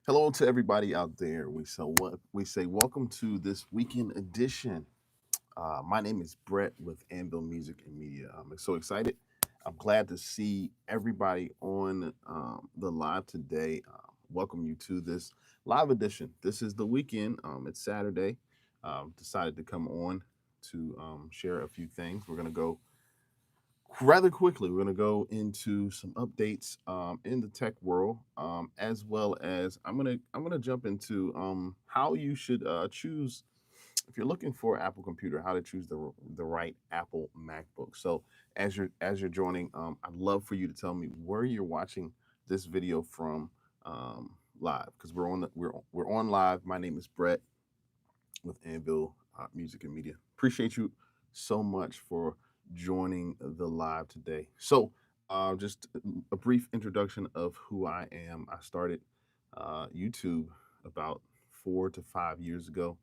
Hello to everybody out there. We say welcome to this weekend edition. My name is Brett with Anvil Music and Media. I'm so excited. I'm glad to see everybody on the live today. Welcome you to this live edition. This is the weekend. It's Saturday. Decided to come on to share a few things. We're gonna go rather quickly. We're going to go into some updates in the tech world, as well as I'm gonna jump into how you should choose if you're looking for an Apple computer, how to choose the right Apple MacBook. So as you're joining, I'd love for you to tell me where you're watching this video from live, because we're on live. My name is Brett with Anvil Music and Media. Appreciate you so much for joining the live today. So, just a brief introduction of who I am. I started YouTube about 4 to 5 years ago.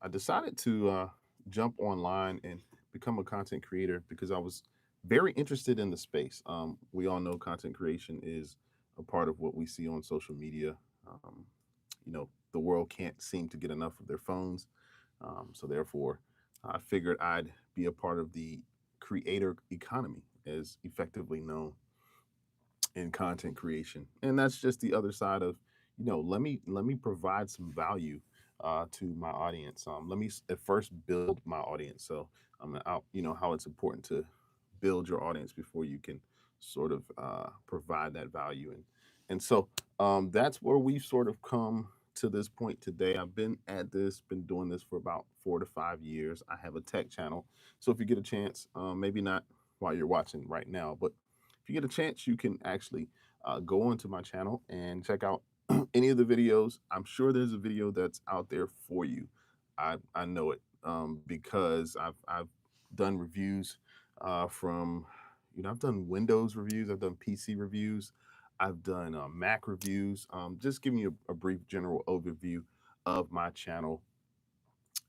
I decided to jump online and become a content creator because I was very interested in the space. We all know content creation is a part of what we see on social media. Um, the world can't seem to get enough of their phones. So therefore, I figured I'd be a part of the creator economy, as effectively known in content creation, and that's just the other side of, let me provide some value to my audience. Let me at first build my audience. So out, how it's important to build your audience before you can sort of provide that value. And so that's where we've sort of come to this point today. I've been doing this for about 4 to 5 years. I have a tech channel. So if you get a chance, maybe not while you're watching right now, but if you get a chance, you can actually go onto my channel and check out any of the videos. I'm sure there's a video that's out there for you. I know it because I've done reviews from, I've done Windows reviews, I've done PC reviews, I've done Mac reviews. Just giving you a brief general overview of my channel.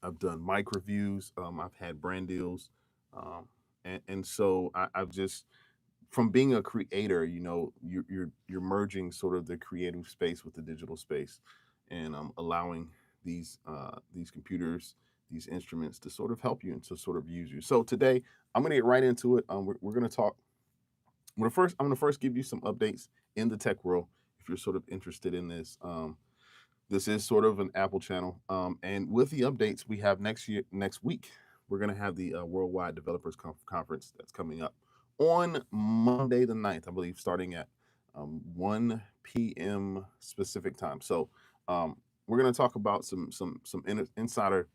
I've done mic reviews. I've had brand deals, and so I've just, from being a creator, you're merging sort of the creative space with the digital space, and allowing these computers, these instruments to sort of help you and to sort of use you. So today I'm going to get right into it. We're going to talk. I'm going to first give you some updates in the tech world. If you're sort of interested in this, this is sort of an Apple channel, and with the updates we have next week, we're going to have the Worldwide Developers Conference that's coming up on Monday the 9th, I believe, starting at 1 p.m. specific time. So we're going to talk about some insider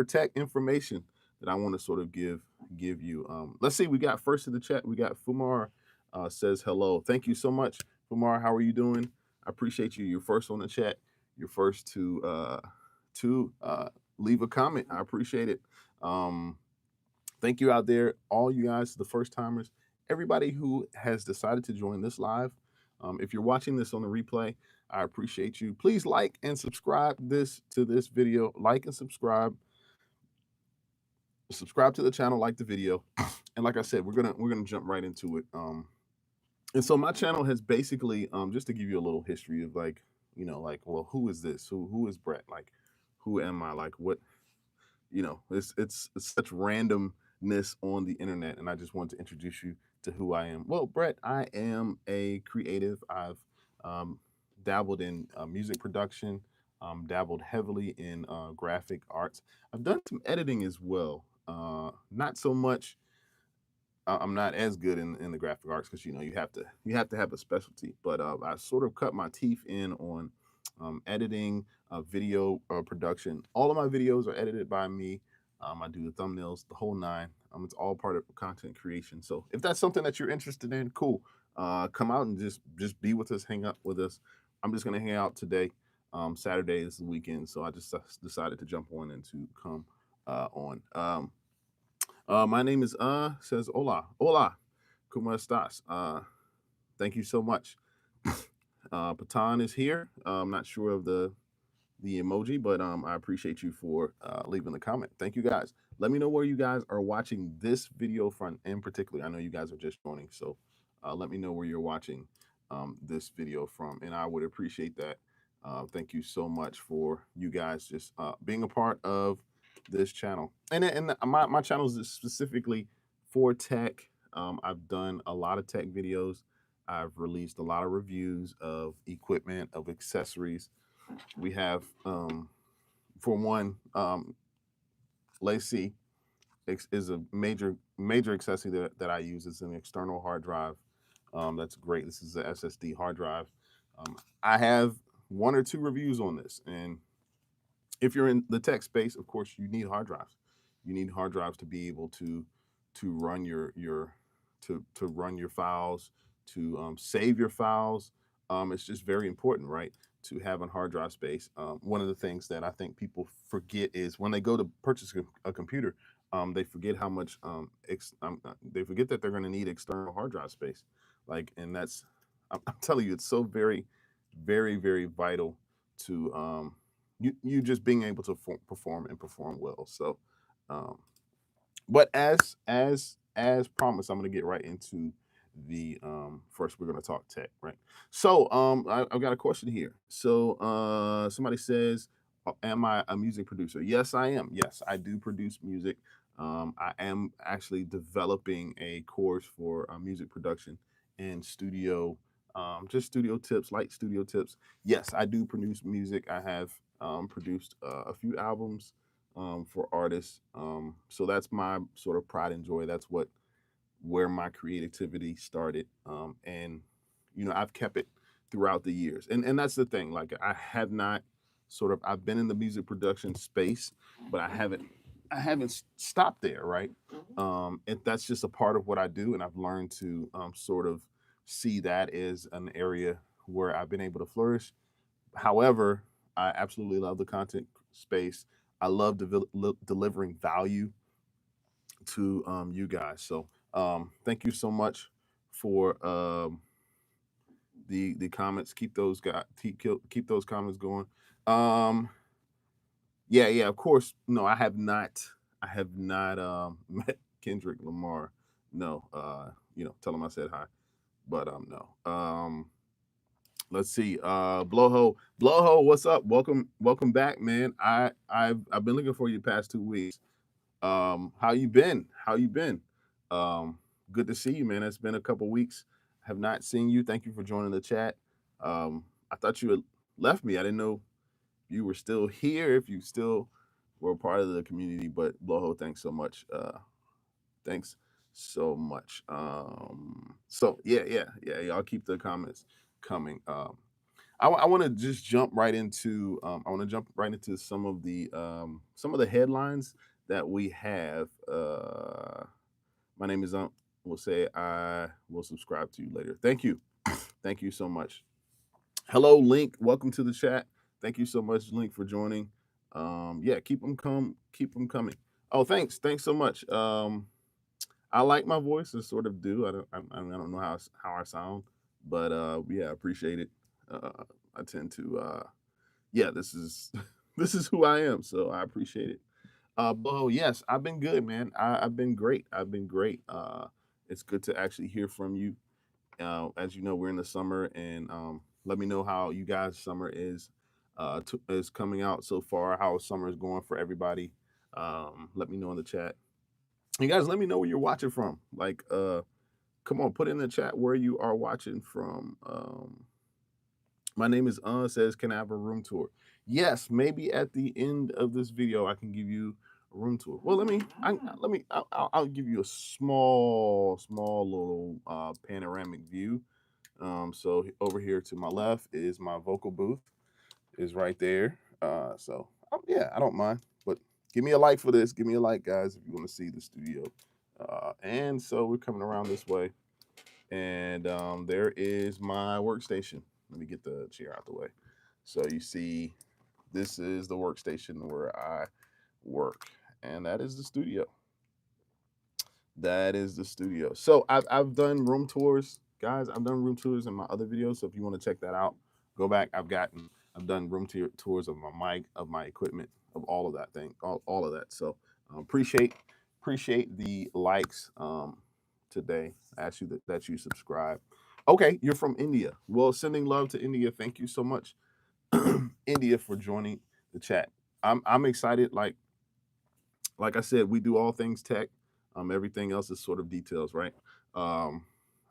tech information that I want to sort of give you. Let's see, we got first in the chat. We got Fumar says hello. Thank you so much, Fumar. How are you doing? I appreciate you. You're first on the chat. You're first to leave a comment. I appreciate it. Thank you out there, all you guys, the first timers, everybody who has decided to join this live. If you're watching this on the replay, I appreciate you. Please like and subscribe to this video. Like and subscribe to the channel, like the video, and like I said, we're gonna jump right into it. And so my channel has basically, just to give you a little history of, like, like, well, who is this? Who is Brett? Like, who am I? Like, what? It's such randomness on the internet, and I just want to introduce you to who I am. Well, Brett, I am a creative. I've dabbled in music production, dabbled heavily in graphic arts. I've done some editing as well. Not so much. I'm not as good in the graphic arts because you have to have a specialty. But I sort of cut my teeth in on editing, video production. All of my videos are edited by me. I do the thumbnails, the whole nine. It's all part of content creation. So if that's something that you're interested in, cool. Come out and just be with us, hang out with us. I'm just gonna hang out today. Saturday is the weekend, so I just decided to jump on and to come on. My name is says hola, como estás? Thank you so much. Patan is here. I'm not sure of the emoji, but I appreciate you for leaving the comment. Thank you guys. Let me know where you guys are watching this video from in particular. I know you guys are just joining, so let me know where you're watching this video from, and I would appreciate that. Thank you so much for you guys just being a part of this channel. And my channel is specifically for tech. I've done a lot of tech videos. I've released a lot of reviews of equipment, of accessories. We have, for one, Lacey is a major accessory that I use. It's an external hard drive. That's great. This is a SSD hard drive. I have one or two reviews on this, and if you're in the tech space, of course, you need hard drives. You need hard drives to be able to run to run your files, to save your files. It's just very important, right, to have a hard drive space. One of the things that I think people forget is when they go to purchase a computer, they forget how much they forget that they're going to need external hard drive space. Like, and that's I'm telling you, it's so very vital to you just being able to perform and perform well. So, um, but as promised, I'm going to get right into the first. We're going to talk tech, right? So, I've got a question here. So, somebody says, "Am I a music producer?" Yes, I am. Yes, I do produce music. I am actually developing a course for music production and studio, just studio tips, light studio tips. Yes, I do produce music. I have produced a few albums for artists. So that's my sort of pride and joy. That's where my creativity started, and I've kept it throughout the years. And that's the thing. Like, I have not I've been in the music production space, but I haven't stopped there, right? And that's just a part of what I do, and I've learned to sort of see that as an area where I've been able to flourish. However, I absolutely love the content space. I love delivering value to you guys. So thank you so much for the comments. Keep those keep those comments going. Um, yeah. Of course, no, I have not. I have not met Kendrick Lamar. No, tell him I said hi. But no. Let's see. Blowhole, what's up? Welcome back, man. I've been looking for you the past 2 weeks. How you been? How you been? Good to see you, man. It's been a couple weeks. Have not seen you. Thank you for joining the chat. I thought you had left me. I didn't know you were still here. If you still were a part of the community, but Blowhole, thanks so much. Thanks so much. So yeah. Y'all keep the comments coming. I want to just jump right into. I want to jump right into some of the headlines that we have. My name is Will say I will subscribe to you later. Thank you so much. Hello, Link. Welcome to the chat. Thank you so much, Link, for joining. Yeah, keep them coming. Oh, thanks so much. I like my voice, I sort of do. I don't know how I sound, but yeah, I appreciate it. I tend to yeah, this is this is who I am, so I appreciate it. Bo, yes, I've been good, man. I've been great. I've been great. It's good to actually hear from you. As you know, we're in the summer, and let me know how you guys' summer is coming out so far. How summer is going for everybody. Let me know in the chat. You guys, let me know where you're watching from. Like, come on, put in the chat where you are watching from. My name is says, can I have a room tour? Yes, maybe at the end of this video I can give you a room tour. Well, I'll give you a small little panoramic view. So over here to my left is my vocal booth, is right there. Yeah, I don't mind, but give me a like for this. Give me a like, guys, if you want to see the studio. And so we're coming around this way, and there is my workstation. Let me get the chair out the way. So you see, this is the workstation where I work, and that is the studio. That is the studio. So I've done room tours, guys. I've done room tours in my other videos. So if you want to check that out, go back. I've done room tours of my mic, of my equipment, of all of that thing, all of that. So appreciate the likes today. I ask you that you subscribe. Okay, you're from India. Well, sending love to India. Thank you so much, India, for joining the chat. I'm excited. Like I said, we do all things tech. Everything else is sort of details, right? I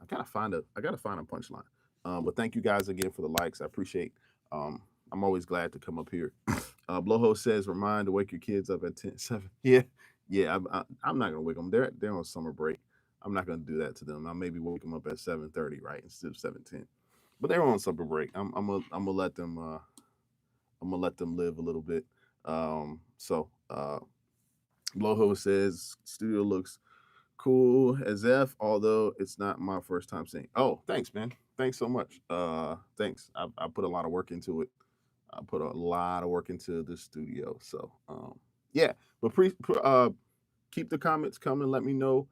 gotta find a punchline. But thank you guys again for the likes. I appreciate. Um, I'm always glad to come up here. Blowho says, remind to wake your kids up at 10:07. Yeah, yeah. I'm not gonna wake them. They're on summer break. I'm not gonna do that to them. I maybe wake them up at 7:30, right, instead of 7:10. But they're on summer break. I'm gonna let them. I'm gonna let them live a little bit. Blowho says studio looks cool as F, although it's not my first time seeing. Oh, thanks, man. Thanks so much. Thanks. I put a lot of work into it. I put a lot of work into the studio. So yeah. But keep the comments coming. Let me know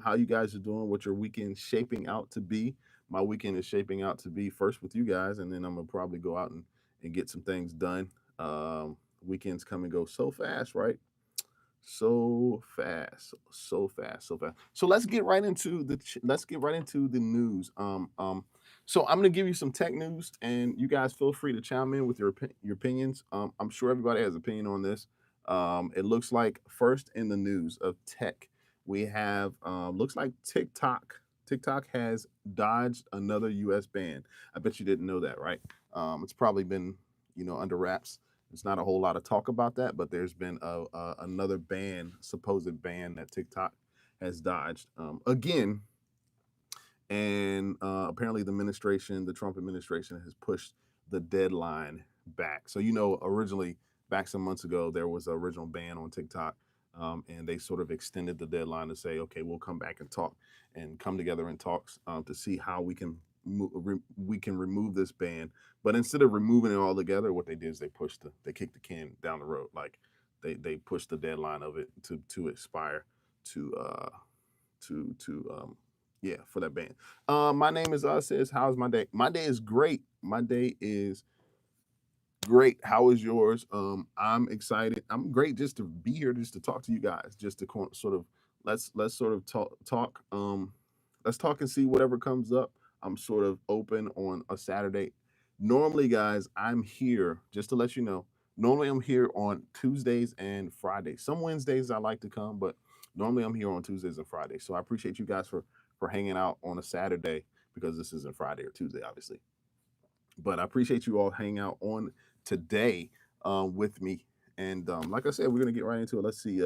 how you guys are doing, what your weekend shaping out to be. My weekend is shaping out to be first with you guys, and then I'm gonna probably go out and get some things done. Weekends come and go so fast, right? So fast, so fast, so fast. So let's get right into the news. So I'm gonna give you some tech news, and you guys feel free to chime in with your opinions. I'm sure everybody has opinion on this. It looks like first in the news of tech, we have looks like TikTok. TikTok has dodged another U.S. ban. I bet you didn't know that, right? It's probably been under wraps. There's not a whole lot of talk about that, but there's been another supposed ban that TikTok has dodged again, and apparently the Trump administration, has pushed the deadline back. So originally, back some months ago, there was an original ban on TikTok, and they sort of extended the deadline to say, okay, we'll come back and talk and come together in talks to see how we can remove this ban. But instead of removing it altogether, what they did is they kicked the can down the road. Like they pushed the deadline of it to expire to yeah, for that ban. My name is says, how's my day? My day is great. My day is great. How is yours? I'm excited. I'm great just to be here, just to talk to you guys, just to sort of let's sort of talk. Let's talk and see whatever comes up. I'm sort of open on a Saturday. Normally, guys, I'm here just to let you know. Normally, I'm here on Tuesdays and Fridays. Some Wednesdays I like to come, but normally I'm here on Tuesdays and Fridays. So I appreciate you guys for hanging out on a Saturday, because this isn't Friday or Tuesday, obviously. But I appreciate you all hanging out on today with me. And like I said, we're gonna get right into it. Let's see.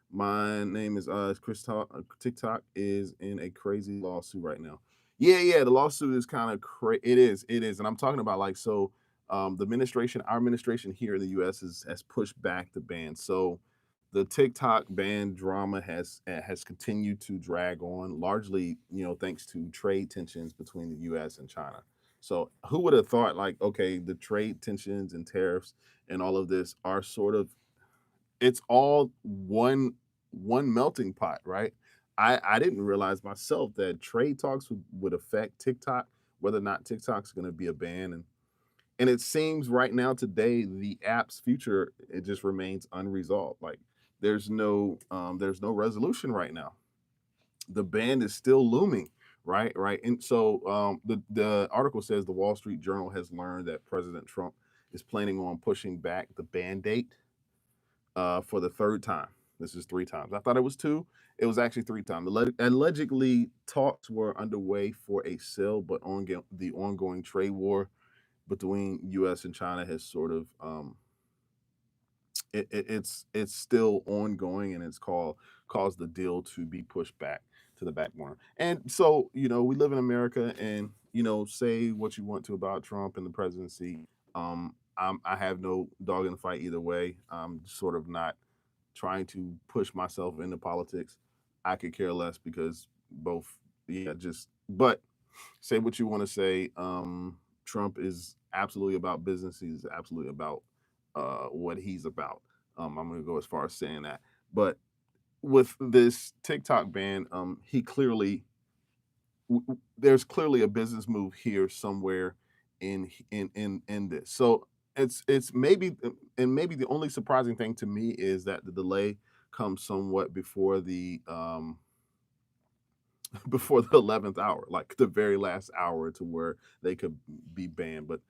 My name is Chris. TikTok is in a crazy lawsuit right now. Yeah. The lawsuit is kind of crazy. It is, and I'm talking about like so. Our administration here in the U.S. has pushed back the ban. So the TikTok ban drama has continued to drag on, largely thanks to trade tensions between the U.S. and China. So who would have thought, like, okay, the trade tensions and tariffs and all of this are sort of, it's all one melting pot, right? I didn't realize myself that trade talks would affect TikTok, whether or not TikTok's going to be a ban, and it seems right now today the app's future, it just remains unresolved. Like there's no resolution right now. The ban is still looming, right. And so the article says the Wall Street Journal has learned that President Trump is planning on pushing back the ban date for the third time. This is three times. I thought it was two. It was actually three times. Allegedly, talks were underway for a sale, but the ongoing trade war between U.S. and China has sort of it's still ongoing, and it's caused the deal to be pushed back to the back burner. And so we live in America, and say what you want to about Trump and the presidency. I have no dog in the fight either way. I'm sort of not trying to push myself into politics. I could care less, because both, yeah, just, but say what you want to say. Trump is absolutely about business. He's absolutely about what he's about. I'm going to go as far as saying that. But with this TikTok ban, there's clearly a business move here somewhere in this. So it's maybe, and maybe the only surprising thing to me is that the delay comes somewhat before before the 11th hour, like the very last hour to where they could be banned. But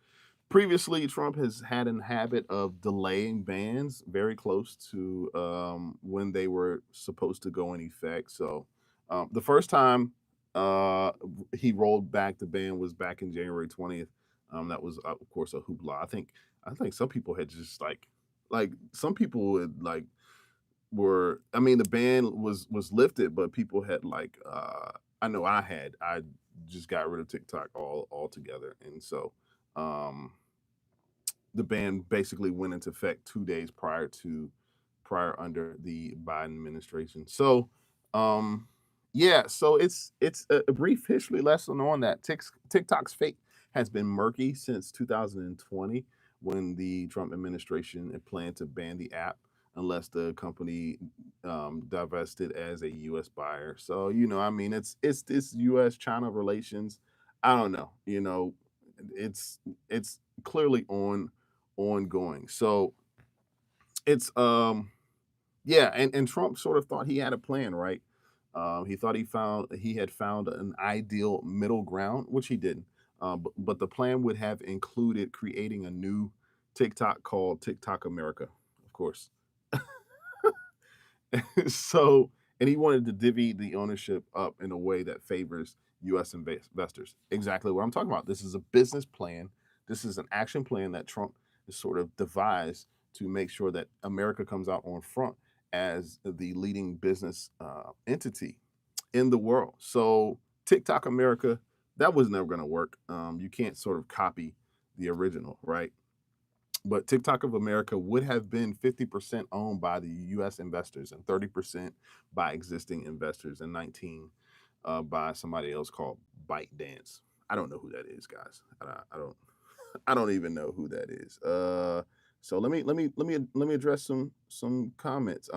previously, Trump has had a habit of delaying bans very close to when they were supposed to go in effect. So the first time uh, he rolled back the ban was back in January 20th. That was, of course, a hoopla. I think some people had just like some people would like were. I mean, the ban was lifted, but people had I know I just got rid of TikTok altogether, and so. Um, the ban basically went into effect 2 days prior under the Biden administration. So, um, yeah, so it's a brief history lesson on that. TikTok's fate has been murky since 2020 when the Trump administration had planned to ban the app unless the company divested as a U.S. buyer. So I mean, it's this U.S. China relations. I don't know. It's clearly ongoing. So it's yeah, and Trump sort of thought he had a plan, right? He thought he had found an ideal middle ground, which he didn't. But the plan would have included creating a new TikTok called TikTok America, of course. So, and he wanted to divvy the ownership up in a way that favors U.S. investors. Exactly what I'm talking about. This is a business plan. This is an action plan that Trump has sort of devised to make sure that America comes out on front as the leading business entity in the world. So, TikTok America, that was never going to work. You can't sort of copy the original, right? But TikTok of America would have been 50% owned by the U.S. investors and 30% by existing investors and 19 by somebody else called ByteDance. I don't know who that is, guys. I don't. I don't even know who that is. So let me address some comments.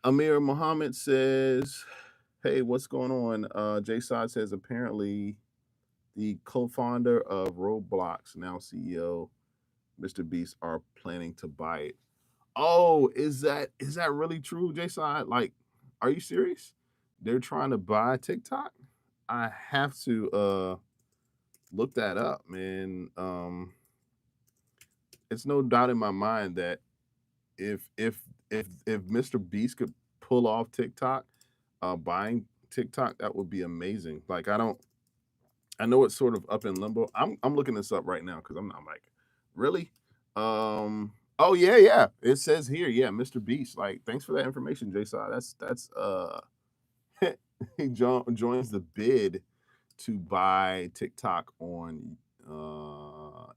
Amir Muhammad says, "Hey, what's going on?" Jay Sod says apparently the co-founder of Roblox, now CEO, Mr. Beast, are planning to buy it. Oh, is that really true, Jason? Like, are you serious? They're trying to buy TikTok? I have to look that up, man. It's no doubt in my mind that if Mr. Beast could pull off TikTok, buying TikTok, that would be amazing. Like I know it's sort of up in limbo. I'm looking this up right now because I'm like, really? Oh yeah, yeah. It says here, yeah, Mr. Beast. Like, thanks for that information, Jason. That's he joins the bid to buy TikTok on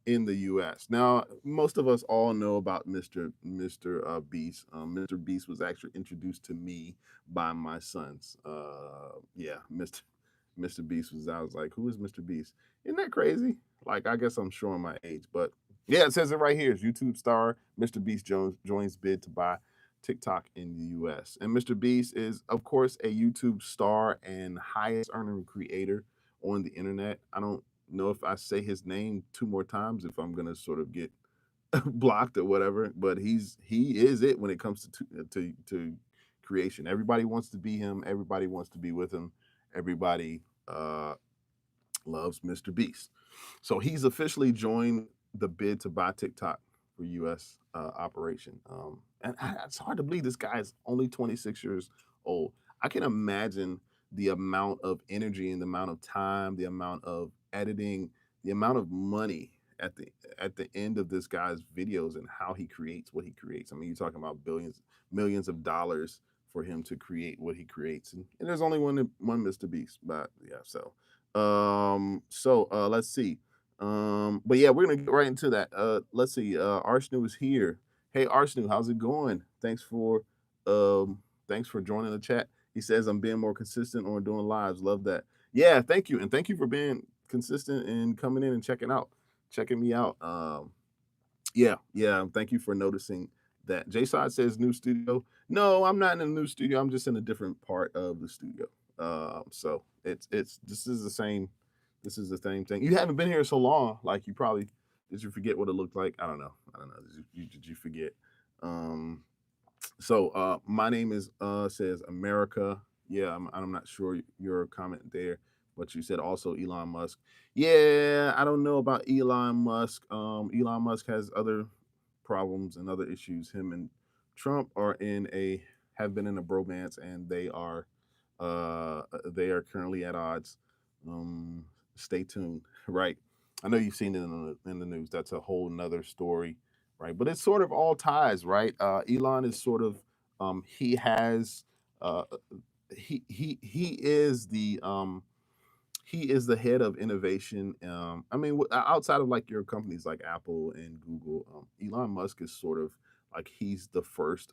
in the US. Now, most of us all know about Mr. Beast. Mr. Beast was actually introduced to me by my sons. Yeah, Mr. Beast I was like, who is Mr. Beast? Isn't that crazy? Like, I guess I'm showing my age, but yeah, it says it right here. It's YouTube star Mr. Beast joins bid to buy TikTok in the US. And Mr. Beast is, of course, a YouTube star and highest earning creator on the internet. I don't know if I say his name two more times if I'm gonna sort of get blocked or whatever, but he is it when it comes to creation. Everybody wants to be him. Everybody wants to be with him. Everybody loves Mr. Beast. So he's officially joined the bid to buy TikTok for U.S. Operation. It's hard to believe this guy is only 26 years old. I can imagine the amount of energy and the amount of time, the amount of editing, the amount of money at the end of this guy's videos and how he creates what he creates. I mean, you're talking about billions, millions of dollars for him to create what he creates, and there's only one Mr. Beast. But yeah, let's see. But yeah, we're gonna get right into that. Let's see. Arshnu is here. Hey Arshnu, how's it going? Thanks for joining the chat. He says I'm being more consistent on doing lives. Love that. Yeah, thank you, and thank you for being consistent and coming in and checking me out. Yeah. Thank you for noticing that. Jay Side says new studio. No, I'm not in a new studio. I'm just in a different part of the studio. So it's this is the same. This is the same thing. You haven't been here so long. Like you probably did you forget what it looked like? I don't know. Did you forget? My name is says America. Yeah, I'm not sure your comment there, but you said also Elon Musk. Yeah, I don't know about Elon Musk. Elon Musk has other problems and other issues. Him and Trump are in a have been in a bromance, and they are currently at odds. Um, Stay tuned, right? I know you've seen it in the news. That's a whole nother story, right? But it's sort of all ties, right? Elon is sort of he has uh, he is the head of innovation. I mean, outside of like your companies like Apple and Google, Elon Musk is sort of like he's the first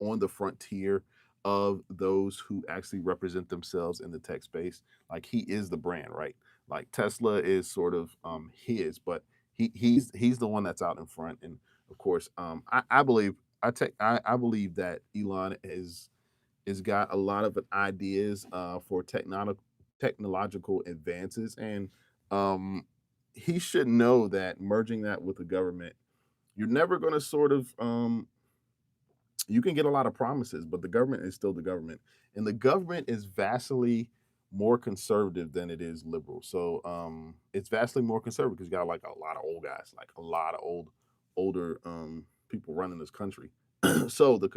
on the frontier of those who actually represent themselves in the tech space. Like he is the brand, right? Like Tesla is sort of his, but he's the one that's out in front. And of course, I believe I believe that Elon is got a lot of ideas for technological advances, and um, he should know that merging that with the government, you're never going to sort of you can get a lot of promises, but the government is still the government, and the government is vastly more conservative than it is liberal. So it's vastly more conservative because you got like a lot of old guys, like a lot of older people running this country. So the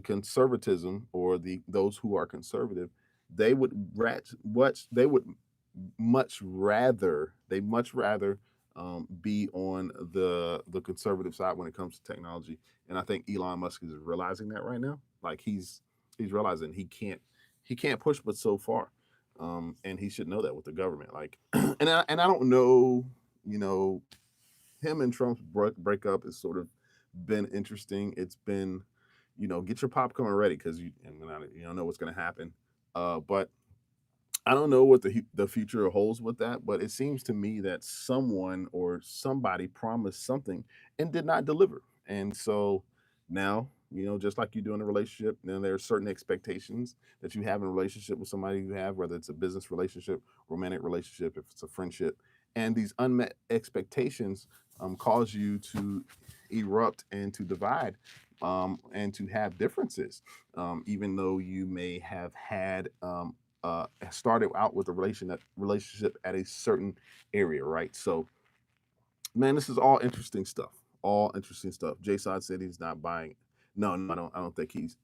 conservatism or the those who are conservative, they would what they would much rather be on the conservative side when it comes to technology. And I think Elon Musk is realizing that right now. Like he's realizing he can't push but so far. And he should know that with the government. Like and I don't know, you know, him and Trump's breakup has sort of been interesting. It's been, you know, get your popcorn ready because you don't know what's going to happen. But I don't know what the future holds with that. But it seems to me that someone or somebody promised something and did not deliver, and so now. You know, just like you do in a relationship, then there are certain expectations that you have in a relationship with somebody you have, whether it's a business relationship, romantic relationship, if it's a friendship, and these unmet expectations cause you to erupt and to divide and to have differences, even though you may have had started out with a relationship at a certain area, right? So, man, this is all interesting stuff. All interesting stuff. Jason said he's not buying. No, no, I don't think he's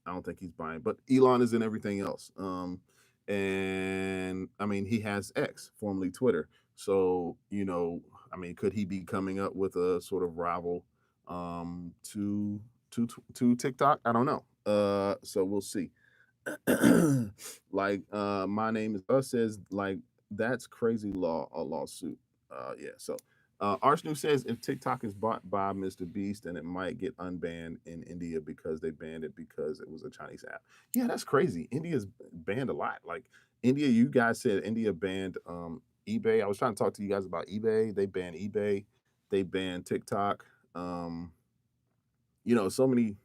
buying. But Elon is in everything else. And I mean, he has X, formerly Twitter. So, you know, I mean, could he be coming up with a sort of rival to to TikTok? I don't know. So we'll see. Like my name is us says like that's crazy law a lawsuit. Yeah. So Arsenal says if TikTok is bought by Mr. Beast, then it might get unbanned in India because they banned it because it was a Chinese app. Yeah, that's crazy. India's banned a lot. Like India, you guys said India banned eBay. I was trying to talk to you guys about eBay. They banned eBay. They banned TikTok. Um, you know, so many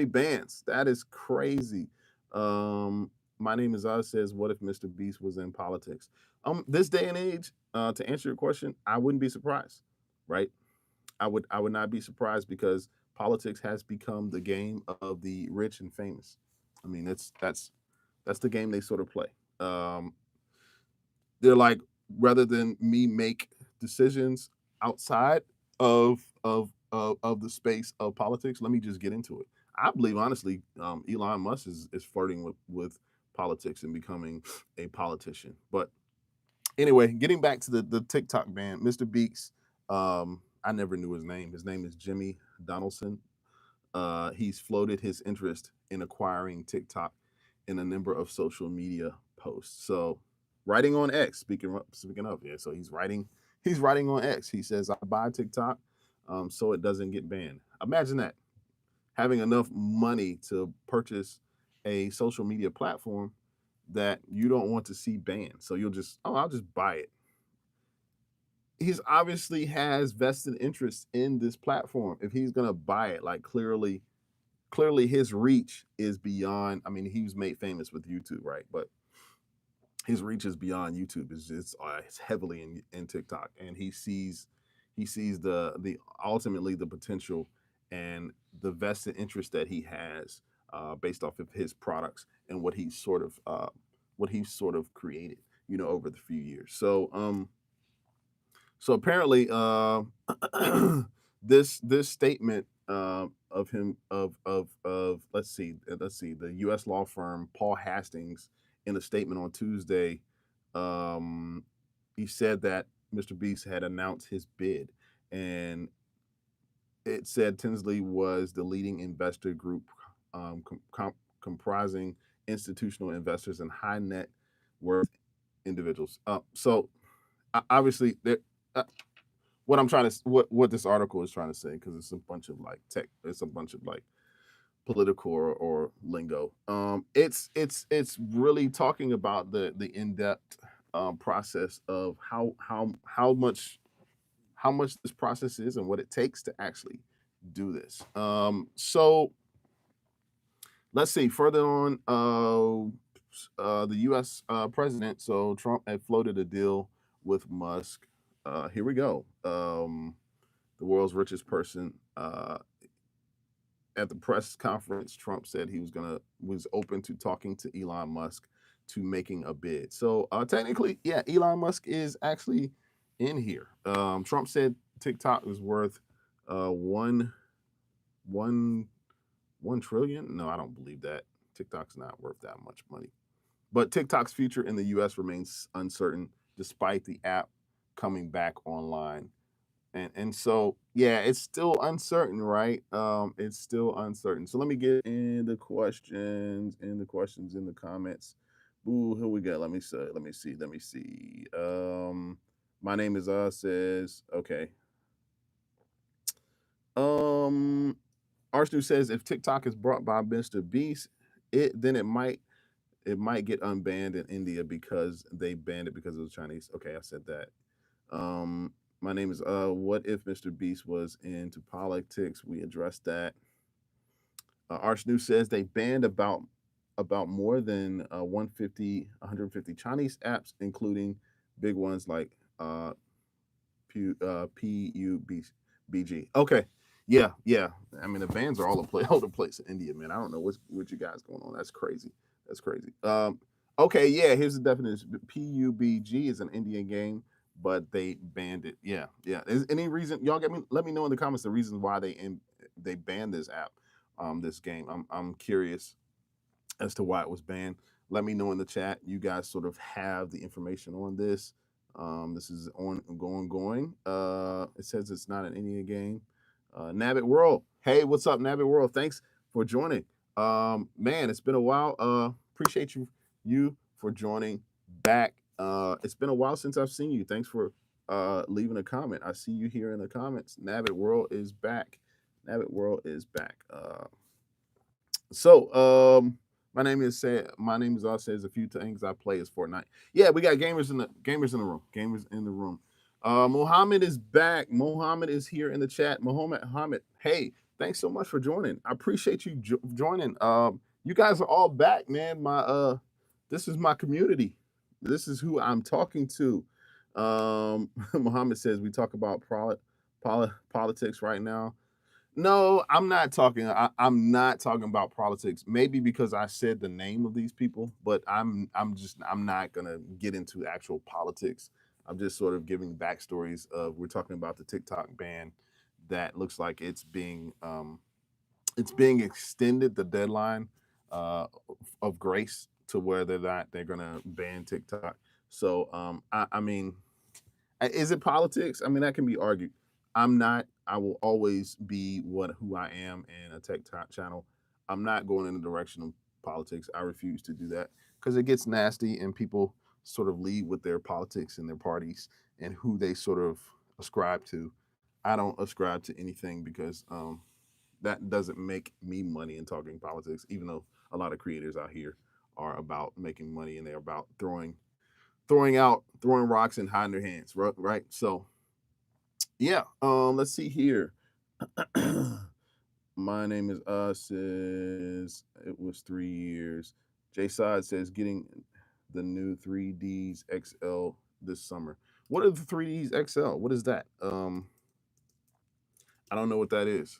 bands. That is crazy. My name is Oz says, what if Mr. Beast was in politics? This day and age, to answer your question, I wouldn't be surprised, right? I would not be surprised because politics has become the game of the rich and famous. I mean, that's the game they sort of play. Um, they're like, rather than me make decisions outside of the space of politics, let me just get into it. I believe honestly, Elon Musk is flirting with politics and becoming a politician. But anyway, getting back to the TikTok ban, Mr. Beaks, I never knew his name. His name is Jimmy Donaldson. He's floated his interest in acquiring TikTok in a number of social media posts. So, writing on X. Speaking of, yeah. So he's writing on X. He says, "I buy TikTok, so it doesn't get banned." Imagine that, having enough money to purchase a social media platform that you don't want to see banned. So you'll just, oh, I'll just buy it. He's obviously has vested interest in this platform. If he's gonna buy it, like clearly his reach is beyond. I mean, he was made famous with YouTube, right? But his reach is beyond YouTube. It's heavily in TikTok, and he sees the ultimately the potential and the vested interest that he has based off of his products and what he's sort of created, over the few years. So apparently, this statement of him of let's see the U.S. law firm Paul Hastings, in a statement on Tuesday, um, he said that Mr. Beast had announced his bid, and it said Tinsley was the leading investor group, comprising institutional investors and high net worth individuals. Obviously, uh, what this article is trying to say, because it's a bunch of like tech, it's a bunch of like political or lingo. It's really talking about the in depth process of how much this process is and what it takes to actually do this. So let's see further on. The U.S. President, so Trump had floated a deal with Musk. Here we go. The world's richest person. At the press conference, Trump said he was open to talking to Elon Musk to making a bid. So technically, yeah, Elon Musk is actually in here. Trump said TikTok is worth one one 1 trillion. No, I don't believe that. TikTok's not worth that much money. But TikTok's future in the U.S. remains uncertain, despite the app coming back online. And so yeah, it's still uncertain, right? It's still uncertain. So let me get in the questions, in the comments. Ooh, here we go. Let me see. My name is says okay. Arsenal says if TikTok is brought by Mr. Beast, it might get unbanned in India because they banned it because it was Chinese. Okay, I said that. Um, my name is what if Mr. Beast was into politics? We addressed that. Arch News says they banned about more than 150 Chinese apps, including big ones like PUBG. Okay, yeah. I mean, the bans are all over the place in India, man. I don't know what you guys going on. That's crazy. That's crazy. Okay, yeah. Here's the definition. PUBG is an Indian game, but they banned it. Yeah. Is any reason y'all get me? Let me know in the comments the reasons why they banned this app, this game. I'm curious as to why it was banned. Let me know in the chat. You guys sort of have the information on this. This is going. It says it's not an Indian game. Nabbit World. Hey, what's up, Nabbit World? Thanks for joining. Man, it's been a while. Appreciate you for joining back. It's been a while since I've seen you. Thanks for leaving a comment. I see you here in the comments. Nabbit World is back. Nabbit World is back. So my name is says a few things I play is Fortnite. Yeah, we got gamers in the room. Gamers in the room. Mohammed is back. Mohammed is here in the chat. Mohammed, hey, thanks so much for joining. I appreciate you joining. You guys are all back, man. This is my community. This is who I'm talking to. Mohammed says we talk about politics right now. No, I'm not talking. I'm not talking about politics. Maybe because I said the name of these people, but I'm not gonna get into actual politics. I'm just sort of giving backstories of we're talking about the TikTok ban that looks like it's being extended, the deadline uh, of grace, to whether or not they're gonna ban TikTok. So I mean, is it politics? I mean, that can be argued. I'm not. I will always be who I am in a tech channel. I'm not going in the direction of politics. I refuse to do that because it gets nasty and people sort of lead with their politics and their parties and who they sort of ascribe to. I don't ascribe to anything because that doesn't make me money in talking politics, even though a lot of creators out here are about making money and they're about throwing rocks and hiding their hands, right? So yeah, let's see here. My name is says it was 3 years. J Side says getting the new 3Ds XL this summer. What are the 3Ds XL? What is that? I don't know what that is.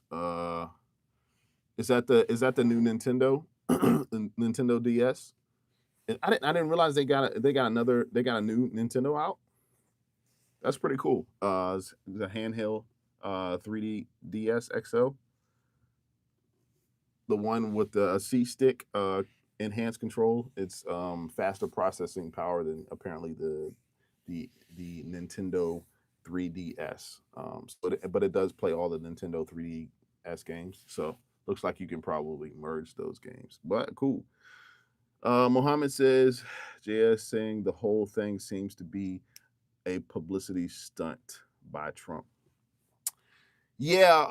Is that the new Nintendo the Nintendo DS? I didn't realize they got a new Nintendo out. That's pretty cool. It's the handheld 3D DS XL, the one with the C stick enhanced control. It's faster processing power than apparently the the Nintendo 3DS. But it does play all the Nintendo 3DS games. So looks like you can probably merge those games. But cool. Mohammed says, JS saying the whole thing seems to be a publicity stunt by Trump. Yeah,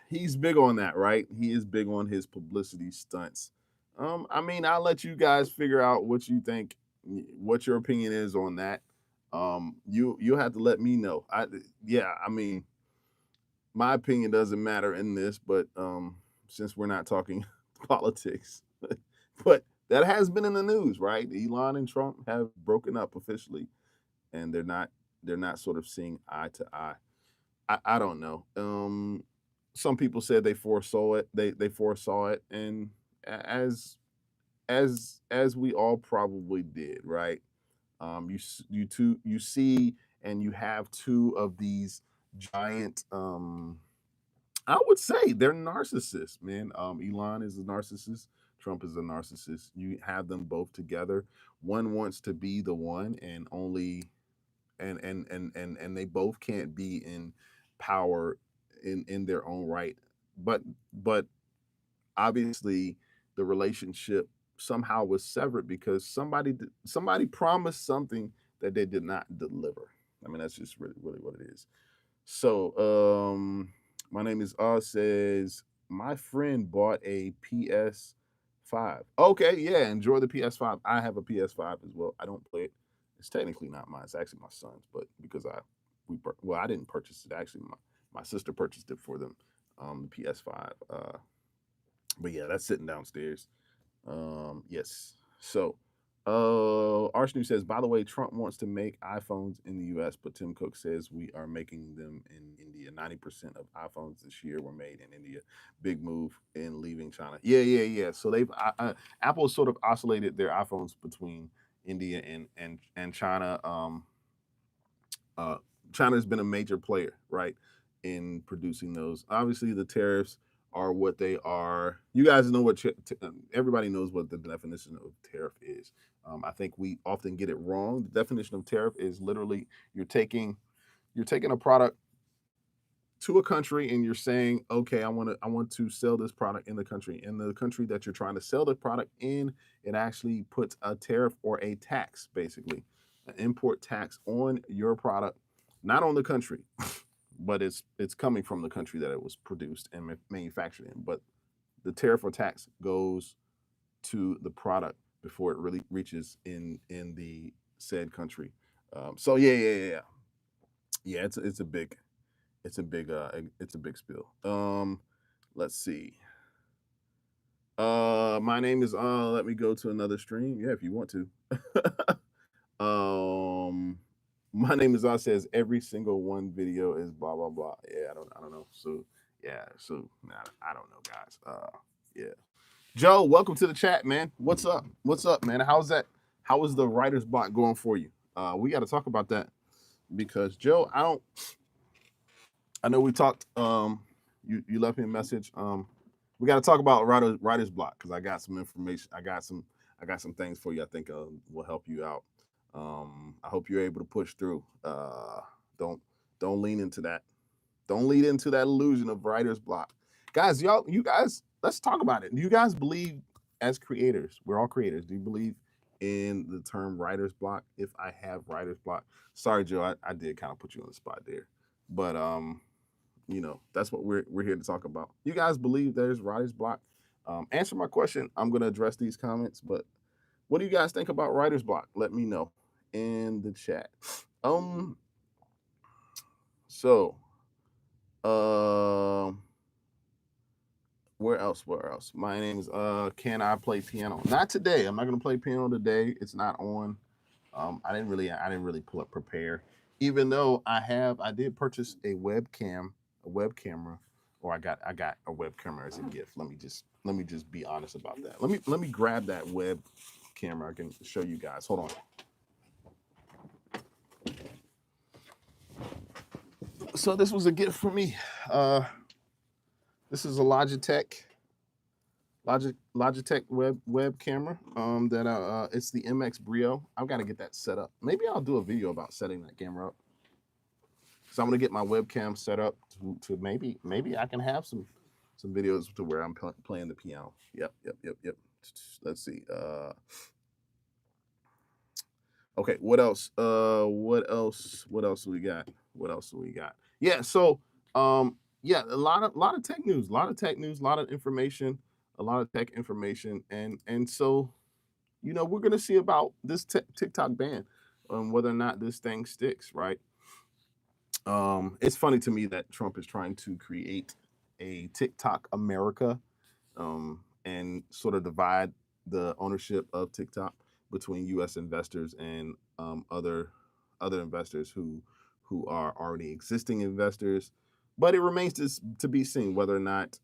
he's big on that, right? He is big on his publicity stunts. I mean, I'll let you guys figure out what you think, what your opinion is on that. You have to let me know. Yeah, I mean, my opinion doesn't matter in this, but since we're not talking politics, but that has been in the news, right? Elon and Trump have broken up officially, and they're not sort of seeing eye to eye. I don't know. Some people said they foresaw it. They foresaw it, and as we all probably did, right? You see, and you have two of these giant. I would say they're narcissists, man. Elon is a narcissist. Trump is a narcissist. You have them both together. One wants to be the one, and only and they both can't be in power in their own right, but obviously the relationship somehow was severed because somebody promised something that they did not deliver. I mean, that's just really what it is. So my name is says my friend bought a PS5. Okay, yeah, enjoy the PS5. I have a PS5 as well. I don't play it. It's technically not mine. It's actually my son's, but because I didn't purchase it. Actually, my sister purchased it for them, the PS5. But yeah, that's sitting downstairs. Yes. So, Arshnu says, by the way, Trump wants to make iPhones in the U.S., but Tim Cook says we are making them in India. 90% of iPhones this year were made in India. Big move in leaving China. Yeah. So Apple sort of oscillated their iPhones between India and China. Uh, China's been a major player, right, in producing those. Obviously, the tariffs are what they are. You guys know everybody knows what the definition of tariff is. I think we often get it wrong. The definition of tariff is literally you're taking a product to a country and you're saying, okay, I want to sell this product in the country. In the country that you're trying to sell the product in, it actually puts a tariff or a tax, basically, an import tax on your product, not on the country, but it's coming from the country that it was produced and manufactured in. But the tariff or tax goes to the product before it really reaches in the said country. So yeah. It's a big spill. Let's see. My name is let me go to another stream. Yeah, if you want to. My name is says every single one video is blah blah blah. Yeah, I don't know. So yeah, so nah, I don't know, guys. Yeah. Joe, welcome to the chat, man. What's up? What's up, man? How's that? How is the writer's block going for you? We got to talk about that because Joe, I know we talked. You left me a message. We got to talk about writer's block because I got some information. I got some things for you. I think will help you out. I hope you're able to push through. Don't don't lean into that. Don't lead into that illusion of writer's block, guys. You guys, let's talk about it. Do you guys believe, as creators, we're all creators? Do you believe in the term writer's block? If I have writer's block, sorry, Joe, I did kind of put you on the spot there, but that's what we're here to talk about. You guys believe there's writer's block? Answer my question. I'm going to address these comments, but what do you guys think about writer's block? Let me know in the chat. So, where else? My name is can I play piano? Not today. I'm not going to play piano today. It's not on. I didn't really prepare. Even though I did purchase a web camera or I got a web camera as a gift. Let me just be honest about that. Let me grab that web camera. I can show you guys. Hold on. So this was a gift for me. This is a Logitech web camera. That it's the MX Brio. I've got to get that set up. Maybe I'll do a video about setting that camera up. So I'm gonna get my webcam set up to maybe I can have some videos to where I'm playing the piano. Yep. Let's see. Okay, what else? What else do we got? Yeah, so yeah, a lot of tech news, a lot of information, a lot of tech information, and so we're gonna see about this TikTok ban, whether or not this thing sticks, right? It's funny to me that Trump is trying to create a TikTok America, and sort of divide the ownership of TikTok between U.S. investors and other investors who are already existing investors. But it remains to be seen whether or not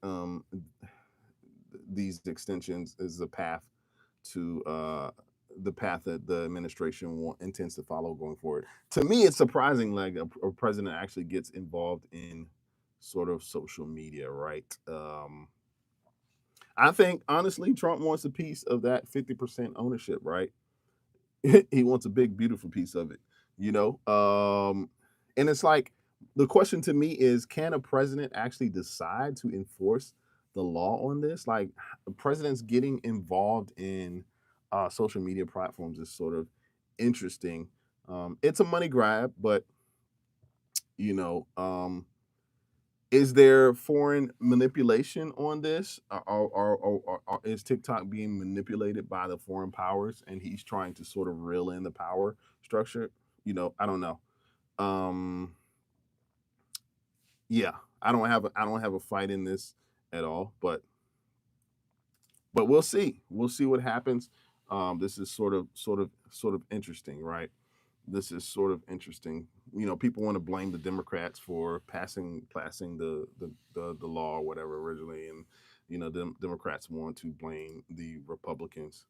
these extensions is the path that the administration intends to follow going forward. To me, it's surprising, like a president actually gets involved in sort of social media, right? I think honestly, Trump wants a piece of that 50% ownership, right? He wants a big, beautiful piece of it, you know. And it's like the question to me is, can a president actually decide to enforce the law on this? Like, presidents getting involved in social media platforms is sort of interesting. It's a money grab, but you know, is there foreign manipulation on this? Or is TikTok being manipulated by the foreign powers, and he's trying to sort of reel in the power structure? I don't know. Um, yeah, I don't have a fight in this at all, but we'll see. We'll see what happens. This is sort of interesting, right? This is sort of interesting. People want to blame the Democrats for passing the law or whatever originally, and the Democrats want to blame the Republicans.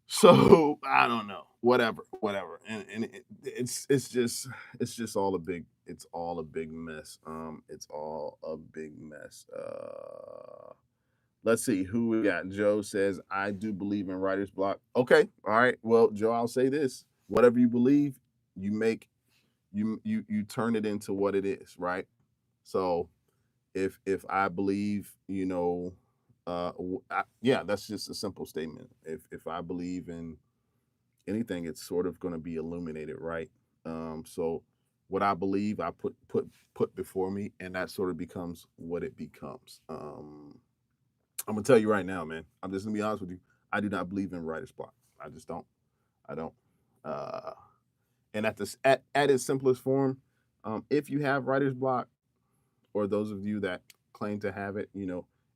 So I don't know. Whatever. And it's just all a big mess. It's all a big mess. Let's see who we got. Joe says, I do believe in writer's block. Okay. All right. Well, Joe, I'll say this. Whatever you believe, you make you turn it into what it is, right? So if I believe, yeah, that's just a simple statement. If I believe in anything, it's sort of going to be illuminated, right? So what I believe, I put before me, and that sort of becomes what it becomes. I'm gonna tell you right now, man. I'm just gonna be honest with you. I do not believe in writer's block. I just don't. I don't. Uh, and at its simplest form, if you have writer's block, or those of you that claim to have it,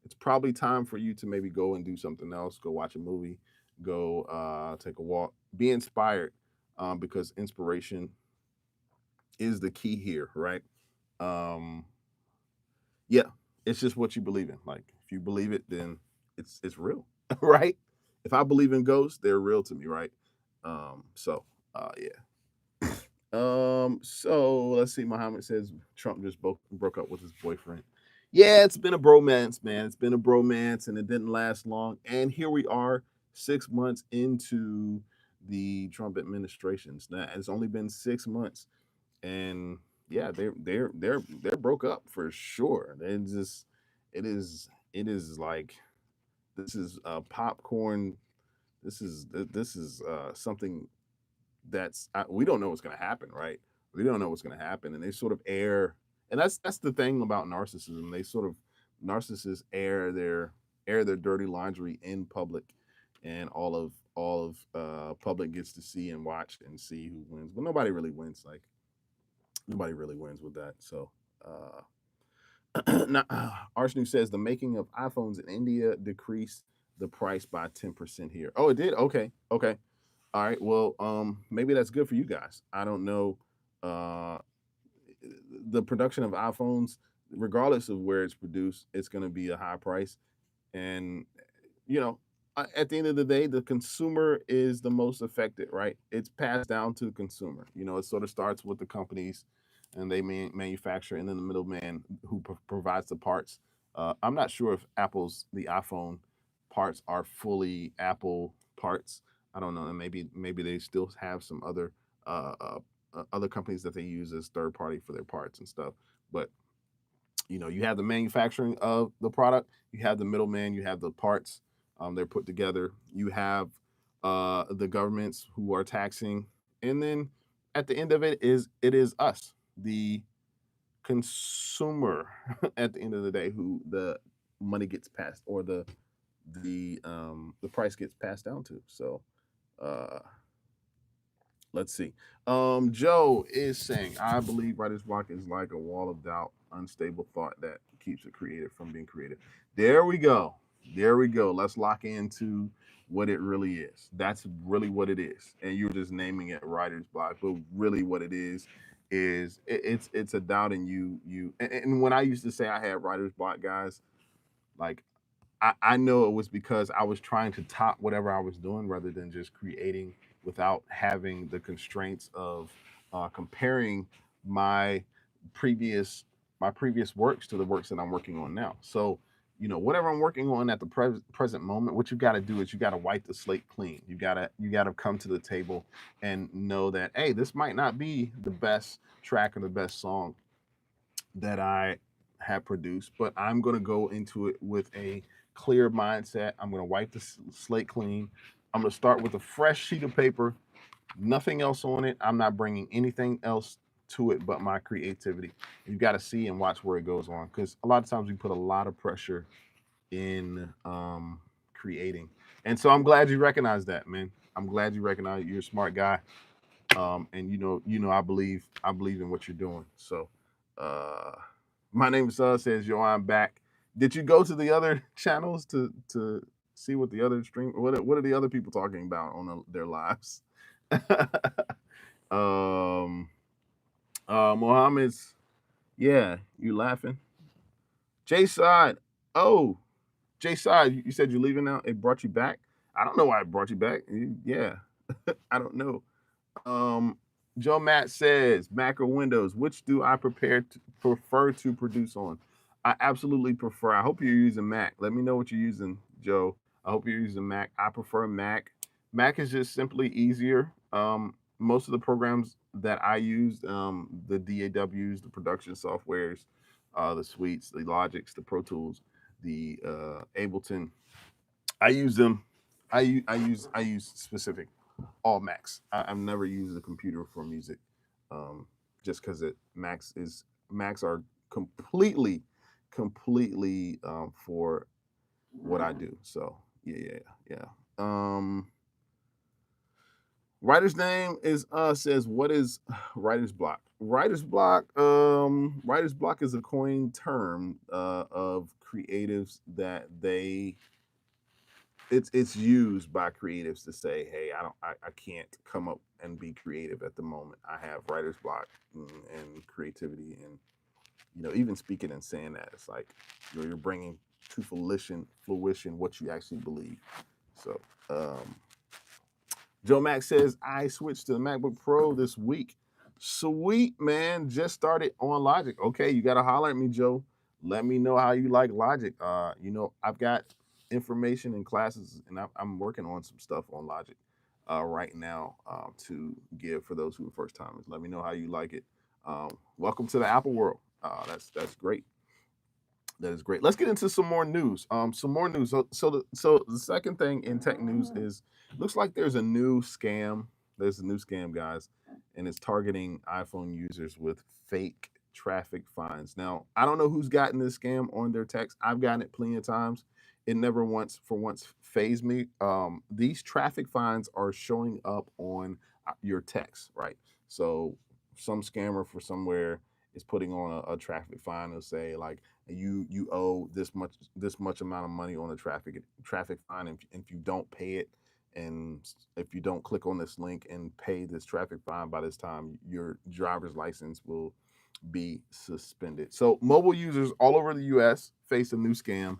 it's probably time for you to maybe go and do something else. Go watch a movie. Go take a walk. Be inspired, because inspiration is the key here, right? Um, yeah, it's just what you believe in. Like, if you believe it, then it's real, right? If I believe in ghosts, they're real to me, right? Yeah. So let's see. Muhammad says Trump just broke up with his boyfriend. Yeah, it's been a bromance, man. It's been a bromance, and it didn't last long. And here we are, 6 months into the Trump administrations. Now, it's only been 6 months, and yeah, they're broke up for sure. It is like, this is popcorn. This is something that's, we don't know what's going to happen, right? We don't know what's going to happen, and they sort of air, and that's the thing about narcissism. Narcissists air their dirty laundry in public, and all of public gets to see and watch and see who wins, but nobody really wins. Like, nobody really wins with that. So now, Arsenu says the making of iPhones in India decreased the price by 10% here. Oh, it did. Okay. All right. Well, maybe that's good for you guys. I don't know. The production of iPhones regardless of where it's produced, it's going to be a high price. And you know, at the end of the day, the consumer is the most affected, right? It's passed down to the consumer. It sort of starts with the companies, and they manufacture, and then the middleman who provides the parts. I'm not sure if the iPhone parts are fully Apple parts. I don't know. And maybe they still have some other companies that they use as third party for their parts and stuff. But you have the manufacturing of the product, you have the middleman, you have the parts, they're put together, you have the governments who are taxing, and then at the end of it is us, the consumer, at the end of the day, who the money gets passed, or the price gets passed down to. So uh let's see. Joe is saying, I believe writer's block is like a wall of doubt, unstable thought that keeps a creative from being creative. There we go. There we go. Let's lock into what it really is. That's really what it is. And you're just naming it writer's block, but really what it is it's a doubt in you. And when I used to say I had writer's block, guys, like I know it was because I was trying to top whatever I was doing rather than just creating without having the constraints of comparing my previous my previous works to the works that I'm working on now. So, whatever I'm working on at the present moment, what you got to do is you got to wipe the slate clean. You got to come to the table and know that, hey, this might not be the best track or the best song that I have produced, but I'm going to go into it with a clear mindset. I'm going to wipe the slate clean. I'm going to start with a fresh sheet of paper, nothing else on it. I'm not bringing anything else to it but my creativity. You got to see and watch where it goes on, because a lot of times we put a lot of pressure in creating. And so I'm glad you recognize that, man. I'm glad you recognize you're a smart guy. And I believe in what you're doing. So, uh, my name is says, yo, I'm back. Did you go to the other channels to see what the other stream? What are the other people talking about on their lives? um, Mohammed's, yeah, you laughing? Jay Side, oh, Jay Side, you said you're leaving now. It brought you back. I don't know why it brought you back. Yeah, I don't know. Um, Joe Matt says, Mac or Windows, which do I prefer to produce on? I absolutely prefer. I hope you're using Mac. Let me know what you're using, Joe. I hope you're using Mac. I prefer Mac. Mac is just simply easier. Most of the programs that I use, the DAWs, the production softwares, the suites, the Logics, the Pro Tools, the Ableton, I use them. I use specific all Macs. I've never used a computer for music, just because Macs are completely for what I do. So yeah. Um, Writer's name is says, what is writer's block? Writer's block is a coined term of creatives that it's used by creatives to say, hey, I can't come up and be creative at the moment. I have writer's block, and creativity, and even speaking and saying that, it's like you're bringing to fruition what you actually believe. So, Joe Max says, I switched to the MacBook Pro this week. Sweet, man. Just started on Logic. Okay, you got to holler at me, Joe. Let me know how you like Logic. I've got information and classes, and I'm working on some stuff on Logic right now, to give for those who are first timers. Let me know how you like it. Welcome to the Apple world. That's great. That is great. Let's get into some more news. Some more news. So the second thing in tech news is, looks like there's a new scam. There's a new scam, guys, and it's targeting iPhone users with fake traffic fines. Now, I don't know who's gotten this scam on their text. I've gotten it plenty of times. It never once phased me. These traffic fines are showing up on your text, right? So some scammer for somewhere is putting on a traffic fine. They'll say, like, you owe this much amount of money on a traffic fine, if you don't pay it, and if you don't click on this link and pay this traffic fine by this time, your driver's license will be suspended. So mobile users all over the U.S. face a new scam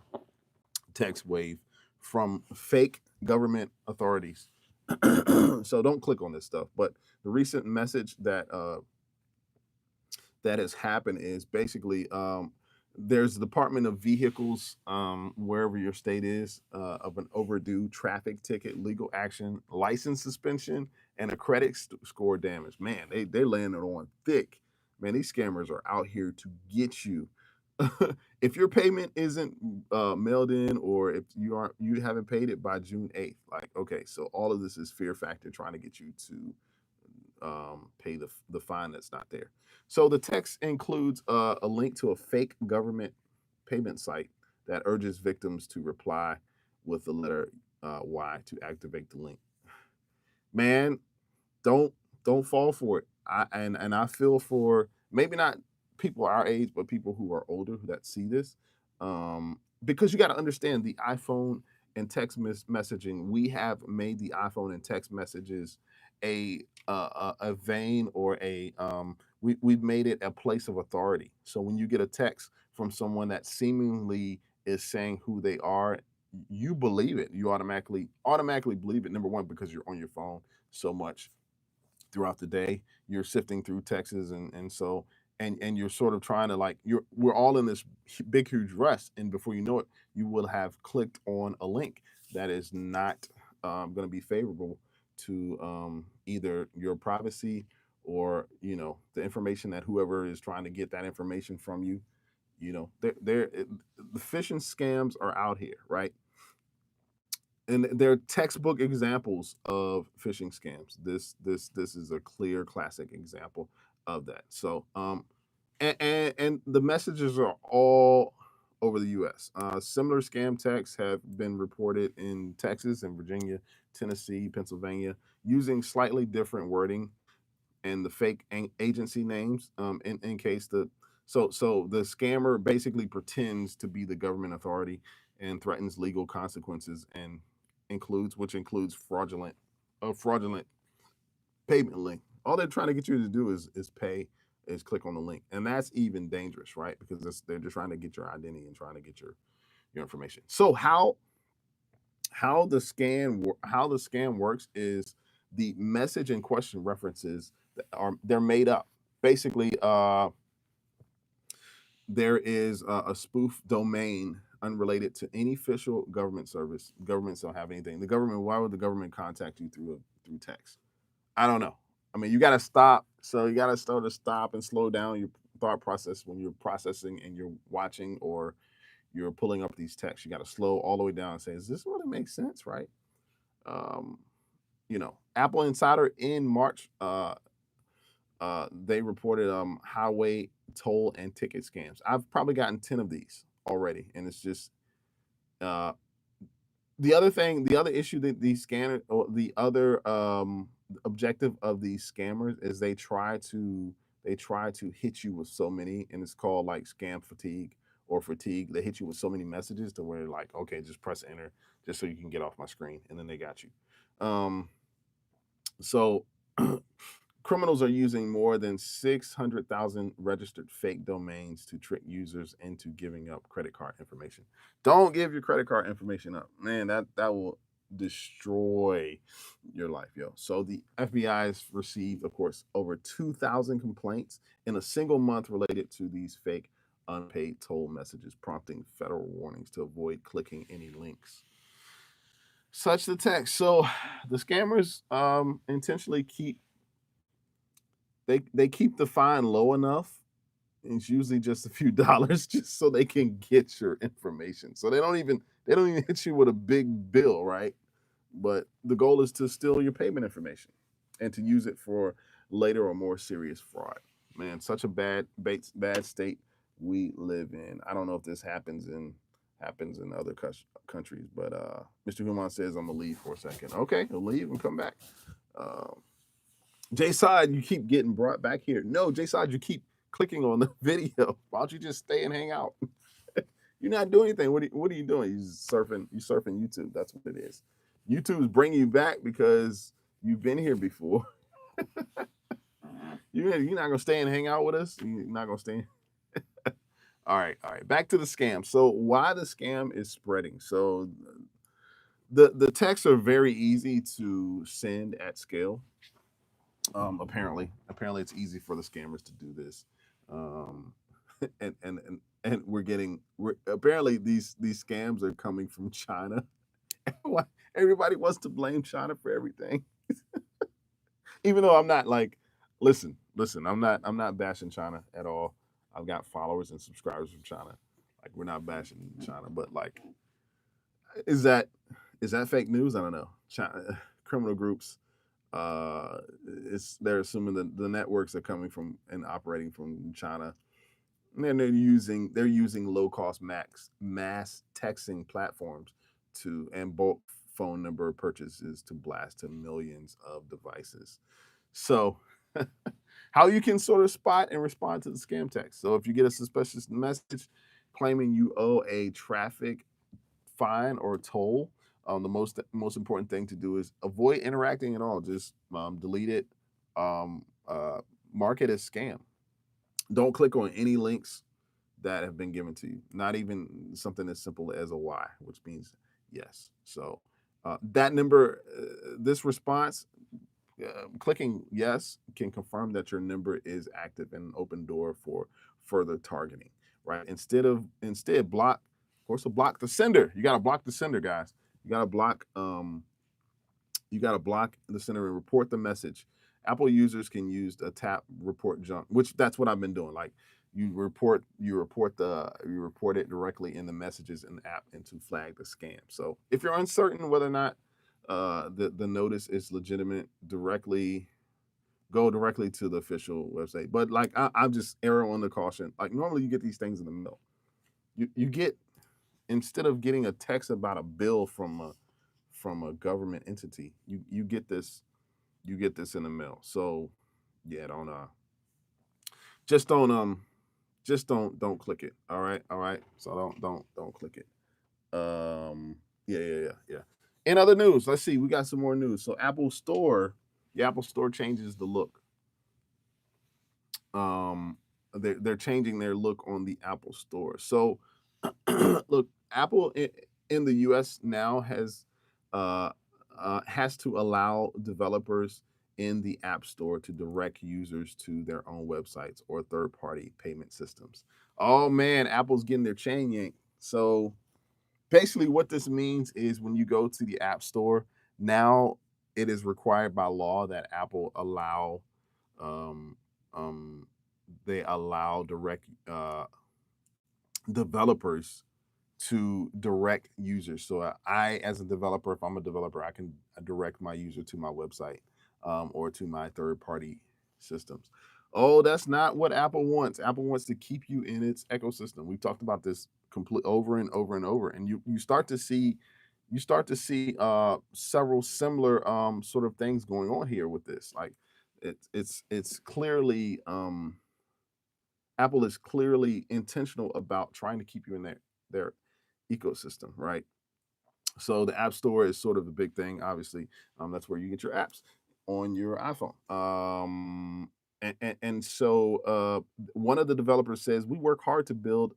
text wave from fake government authorities. So don't click on this stuff. But the recent message that has happened is basically there's the Department of Vehicles, wherever your state is, of an overdue traffic ticket, legal action, license suspension, and a credit score damage. Man, they're laying it on thick. Man, these scammers are out here to get you. If your payment isn't mailed in, or if you haven't paid it by June 8th, like, okay, so all of this is fear factor trying to get you to pay the fine that's not there. So the text includes a link to a fake government payment site that urges victims to reply with the letter Y to activate the link. Man, don't don't fall for it. And I feel for maybe not people our age, but people who are older that see this, because you got to understand the iPhone and text messaging. We have made the iPhone and text messages a vein, or we've made it a place of authority. So when you get a text from someone that seemingly is saying who they are, you believe it. You automatically believe it. Number one, because you're on your phone so much throughout the day. You're sifting through texts, and you're sort of trying to, like, we're all in this big huge rush, and before you know it, you will have clicked on a link that is not going to be favorable to either your privacy, or the information that whoever is trying to get that information from you. The phishing scams are out here, right? And they're textbook examples of phishing scams. This is a clear classic example of that. So and the messages are all over the U.S. Similar scam texts have been reported in Texas and Virginia, Tennessee, Pennsylvania, using slightly different wording and the fake agency names, in case so the scammer basically pretends to be the government authority and threatens legal consequences, and which includes fraudulent payment link. All they're trying to get you to do is click on the link, and that's even dangerous, right? Because they're just trying to get your identity and trying to get your information. So how the scam works is the message in question references they're made up. Basically, there is a spoof domain unrelated to any official government service. Governments don't have anything. Why would the government contact you through text? I don't know. I mean, you got to stop. So you got to stop and slow down your thought process when you're processing and you're watching, or you're pulling up these texts. You got to slow all the way down and say, "Is this really make sense?" Right? Um, Apple Insider in March, they reported highway toll and ticket scams. I've probably gotten 10 of these already, and it's just uh, the other issue that these scanner or the other objective of these scammers is they try to hit you with so many, and it's called like scam fatigue or fatigue. They hit you with so many messages to where, like, okay, just press enter just so you can get off my screen, and then they got you. So criminals are using more than 600,000 registered fake domains to trick users into giving up credit card information. Don't give your credit card information up. Man, that will destroy your life, yo. So the FBI has received, of course, over 2,000 complaints in a single month related to these fake unpaid toll messages, prompting federal warnings to avoid clicking any links. Such the text. So the scammers intentionally keep they keep the fine low enough. It's usually just a few dollars, just so they can get your information. So they don't even hit you with a big bill, right? But the goal is to steal your payment information and to use it for later or more serious fraud. Man, such a bad state we live in. I don't know if this happens in other countries, but Mr. Human says I'm gonna leave for a second. Okay, he'll leave and come back. Um, Jay Side, you keep getting brought back here. No, Jay Side, you keep clicking on the video. Why don't you just stay and hang out? You're not doing anything. What are you doing? You surfing YouTube. That's what it is. YouTube's bringing you back because you've been here before. You're not gonna stay and hang out with us. You're not gonna stay. All right, all right. Back to the scam. So why the scam is spreading? So the texts are very easy to send at scale. Apparently, it's easy for the scammers to do this. Um, and we're apparently these scams are coming from China. Everybody wants to blame China for everything, even though I'm not like, listen, I'm not bashing China at all. I've got followers and subscribers from China. Like we're not bashing China, but like, is that is that fake news? I don't know. China, criminal groups, they're assuming that the networks are coming from and operating from China, and then they're using low cost mass texting platforms to and bulk phone number purchases to blast to millions of devices. So, how you can sort of spot and respond to the scam text. So, if you get a suspicious message claiming you owe a traffic fine or toll, the most important thing to do is avoid interacting at all. Just delete it. Mark it as scam. Don't click on any links that have been given to you. Not even something as simple as a Y, which means yes. So that number, this response, clicking yes can confirm that your number is active and an open door for further targeting. Right? Instead block. Of course, to block the sender. You got to block the sender, guys. You got to block. You got to block the sender and report the message. Apple users can use a tap report junk, which that's what I've been doing. Like you report it directly in the messages in the app and to flag the scam. So if you're uncertain whether or not the notice is legitimate, go directly to the official website. But like I'm just error on the caution. Like normally you get these things in the mail. You get, instead of getting a text about a bill from a government entity, you get this in the mail. So yeah, just don't don't click it. All right. So don't click it. Yeah. In other news, let's see. We got some more news. So the Apple Store changes the look. They're changing their look on the Apple Store. So look, Apple in the U.S. now has to allow developers in the App Store to direct users to their own websites or third-party payment systems. Oh man, Apple's getting their chain yanked. So basically, what this means is when you go to the App Store now, it is required by law that Apple um, um, allow direct developers to direct users. So I, as a developer, if I'm a developer, I can direct my user to my website or to my third-party systems. Oh, that's not what Apple wants. Apple wants to keep you in its ecosystem. We've talked about this complete over and over and over, and you start to see several similar sort of things going on here with this. Like it's clearly Apple is clearly intentional about trying to keep you in their ecosystem, right? So the App Store is sort of the big thing. Obviously, that's where you get your apps on your iPhone. And so one of the developers says we work hard to build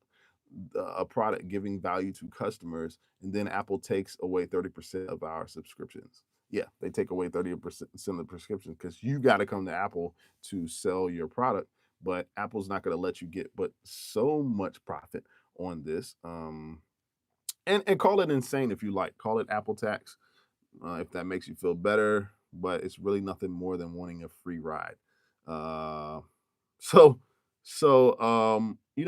a product giving value to customers, and then Apple takes away 30% of our subscriptions. Yeah, they take away 30% of the prescriptions because you got to come to Apple to sell your product. But Apple's not going to let you get but so much profit on this. And call it insane if you like. Call it Apple tax if that makes you feel better. But it's really nothing more than wanting a free ride. Uh, so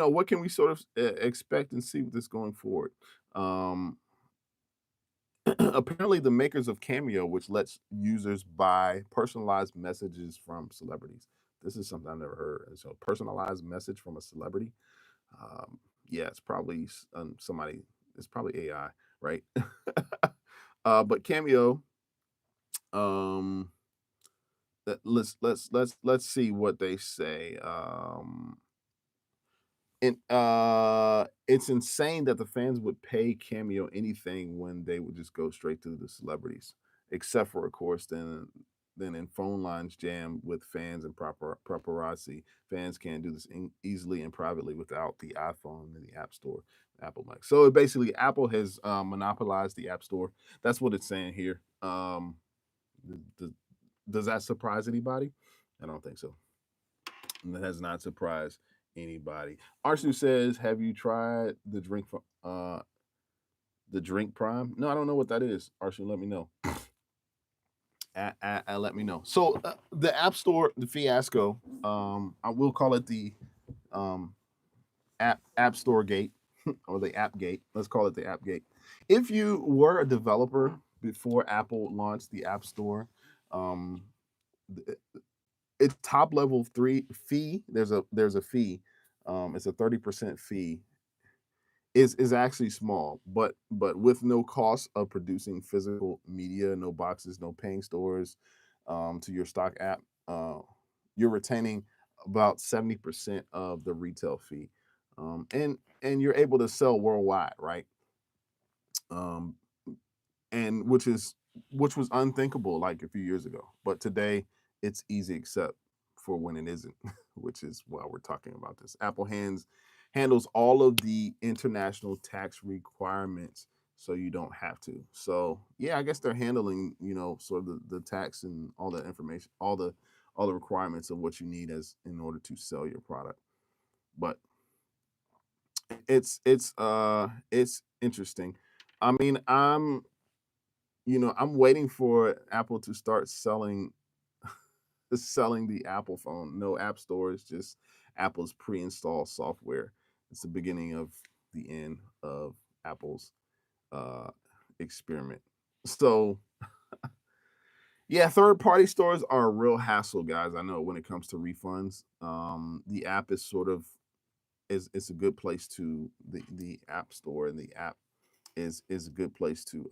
what can we sort of expect and see with this going forward? Um, apparently, the makers of Cameo, which lets users buy personalized messages from celebrities. This is something I've never heard. So, personalized message from a celebrity. Um, yeah, it's probably somebody. It's probably AI, right? But Cameo. Um, let's see what they say. And it's insane that the fans would pay Cameo anything when they would just go straight to the celebrities, except for, of course, then then in phone lines jam with fans and paparazzi. Fans can do this easily and privately without the iPhone and the App Store, Apple Mac. So it basically, Apple has monopolized the App Store. That's what it's saying here. Th- th- does that surprise anybody? I don't think so. And that has not surprised anybody. Arsu says, "Have you tried the drink Prime?" No, I don't know what that is. Arsu, let me know. Let me know. So the App Store, the fiasco. I will call it the um, App Store Gate or the App Gate. Let's call it the App Gate. If you were a developer before Apple launched the App Store, um, it's top level three fee. There's a fee. It's a 30% fee. Is actually small, but with no cost of producing physical media, no boxes, no paying stores to your stock app, you're retaining about 70% of the retail fee, and you're able to sell worldwide, right? Um, and which was unthinkable like a few years ago. But today it's easy except for when it isn't, which is why we're talking about this. Apple handles all of the international tax requirements so you don't have to. So yeah, I guess they're handling, sort of the tax and all the information, all the requirements of what you need as in order to sell your product. But it's interesting. I mean, I'm waiting for Apple to start selling the Apple phone. No app stores, just Apple's pre-installed software. It's the beginning of the end of Apple's uh, experiment. So yeah, third-party stores are a real hassle, guys. I know when it comes to refunds. The app is sort of is it's a good place to the App Store, and the app is a good place to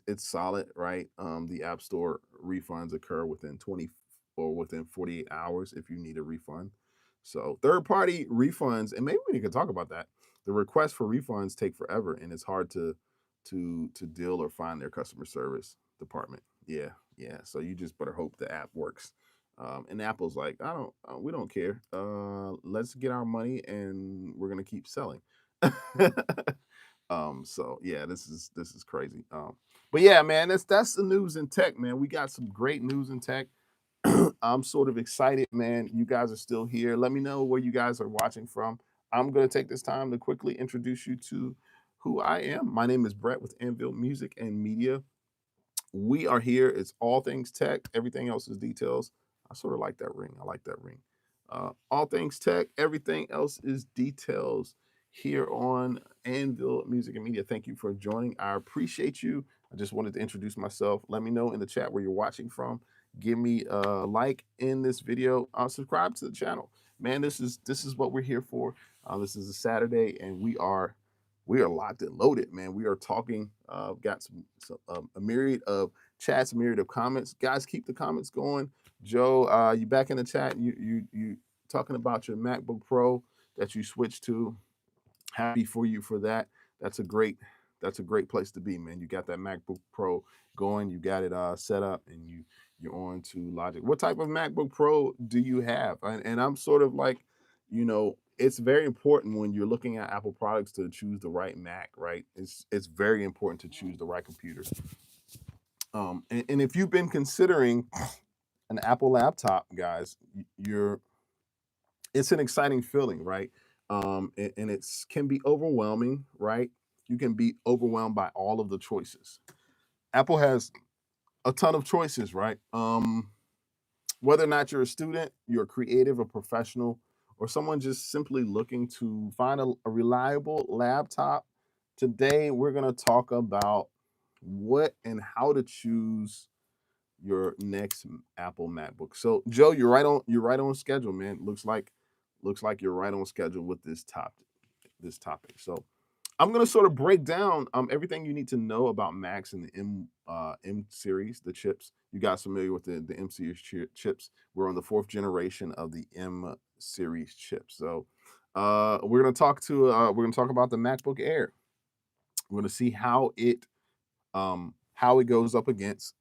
it's solid, right? The App Store refunds occur within 20 or within 48 hours if you need a refund. So third party refunds, and maybe we can talk about that. The requests for refunds take forever, and it's hard to deal or find their customer service department. Yeah, yeah. So you just better hope the app works. And Apple's like, we don't care. Let's get our money, and we're gonna keep selling. So yeah, this is crazy. But yeah, man, that's the news in tech, man. We got some great news in tech. I'm sort of excited, man. You guys are still here. Let me know where you guys are watching from. I'm gonna take this time to quickly introduce you to who I am. My name is Brett with Anvil Music and Media. We are here. It's all things tech. Everything else is details. I sort of like that ring. I like that ring. All things tech. Everything else is details here on Anvil Music and Media. Thank you for joining. I appreciate you. I just wanted to introduce myself. Let me know in the chat where you're watching from. Give me a like in this video. Subscribe to the channel. Man, this is what we're here for. This is a Saturday, and we are locked and loaded, man. We are talking. Got a myriad of chats, a myriad of comments. Guys, keep the comments going. Joe, you back in the chat? You talking about your MacBook Pro that you switched to? Happy for you for that. That's a great that's a great place to be, man. You got that MacBook Pro going. You got it set up, and you're on to Logic. What type of MacBook Pro do you have? And I'm sort of like, it's very important when you're looking at Apple products to choose the right Mac, right? It's very important to choose the right computer. And if you've been considering an Apple laptop, guys, it's an exciting feeling, right? And it's can be overwhelming, right? You can be overwhelmed by all of the choices. Apple has a ton of choices, right? Whether or not you're a student, you're a creative, a professional, or someone just simply looking to find a reliable laptop, today we're going to talk about what and how to choose your next Apple MacBook. So, Joe, you're right on schedule, man. Looks like you're right on schedule with this topic. So, I'm going to sort of break down everything you need to know about Macs and the M series, the chips. You guys familiar with the M series chips? We're on the fourth generation of the M series chips. So we're going to talk about the MacBook Air. We're going to see how it goes up against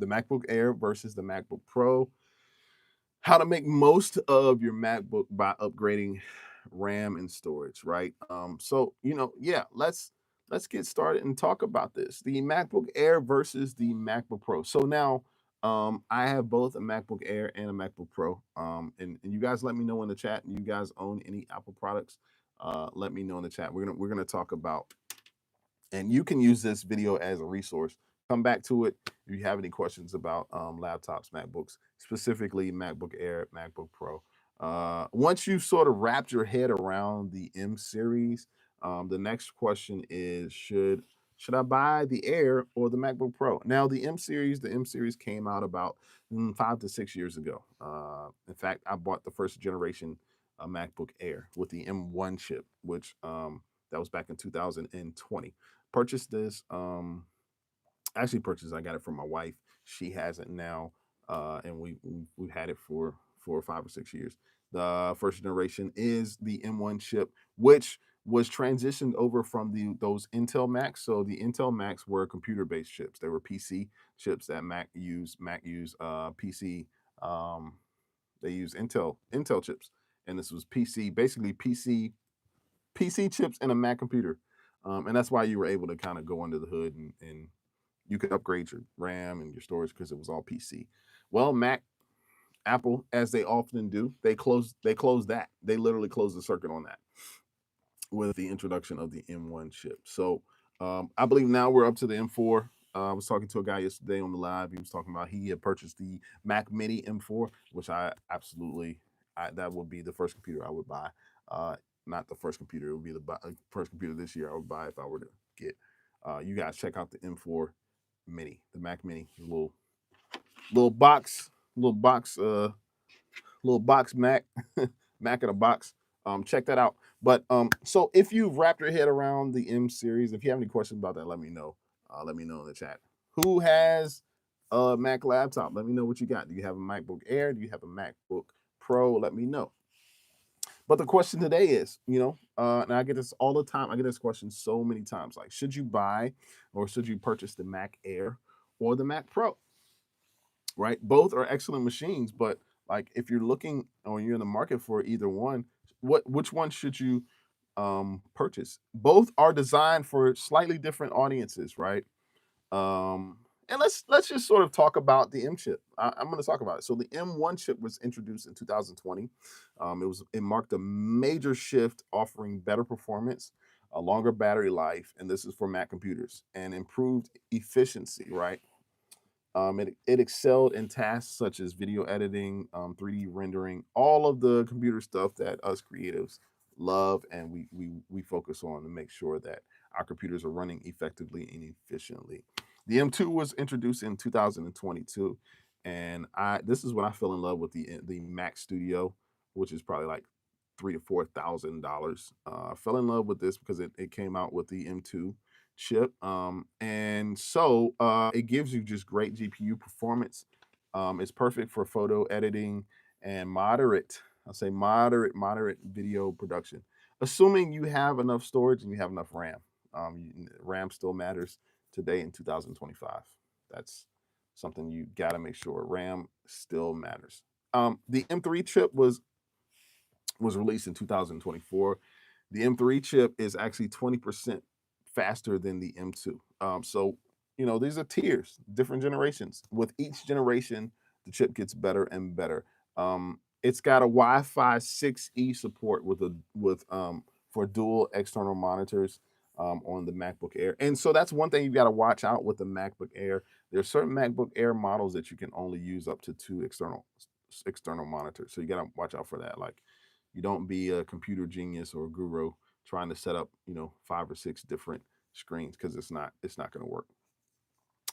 the MacBook Air versus the MacBook Pro, how to make most of your MacBook by upgrading RAM and storage, right? So yeah, let's get started and talk about this. The MacBook Air versus the MacBook Pro. So now I have both a MacBook Air and a MacBook Pro. And you guys let me know in the chat. You guys own any Apple products? Let me know in the chat. We're gonna talk about, and you can use this video as a resource. Come back to it if you have any questions about laptops, MacBooks, specifically MacBook Air, MacBook Pro. Once you've sort of wrapped your head around the M series, the next question is should I buy the Air or the MacBook Pro? Now the M series came out about 5 to 6 years ago. In fact, I bought the first generation MacBook Air with the M1 chip, which that was back in 2020. Purchased this. Actually purchased. I got it from my wife. She has it now, and we've had it for 5 or 6 years. The first generation is the M1 chip, which was transitioned over from those Intel Macs. So the Intel Macs were computer-based chips. They were PC chips that Mac used. Mac used PC. They use Intel chips, and this was PC, basically PC chips in a Mac computer. And that's why you were able to kind of go under the hood and you could upgrade your RAM and your storage because it was all PC. Well, Apple, as they often do, they closed that. They literally closed the circuit on that with the introduction of the M1 chip. So I believe now we're up to the M4. I was talking to a guy yesterday on the live. He was talking about he had purchased the Mac Mini M4, which that would be the first computer I would buy. Not the first computer. It would be the first computer this year I would buy if I were to get. You guys check out the M4 Mini, the Mac Mini, little box Mac, Mac in a box. Check that out. But so if you've wrapped your head around the M series, if you have any questions about that, let me know. Let me know in the chat. Who has a Mac laptop? Let me know what you got. Do you have a MacBook Air? Do you have a MacBook Pro? Let me know. But the question today is, and I get this all the time. I get this question so many times. Like, should you buy or should you purchase the Mac Air or the Mac Pro? Right? Both are excellent machines, but like if you're looking or you're in the market for either one, which one should you purchase? Both are designed for slightly different audiences, right? And let's just sort of talk about the M chip. I'm going to talk about it. So the M1 chip was introduced in 2020. It marked a major shift, offering better performance, a longer battery life, and this is for Mac computers, and improved efficiency. Right. It excelled in tasks such as video editing, 3D rendering, all of the computer stuff that us creatives love, and we focus on to make sure that our computers are running effectively and efficiently. The M2 was introduced in 2022, and this is when I fell in love with the Mac Studio, which is probably like $3,000 to $4,000. Fell in love with this because it came out with the M2 chip, and so it gives you just great GPU performance. It's perfect for photo editing and moderate video production, assuming you have enough storage and you have enough RAM. RAM still matters today in 2025. That's something you got to make sure. RAM still matters. The M3 chip was released in 2024. The M3 chip is actually 20% faster than the M2. So, these are tiers, different generations. With each generation, the chip gets better and better. It's got a Wi-Fi 6E support for dual external monitors on the MacBook Air. And so that's one thing you got to watch out with the MacBook Air. There are certain MacBook Air models that you can only use up to 2 external monitors. So you got to watch out for that. Like, you don't be a computer genius or a guru trying to set up 5 or 6 different screens, because it's not going to work.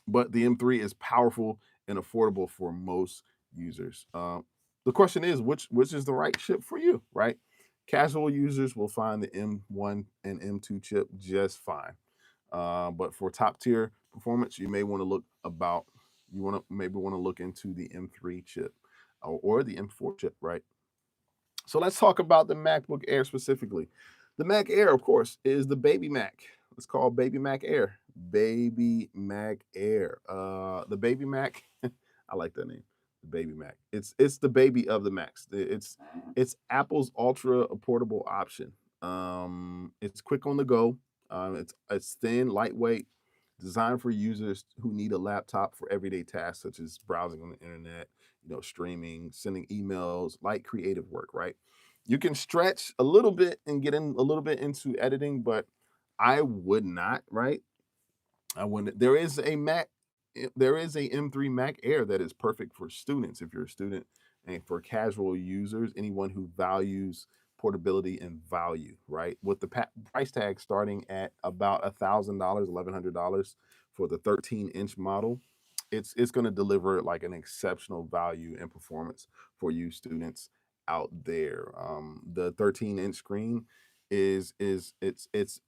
But the M3 is powerful and affordable for most users. The question is, which is the right chip for you, right? Casual users will find the M1 and M2 chip just fine. But for top tier performance, you may want to look into the M3 chip or the M4 chip, right? So let's talk about the MacBook Air specifically. The Mac Air, of course, is the baby Mac. It's called Baby Mac Air. Baby Mac Air. The Baby Mac. I like that name. The Baby Mac. It's the baby of the Macs. It's Apple's ultra portable option. It's quick on the go. It's thin, lightweight, designed for users who need a laptop for everyday tasks such as browsing on the internet, streaming, sending emails, light creative work. Right. You can stretch a little bit and get in a little bit into editing, but I would not. Right. I wouldn't. There is a M3 Mac Air that is perfect for students. If you're a student, and for casual users, anyone who values portability and value, right? With the price tag starting at about $1,000, $1,100 for the 13-inch model, it's going to deliver like an exceptional value and performance for you students out there. The 13-inch screen it's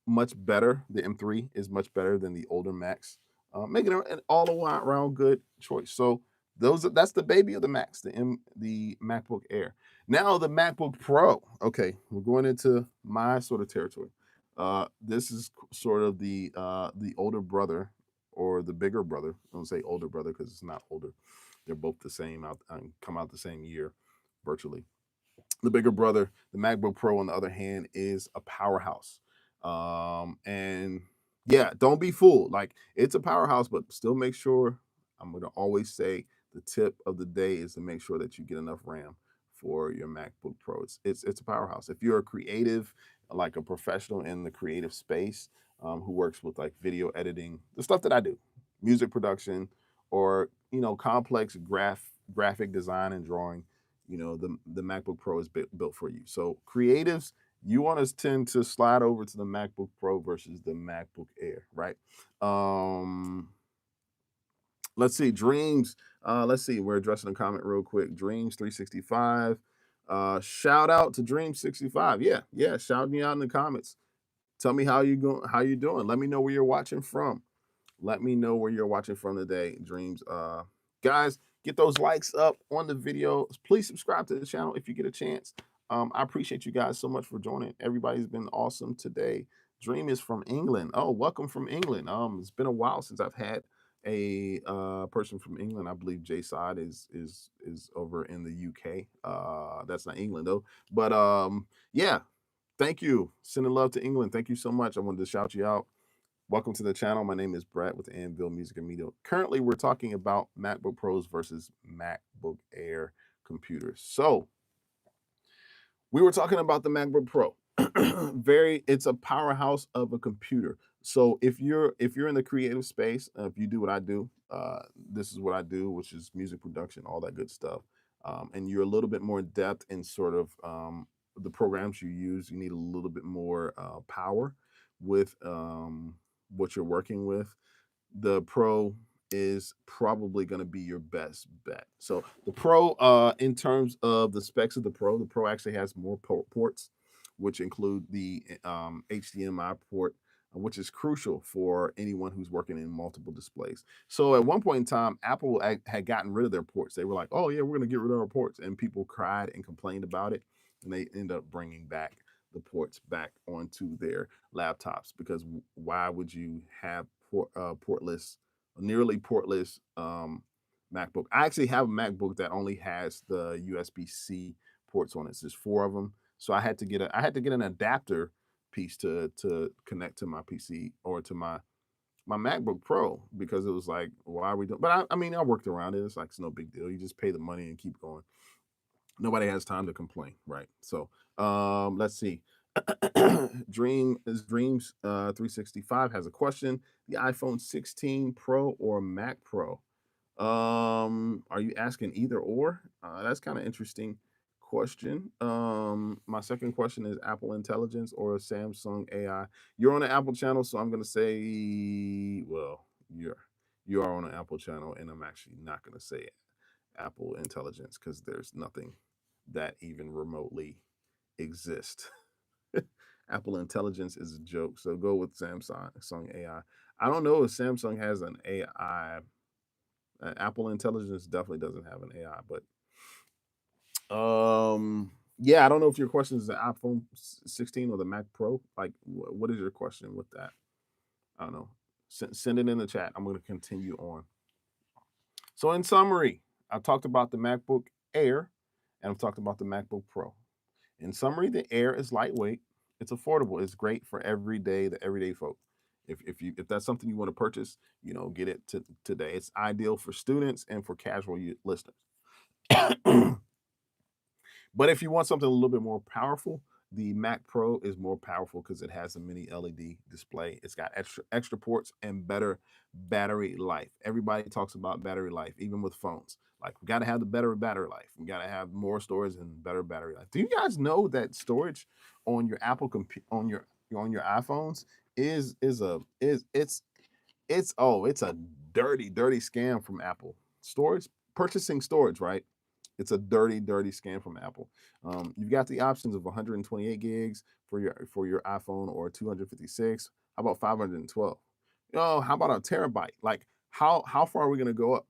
much better. The M3 is much better than the older Macs, making it an all around good choice. So that's the baby of the Macs, the MacBook Air. Now the MacBook Pro. Okay, we're going into my sort of territory. This is sort of the older brother or the bigger brother. I don't say older brother because it's not older. They're both the same out come out the same year, virtually. The bigger brother, the MacBook Pro, on the other hand, is a powerhouse. And yeah, don't be fooled. Like, it's a powerhouse, but still make sure. I'm going to always say the tip of the day is to make sure that you get enough RAM for your MacBook Pro. It's a powerhouse. If you're a creative, like a professional in the creative space, who works with like video editing, the stuff that I do, music production, or complex graphic design and drawing, the MacBook Pro is built for you. So creatives, you want to tend to slide over to the MacBook Pro versus the MacBook Air, right? Let's see, Dreams. Let's see, we're addressing a comment real quick. Dreams 365. Shout out to Dreams 65. Yeah, shouting you out in the comments. Tell me how you doing. Let me know where you're watching from. Let me know where you're watching from today, Dreams. Guys, get those likes up on the video. Please subscribe to the channel if you get a chance. I appreciate you guys so much for joining. Everybody's been awesome today. Dream is from England. Oh, welcome from England. It's been a while since I've had a person from England. I believe Jay Side is over in the UK. That's not England though. But yeah, thank you. Sending love to England. Thank you so much. I wanted to shout you out. Welcome to the channel. My name is Brett with Anvil Music and Media. Currently, we're talking about MacBook Pros versus MacBook Air computers. So we were talking about the MacBook Pro. It's a powerhouse of a computer. So if you're in the creative space, if you do what I do, this is what I do, which is music production, all that good stuff. And you're a little bit more in depth in sort of the programs you use. You need a little bit more power with what you're working with. The Pro is probably going to be your best bet. So the Pro, in terms of the specs of the Pro actually has more ports, which include the HDMI port, which is crucial for anyone who's working in multiple displays. So at one point in time, Apple had gotten rid of their ports. They were like, oh yeah, we're going to get rid of our ports. And people cried and complained about it. And they end up bringing back the ports back onto their laptops, because why would you have portless, nearly portless MacBook? I actually have a MacBook that only has the USB-C ports on it. There's 4 of them, so I had to get an adapter piece to connect to my PC or to my MacBook Pro, because it was like, why are we doing? But I mean, I worked around it. It's like, it's no big deal. You just pay the money and keep going. Nobody has time to complain, right? So let's see. Dreams 365 has a question. The iPhone 16 Pro or Mac Pro? Are you asking either or? That's kind of interesting question. My second question is Apple Intelligence or Samsung AI. You're on the Apple channel, so I'm gonna say, well, you are on an Apple channel, and I'm actually not gonna say Apple Intelligence because there's nothing that even remotely exists. Apple Intelligence is a joke, so go with Samsung AI. I don't know if Samsung has an AI. Apple Intelligence definitely doesn't have an AI, but yeah, I don't know if your question is the iPhone 16 or the Mac Pro. Like, what is your question with that? I don't know. Send it in the chat. I'm going to continue on. So in summary, I've talked about the MacBook Air and I've talked about the MacBook Pro. In summary, the Air is lightweight, it's affordable, it's great for the everyday folk. If that's something you want to purchase, get it today. It's ideal for students and for casual listeners. But if you want something a little bit more powerful, the Mac Pro is more powerful because it has a mini LED display. It's got extra ports and better battery life. Everybody talks about battery life, even with phones. Like, we got to have the better battery life. We got to have more storage and better battery life. Do you guys know that storage on your on your iPhones it's a dirty scam from Apple. Purchasing storage, right? It's a dirty scam from Apple. You've got the options of 128 gigs for your iPhone or 256. How about 512? How about a terabyte? Like, how far are we going to go up?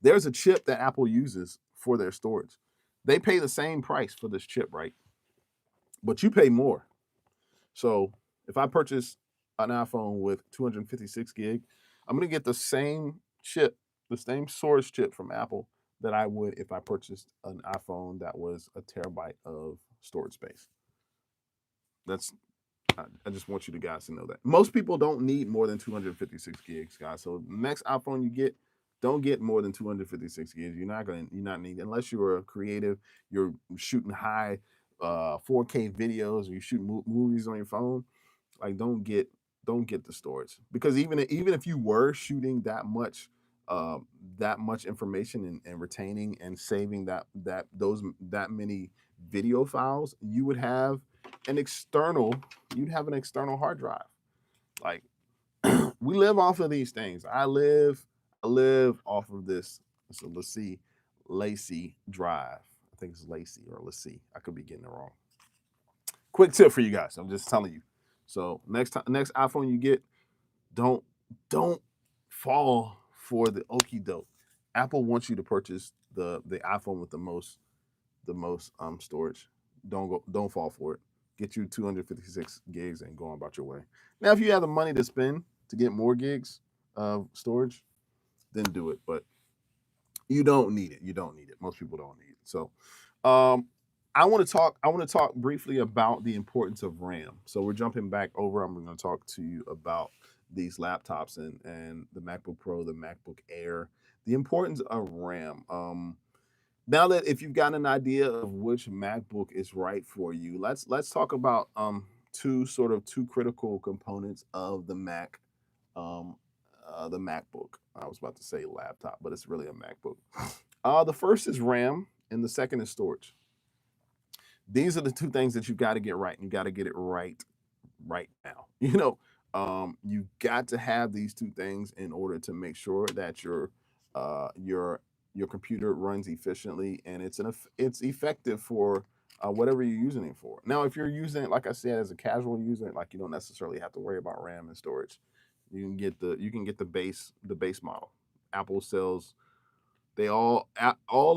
There's a chip that Apple uses for their storage. They pay the same price for this chip, right? But you pay more. So if I purchase an iPhone with 256 gig, I'm going to get the same chip, the same storage chip from Apple that I would if I purchased an iPhone that was a terabyte of storage space. I just want you guys to know that. Most people don't need more than 256 gigs, guys. So next iPhone you get, don't get more than 256 gigs. You're not need, unless you're a creative, you're shooting high 4K videos, or you shoot movies on your phone. Like, don't get the storage, because even if you were shooting that much information and retaining and saving that many video files, you would have an external hard drive. Like, we live off of these things. I live off of this. So let's see, Lacy drive. I think it's Lacy or Lacy. I could be getting it wrong. Quick tip for you guys. I'm just telling you. So next iPhone you get, don't fall for the okie doke. Apple wants you to purchase the iPhone with the most storage. Don't fall for it. Get you 256 gigs and go on about your way. Now, if you have the money to spend to get more gigs of storage, then do it. But you don't need it. Most people don't need it. So, I want to talk briefly about the importance of RAM. So we're jumping back over. I'm going to talk to you about these laptops and the MacBook Pro, the MacBook Air, the importance of RAM. Now that if you've got an idea of which MacBook is right for you, let's talk about two critical components of the Mac, the MacBook. I was about to say laptop, but it's really a MacBook. The first is RAM, and the second is storage. These are the two things that you got to get right, and you got to get it right now. You got to have these two things in order to make sure that your computer runs efficiently and it's effective for whatever you're using it for. Now, if you're using it, like I said, as a casual user, like, you don't necessarily have to worry about RAM and storage. You can get the base model. Apple sells. All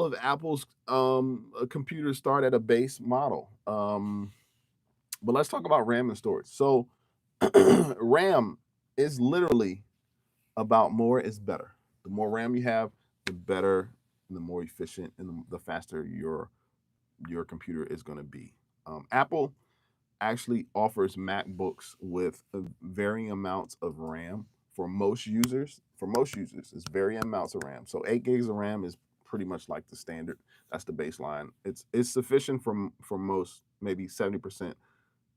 of Apple's computers start at a base model. But let's talk about RAM and storage. So RAM is literally about more is better. The more RAM you have, the better, and the more efficient, and the faster your computer is going to be. Apple actually offers MacBooks with varying amounts of RAM. For most users, it's varying amounts of RAM. So 8 gigs of RAM is pretty much like the standard. That's the baseline. It's sufficient for most, maybe 70%.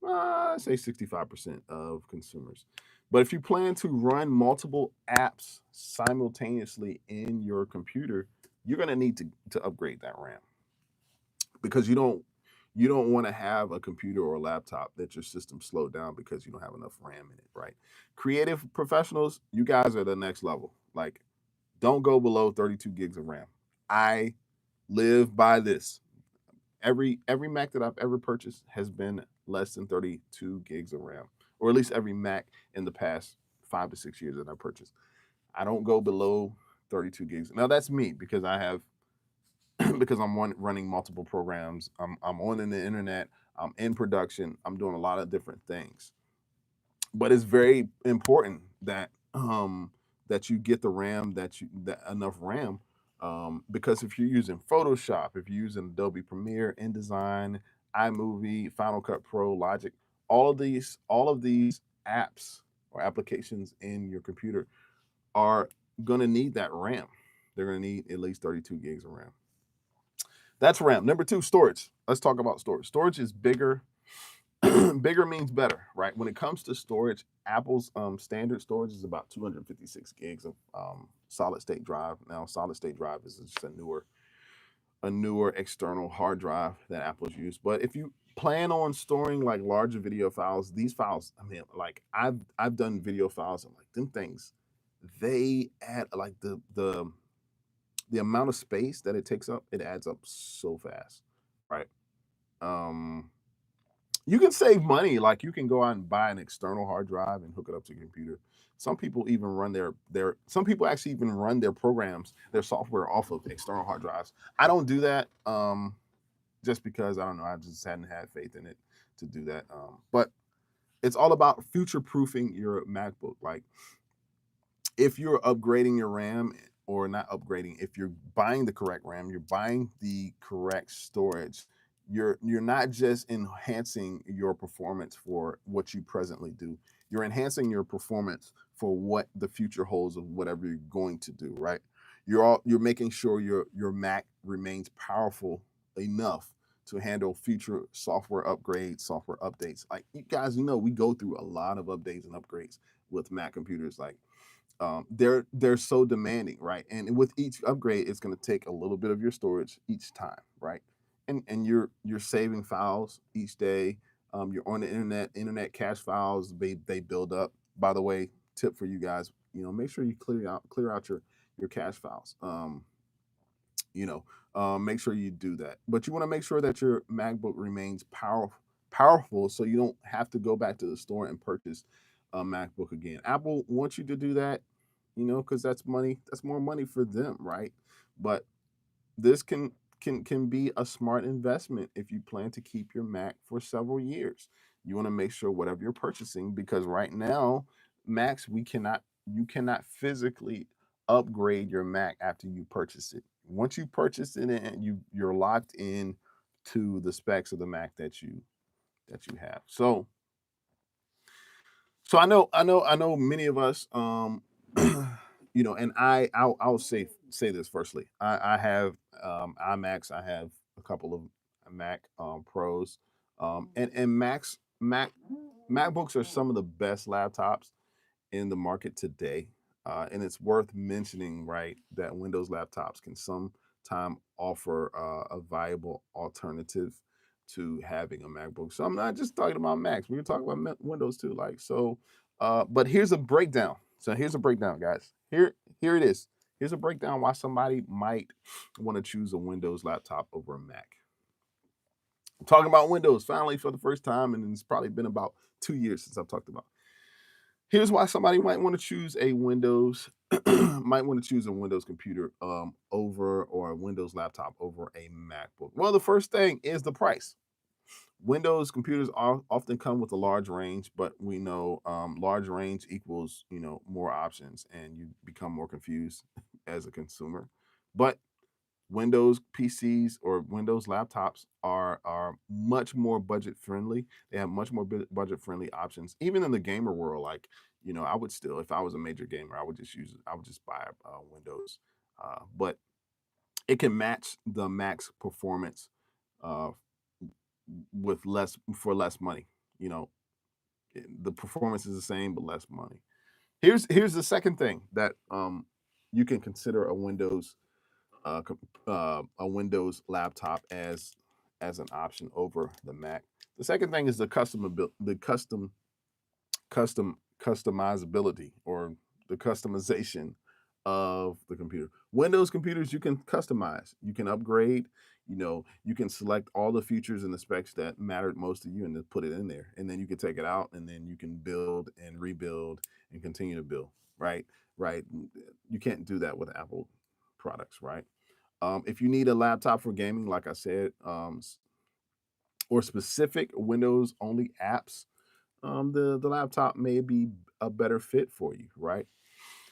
I'd say 65% of consumers. But if you plan to run multiple apps simultaneously in your computer, you're going to need to upgrade that RAM, because you don't want to have a computer or a laptop that your system slowed down because you don't have enough RAM in it, right? Creative professionals, you guys are the next level. Like, don't go below 32 gigs of RAM. I live by this. Every Mac that I've ever purchased has been less than 32 gigs of RAM, or at least every Mac in the past 5 to 6 years that I purchased. I don't go below 32 gigs. Now, that's me, because I have because I'm running multiple programs. I'm on the internet. I'm in production. I'm doing a lot of different things. But it's very important that that you get the RAM that enough RAM. Because if you're using Photoshop, if you're using Adobe Premiere, InDesign, iMovie, Final Cut Pro, Logic, all of these apps or applications in your computer are going to need that RAM. They're going to need at least 32 gigs of RAM. That's RAM. Number two, storage. Let's talk about storage. Storage is bigger. Bigger means better, right? When it comes to storage, Apple's standard storage is about 256 gigs of solid state drive. Now, solid state drive is just a newer external hard drive that Apple's used. But if you plan on storing like larger video files, these files, I mean, like I've done video files and like them things, they add like the amount of space that it takes up, it adds up so fast, right? Um, you can save money. Like you can go out and buy an external hard drive and hook it up to your computer. Some people even run some people actually even run their programs, their software off of external hard drives. I don't do that just because I don't know. I just hadn't had faith in it to do that. But it's all about future proofing your MacBook. Like if you're upgrading your RAM or not upgrading, if you're buying the correct RAM, you're buying the correct storage, you're not just enhancing your performance for what you presently do. You're enhancing your performance for what the future holds of whatever you're going to do, right? You're making sure your Mac remains powerful enough to handle future software upgrades, software updates. Like you guys know, we go through a lot of updates and upgrades with Mac computers. Like they're so demanding, right? And with each upgrade, it's going to take a little bit of your storage each time, right? And you're saving files each day. You're on the internet cache files, they build up. By the way, tip for you guys, make sure you clear out your cache files. You know, make sure you do that. But you want to make sure that your MacBook remains powerful, so you don't have to go back to the store and purchase a MacBook again. Apple wants you to do that, because that's money. That's more money for them, right? But this can be a smart investment if you plan to keep your Mac for several years. You want to make sure whatever you're purchasing, because right now, Macs you cannot physically upgrade your Mac after you purchase it. Once you purchase it and you're locked in to the specs of the Mac that you have. So I know many of us and I'll say this firstly. I have iMacs, I have a couple of Mac Pros. And MacBooks are some of the best laptops in the market today. And it's worth mentioning, right, that Windows laptops can sometime offer a viable alternative to having a MacBook. So I'm not just talking about Macs. We're talking about Windows too. Like so, but here's a breakdown. So here's a breakdown, guys. Here it is. Here's a breakdown why somebody might want to choose a Windows laptop over a Mac. I'm talking about Windows finally for the first time, and it's probably been about 2 years since I've talked about. Here's why somebody might want to choose a Windows might want to choose a Windows computer over or a Windows laptop over a MacBook. Well, the first thing is the price. Windows computers often come with a large range, but we know large range equals more options, and you become more confused as a consumer. But Windows PCs or Windows laptops are much more budget friendly. They have much more budget friendly options. Even in the gamer world, like I would still, if I was a major gamer, I would just buy Windows. But it can match the Mac's performance uh, with less money. You know, the performance is the same but less money. Here's the second thing that you can consider a Windows laptop as an option over the Mac. The second thing is customizability or the customization of the computer. Windows computers you can customize, you can upgrade, you can select all the features and the specs that mattered most to you and then put it in there. And then you can take it out and then you can build and rebuild and continue to build, right? Right. You can't do that with Apple products, right? If you need a laptop for gaming, like I said, or specific Windows only apps, the laptop may be a better fit for you, right?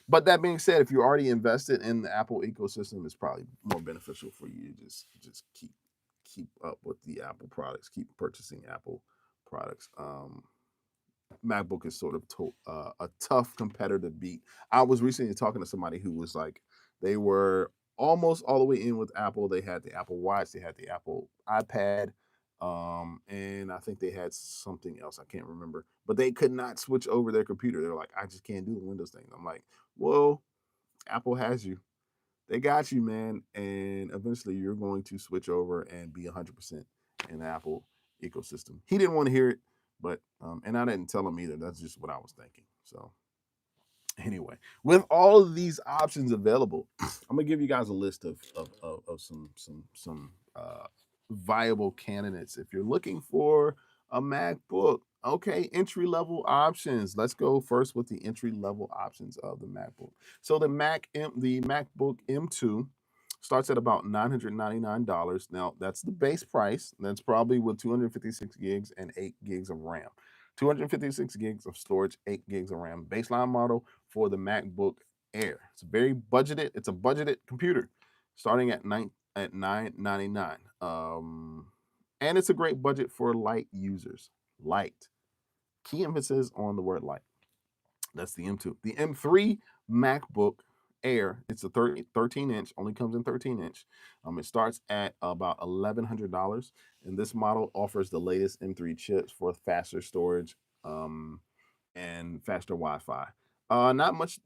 But that being said, if you're already invested in the Apple ecosystem, it's probably more beneficial for you to just keep up with the Apple products, keep purchasing Apple products. MacBook is sort of a tough competitor to beat. I was recently talking to somebody who was like, they were almost all the way in with Apple. They had the Apple Watch, they had the Apple iPad, and I think they had something else. I can't remember, but they could not switch over their computer. They're like, I just can't do the Windows thing. I'm like, well, Apple has you. They got you, man. And eventually you're going to switch over and be 100% in the Apple ecosystem. He didn't want to hear it, but, and I didn't tell him either. That's just what I was thinking. So, anyway, with all of these options available, I'm gonna give you guys a list of some viable candidates if you're looking for a MacBook. Okay, entry level options. Let's go first with the entry level options of the MacBook. So the MacBook M2 starts at about $999. Now that's the base price. That's probably with 256 gigs and 8 gigs of RAM. 256 gigs of storage, 8 gigs of RAM. Baseline model for the MacBook Air. It's very budgeted. It's a budgeted computer, starting at $999. And it's a great budget for light users. Light. Key emphasis on the word light. That's the M2. The M3 MacBook Air, it's a 13 inch, only comes in 13 inch. It starts at about $1,100. And this model offers the latest M3 chips for faster storage and faster Wi-Fi. Not much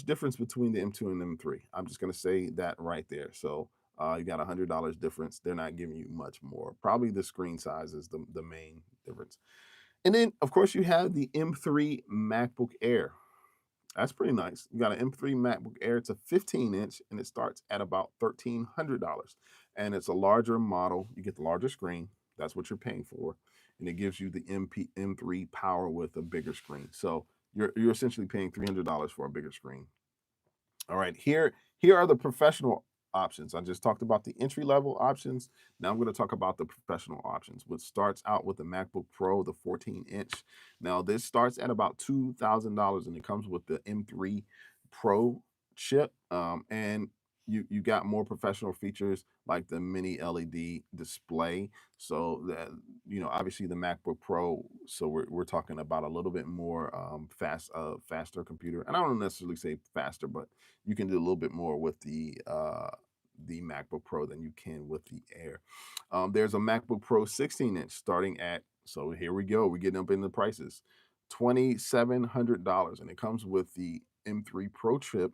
difference between the M2 and M3. I'm just gonna say that right there. So you got $100 difference. They're not giving you much more. Probably the screen size is the main difference. And then, of course, you have the M3 MacBook Air. That's pretty nice. You got an M3 MacBook Air. It's a 15 inch and it starts at about $1,300. And it's a larger model. You get the larger screen. That's what you're paying for. And it gives you the M3 power with a bigger screen. So you're essentially paying $300 for a bigger screen. All right, here are the professional options. I just talked about the entry level options. Now I'm going to talk about the professional options, which starts out with the MacBook Pro, the 14 inch. Now this starts at about $2,000 and it comes with the M3 Pro chip. And you got more professional features like the mini LED display. So that, obviously the MacBook Pro. So we're talking about a little bit more faster computer. And I don't necessarily say faster, but you can do a little bit more with the MacBook Pro than you can with the Air. There's a MacBook Pro 16 inch starting at, so here we go, we're getting up in the prices, $2,700, and it comes with the M3 Pro chip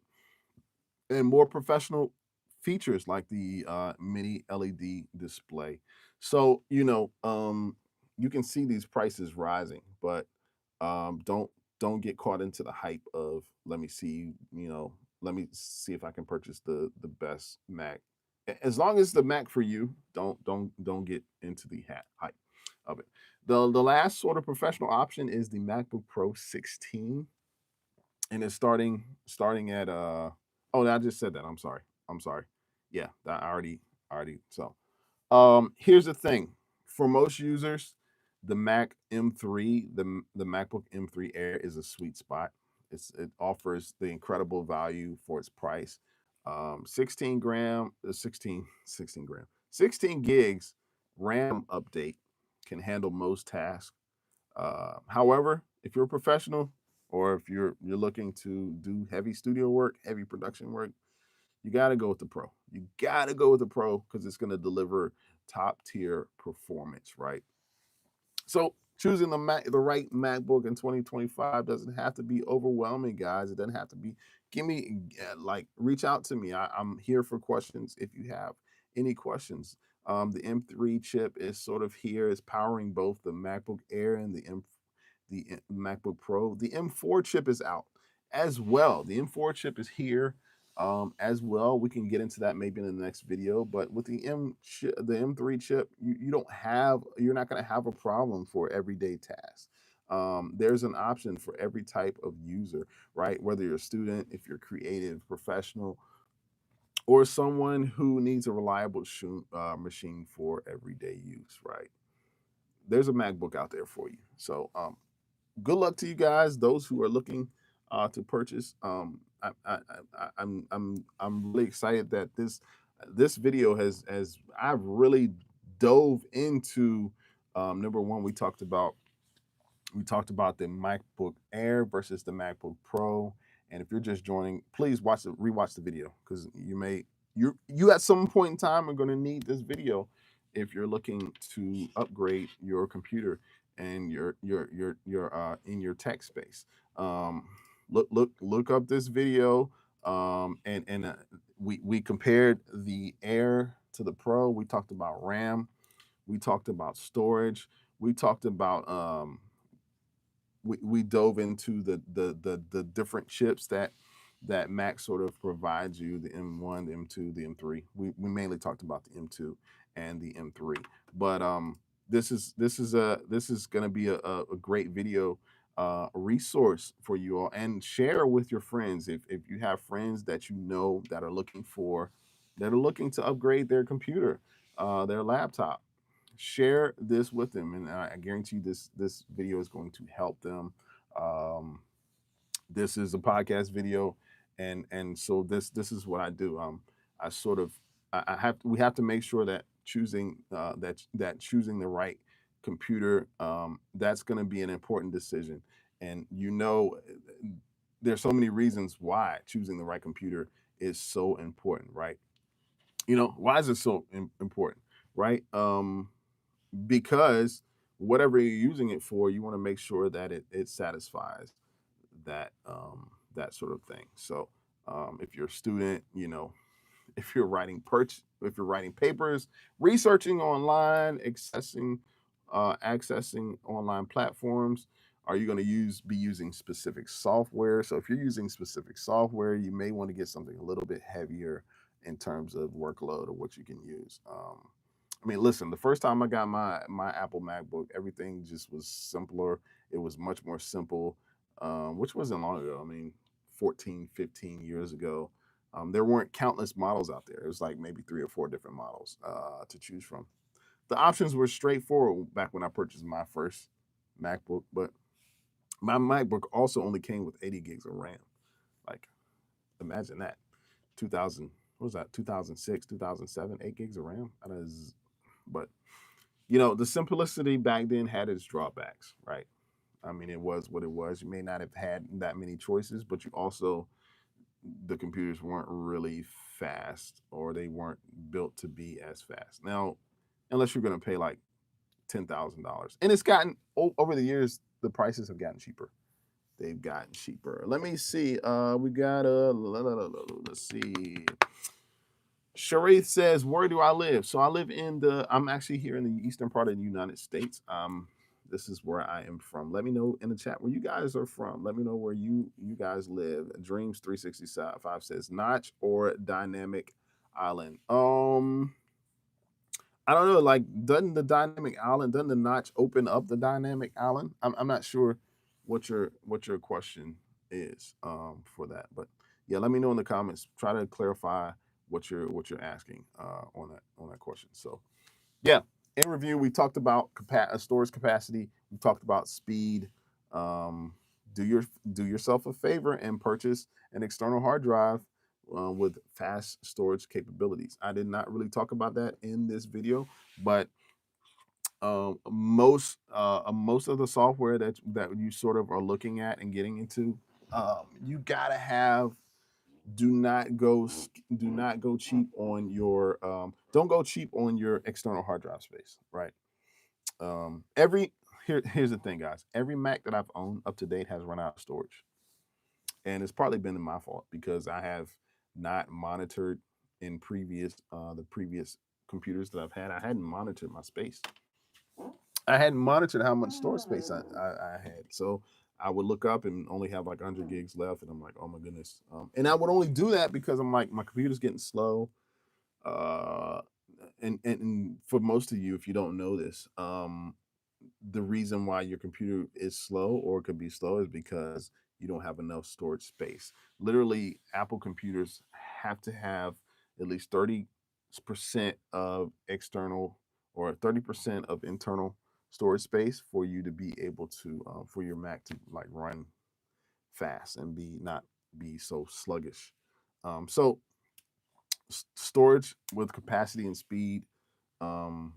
and more professional features like the mini LED display. So you can see these prices rising, but don't get caught into the hype of let me see if I can purchase the best Mac. As long as the Mac for you, don't get into the hype of it. The last sort of professional option is the MacBook Pro 16, and it's starting at oh, I just said that. I'm sorry. Yeah, that I already so here's the thing. For most users, the Mac M3, the MacBook M3 Air is a sweet spot. It offers the incredible value for its price. 16 gigs RAM update can handle most tasks. However, if you're a professional or if you're looking to do heavy studio work, heavy production work, you got to go with the Pro. You got to go with the Pro because it's going to deliver top tier performance, right? So choosing the right MacBook in 2025 doesn't have to be overwhelming, guys. It doesn't have to be. Reach out to me. I'm here for questions if you have any questions. The M3 chip is sort of here, is powering both the MacBook Air and the MacBook Pro. The M4 chip is out as well. The M4 chip is here as well. We can get into that maybe in the next video. But with the M3 chip, you're not going to have a problem for everyday tasks. There's an option for every type of user, right? Whether you're a student, if you're creative, professional, or someone who needs a reliable machine for everyday use, right? There's a MacBook out there for you. So good luck to you guys, those who are looking to purchase. I'm really excited that this video has I've really dove into. Number one, we talked about the MacBook Air versus the MacBook Pro. And if you're just joining, please rewatch the video, because you at some point in time are going to need this video if you're looking to upgrade your computer and your in your tech space. Look up this video. And we compared the Air to the Pro. We talked about RAM. We talked about storage. We talked about we dove into the different chips that Mac sort of provides you, the M1, the M2, the M3. We mainly talked about the M2 and the M3. But this is going to be a great video resource for you all, and share with your friends if you have friends that you know that are looking to upgrade their computer, their laptop. Share this with them, and I guarantee this video is going to help them. um, this is a podcast video, and so this is what I do. I sort of I have we have to make sure that choosing the right computer, that's going to be an important decision. And there's so many reasons why choosing the right computer is so important, right? Why is it so important, right? Because whatever you're using it for, you want to make sure that it satisfies that sort of thing. So if you're a student, if you're writing papers, researching online, accessing online platforms, are you going to be using specific software? So if you're using specific software, you may want to get something a little bit heavier in terms of workload or what you can use. I mean, listen, the first time I got my Apple MacBook, everything just was simpler. It was much more simple, which wasn't long ago. I mean, 14, 15 years ago. There weren't countless models out there. It was like maybe 3 or 4 different models to choose from. The options were straightforward back when I purchased my first MacBook, but my MacBook also only came with 80 gigs of RAM. Like, imagine that. 2000, what was that? 2006, 2007, 8 gigs of RAM. But the simplicity back then had its drawbacks, right? I mean, it was what it was. You may not have had that many choices, but the computers weren't really fast, or they weren't built to be as fast. Now, unless you're going to pay like $10,000, and it's gotten over the years, the prices have gotten cheaper. They've gotten cheaper. Let me see. We got let's see. Sharif says, "Where do I live?" So I'm actually here in the eastern part of the United States. This is where I am from. Let me know in the chat where you guys are from. Let me know where you guys live. Dreams 365 says Notch or Dynamic Island. I don't know. Like, doesn't the Notch open up the Dynamic Island? I'm not sure what your question is for that, but yeah, let me know in the comments. Try to clarify what you're asking on that question. So yeah, in review, we talked about storage capacity. We talked about speed. Um, do yourself a favor and purchase an external hard drive with fast storage capabilities. I did not really talk about that in this video, but most of the software that you sort of are looking at and getting into, you gotta have. Do not go cheap on your don't go cheap on your external hard drive space, right? Every here's the thing, guys. Every Mac that I've owned up to date has run out of storage, and it's partly been my fault because I have not monitored in the previous computers that I've had. I hadn't monitored my space. I hadn't monitored how much storage space I had. So I would look up and only have like 100 gigs left, and I'm like, oh my goodness. And I would only do that because I'm like, my computer's getting slow. Uh, and for most of you, if you don't know this, the reason why your computer is slow or could be slow is because you don't have enough storage space. Literally, Apple computers have to have at least 30% of external or 30% of internal storage space for you to be able to for your Mac to like run fast and not be so sluggish. So storage with capacity and speed. Um,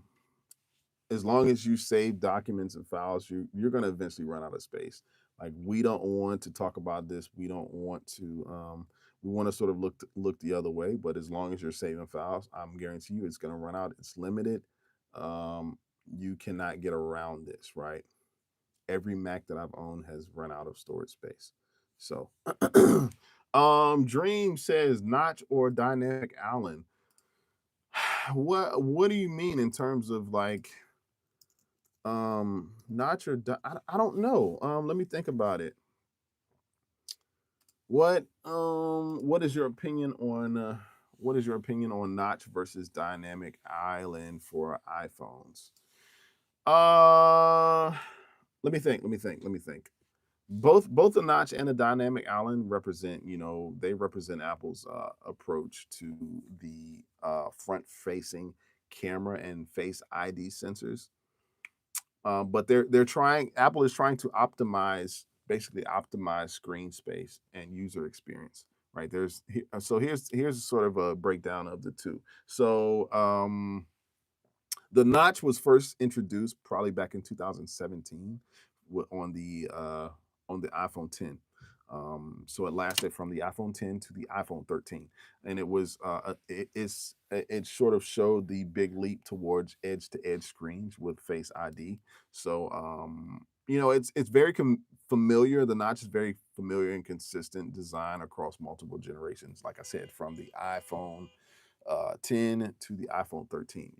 as long as you save documents and files, you're going to eventually run out of space. Like, we don't want to talk about this. We don't want to. We want to sort of look the other way. But as long as you're saving files, I'm guarantee you it's going to run out. It's limited. Um, you cannot get around this, right? Every Mac that I've owned has run out of storage space. So, Dream says notch or dynamic Allen. What do you mean in terms of like notch or I don't know. Let me think about it. What is your opinion on notch versus dynamic island for iPhones? Uh let me think. Both the notch and the dynamic island represent, they represent Apple's approach to the front facing camera and face ID sensors. But they're trying. Apple is trying to basically optimize screen space and user experience. Right. So here's sort of a breakdown of the two. So the notch was first introduced probably back in 2017 on the iPhone 10. So it lasted from the iPhone 10 to the iPhone 13, and it sort of showed the big leap towards edge to edge screens with Face ID. So it's very familiar. The notch is very familiar and consistent design across multiple generations. Like I said, from the iPhone 10 to the iPhone 13.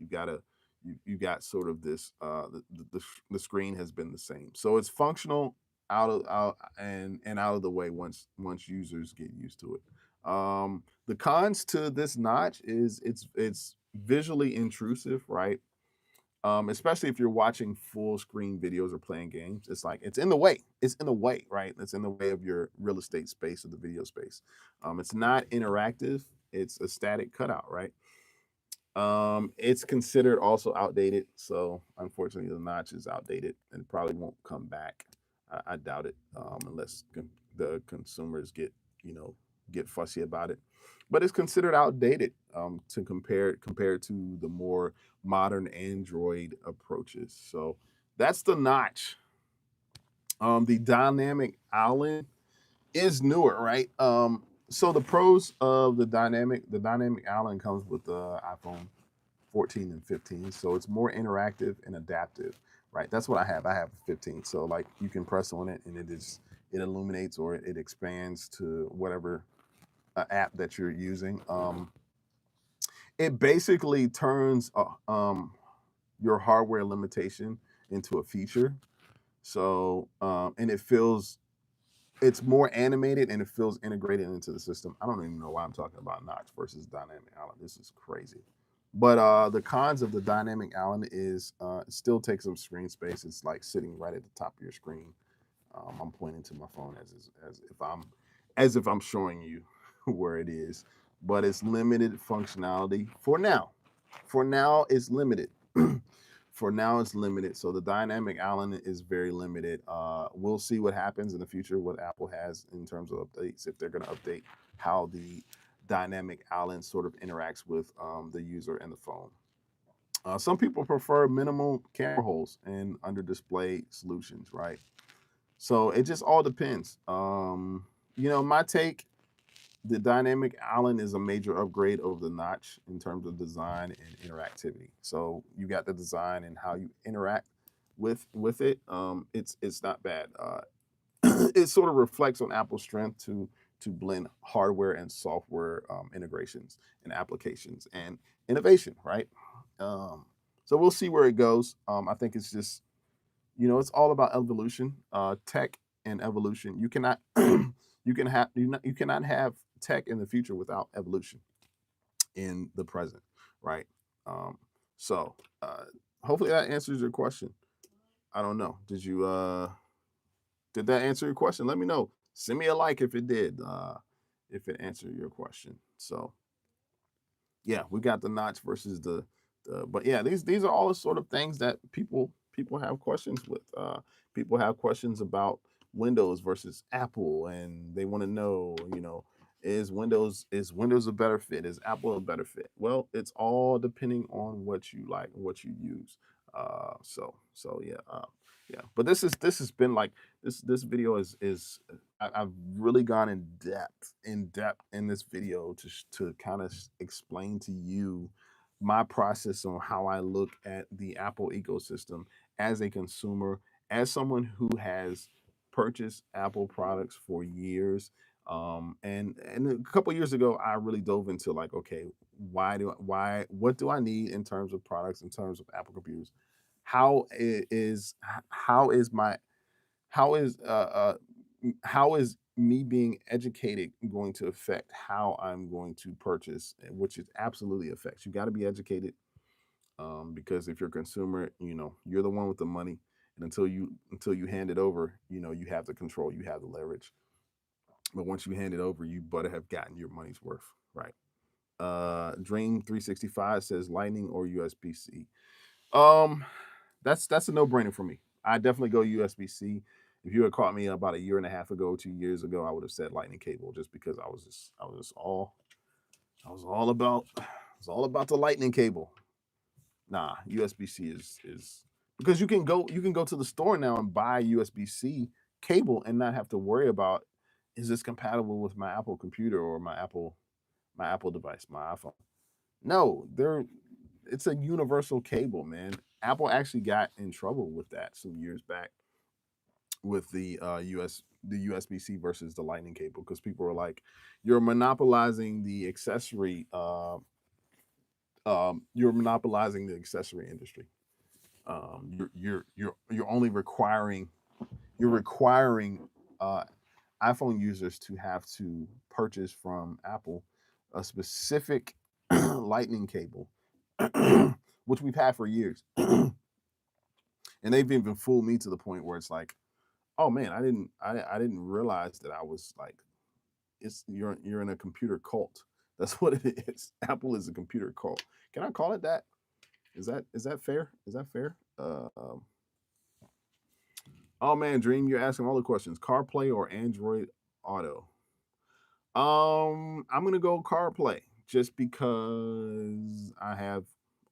You got sort of this the screen has been the same. So it's functional out of the way once users get used to it. The cons to this notch is it's visually intrusive, right? Especially if you're watching full screen videos or playing games. It's like it's in the way. It's in the way, right? It's in the way of your real estate space or the video space. It's not interactive. It's a static cutout, right? It's considered also outdated, so unfortunately, the notch is outdated and probably won't come back. I doubt it, unless the consumers get fussy about it. But it's considered outdated to compared to the more modern Android approaches. So that's the notch. The dynamic island is newer, right? So the pros of the dynamic island comes with the iPhone 14 and 15. So it's more interactive and adaptive, right? That's what I have. I have 15. So like you can press on it and it illuminates or it expands to whatever app that you're using. It basically turns your hardware limitation into a feature. So and it's more animated and it feels integrated into the system. I don't even know why I'm talking about notch versus dynamic island. This is crazy. But the cons of the dynamic island is it still takes up screen space. It's like sitting right at the top of your screen. I'm pointing to my phone as if I'm showing you where it is, but it's limited functionality for now. For now, it's limited. For now, it's limited. So the dynamic island is very limited. We'll see what happens in the future, what Apple has in terms of updates, if they're going to update how the dynamic island sort of interacts with the user and the phone. Some people prefer minimal camera holes and under display solutions, right? So it just all depends. My take, the dynamic island is a major upgrade over the notch in terms of design and interactivity. So you got the design and how you interact with it. It's not bad. It sort of reflects on Apple's strength to blend hardware and software integrations and applications and innovation, right? So we'll see where it goes. I think it's just it's all about evolution, tech and evolution. You cannot you cannot have tech in the future without evolution in the present, right? So hopefully that answers your question. I don't know. Did that answer your question? Let me know. Send me a like if it did. If it answered your question. So yeah, we got the notch versus the but yeah, these are all the sort of things that people have questions with. People have questions about Windows versus Apple, and they want to know, is Windows a better fit? Is Apple a better fit? Well, it's all depending on what you like and what you use. So yeah, yeah. But this has been like this video I've really gone in depth in this video to kind of explain to you my process on how I look at the Apple ecosystem as a consumer, as someone who has purchased Apple products for years. And a couple years ago, I really dove into like, okay, what do I need in terms of products, in terms of Apple computers? How how is my how is how is me being educated going to affect how I'm going to purchase, which it absolutely affects. You got to be educated, because if you're a consumer, you're the one with the money, and until you hand it over, you have the control, you have the leverage. But once you hand it over, you better have gotten your money's worth, right? Dream 365 says Lightning or USB C. Um, that's a no brainer for me. I definitely go USB C. If you had caught me about a year and a half ago, 2 years ago, I would have said Lightning cable, just because I was all about the Lightning cable. Nah, USB C is because you can go to the store now and buy USB C cable and not have to worry about, is this compatible with my Apple computer or my Apple device, my iPhone. No, it's a universal cable, man. Apple actually got in trouble with that some years back with the USB-C versus the Lightning cable, because people were like, you're monopolizing the accessory industry. You're only requiring uh, iPhone users to have to purchase from Apple a specific Lightning cable, which we've had for years, and they've even fooled me to the point where it's like, oh man, I didn't realize that I was like, you're in a computer cult. That's what it is. Apple is a computer cult. Can I call it that? Is that fair? Is that fair? Oh man, Dream, you're asking all the questions. CarPlay or Android Auto? I'm gonna go CarPlay, just because I have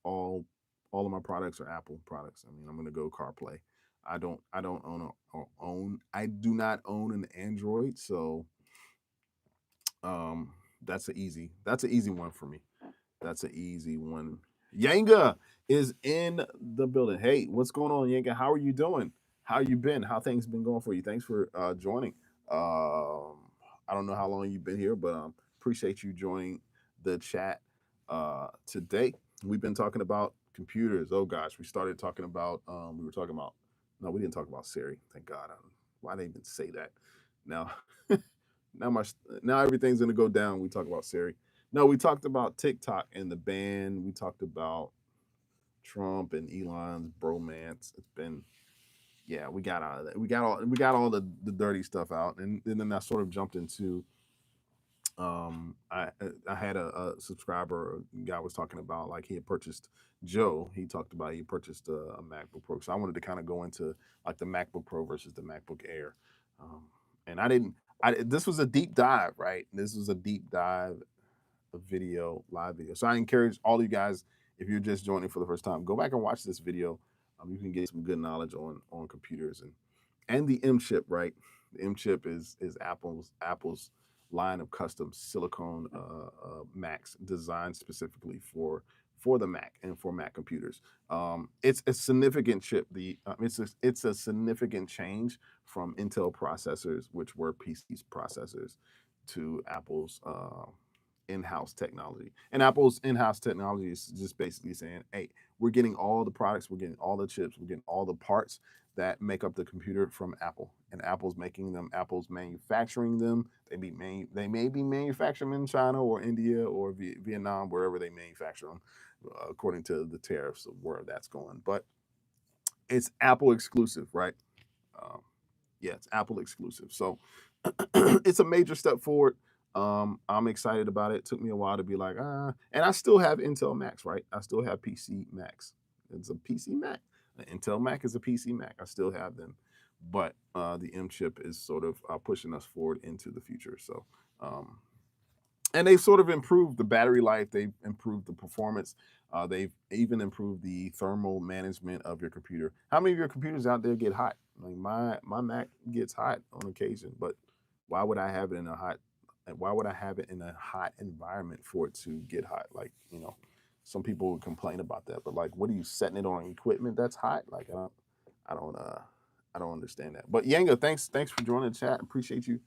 all of my products are Apple products. I mean, I'm gonna go CarPlay. I don't I do not own an Android, so um that's an easy one for me. That's an easy one. Yanga is in the building. Hey, what's going on, Yanga? How are you doing? How you been? How things been going for you? Thanks for joining. I don't know how long you've been here, but appreciate you joining the chat today. We've been talking about computers. Oh gosh, we started talking about we were talking about no, we didn't talk about Siri. Thank God. Why did I even say that? Now, now my now everything's gonna go down. We talk about Siri. No, we talked about TikTok and the ban. We talked about Trump and Elon's bromance. It's been, yeah, we got out of that. We got all the dirty stuff out, and then I sort of jumped into I had a subscriber, a guy was talking about like he had purchased Joe. He talked about he purchased a MacBook Pro. So I wanted to kind of go into like the MacBook Pro versus the MacBook Air. Um, and I didn't. This was a deep dive, right? This was a deep dive a video, live video. So I encourage all you guys, if you're just joining for the first time, go back and watch this video. You can get some good knowledge on computers and the M chip, right? The M chip is Apple's line of custom silicone Macs designed specifically for the Mac and for Mac computers. It's a significant chip. It's a significant change from Intel processors, which were PCs processors, to Apple's in-house technology. And Apple's in-house technology is just basically saying, hey, we're getting all the products, we're getting all the chips, we're getting all the parts that make up the computer from Apple. And Apple's making them, Apple's manufacturing them. They may be manufactured in China or India or Vietnam, wherever they manufacture them, according to the tariffs of where that's going. But it's Apple exclusive, right? Um, yeah, it's Apple exclusive. So it's a major step forward. I'm excited about it. It took me a while to be like, and I still have Intel Macs, right? I still have PC Macs. It's a PC Mac. An Intel Mac is a PC Mac. I still have them. but the M chip is sort of pushing us forward into the future. So, um, and they've sort of improved the battery life. They've improved the performance. They've even improved the thermal management of your computer. How many of your computers out there get hot? Like my Mac gets hot on occasion, but why would I have it in a hot? Why would I have it in a hot environment for it to get hot? Like, some people would complain about that, but like, what are you setting it on equipment that's hot? Like, I don't, I don't understand that. But Yanga, thanks for joining the chat. Appreciate you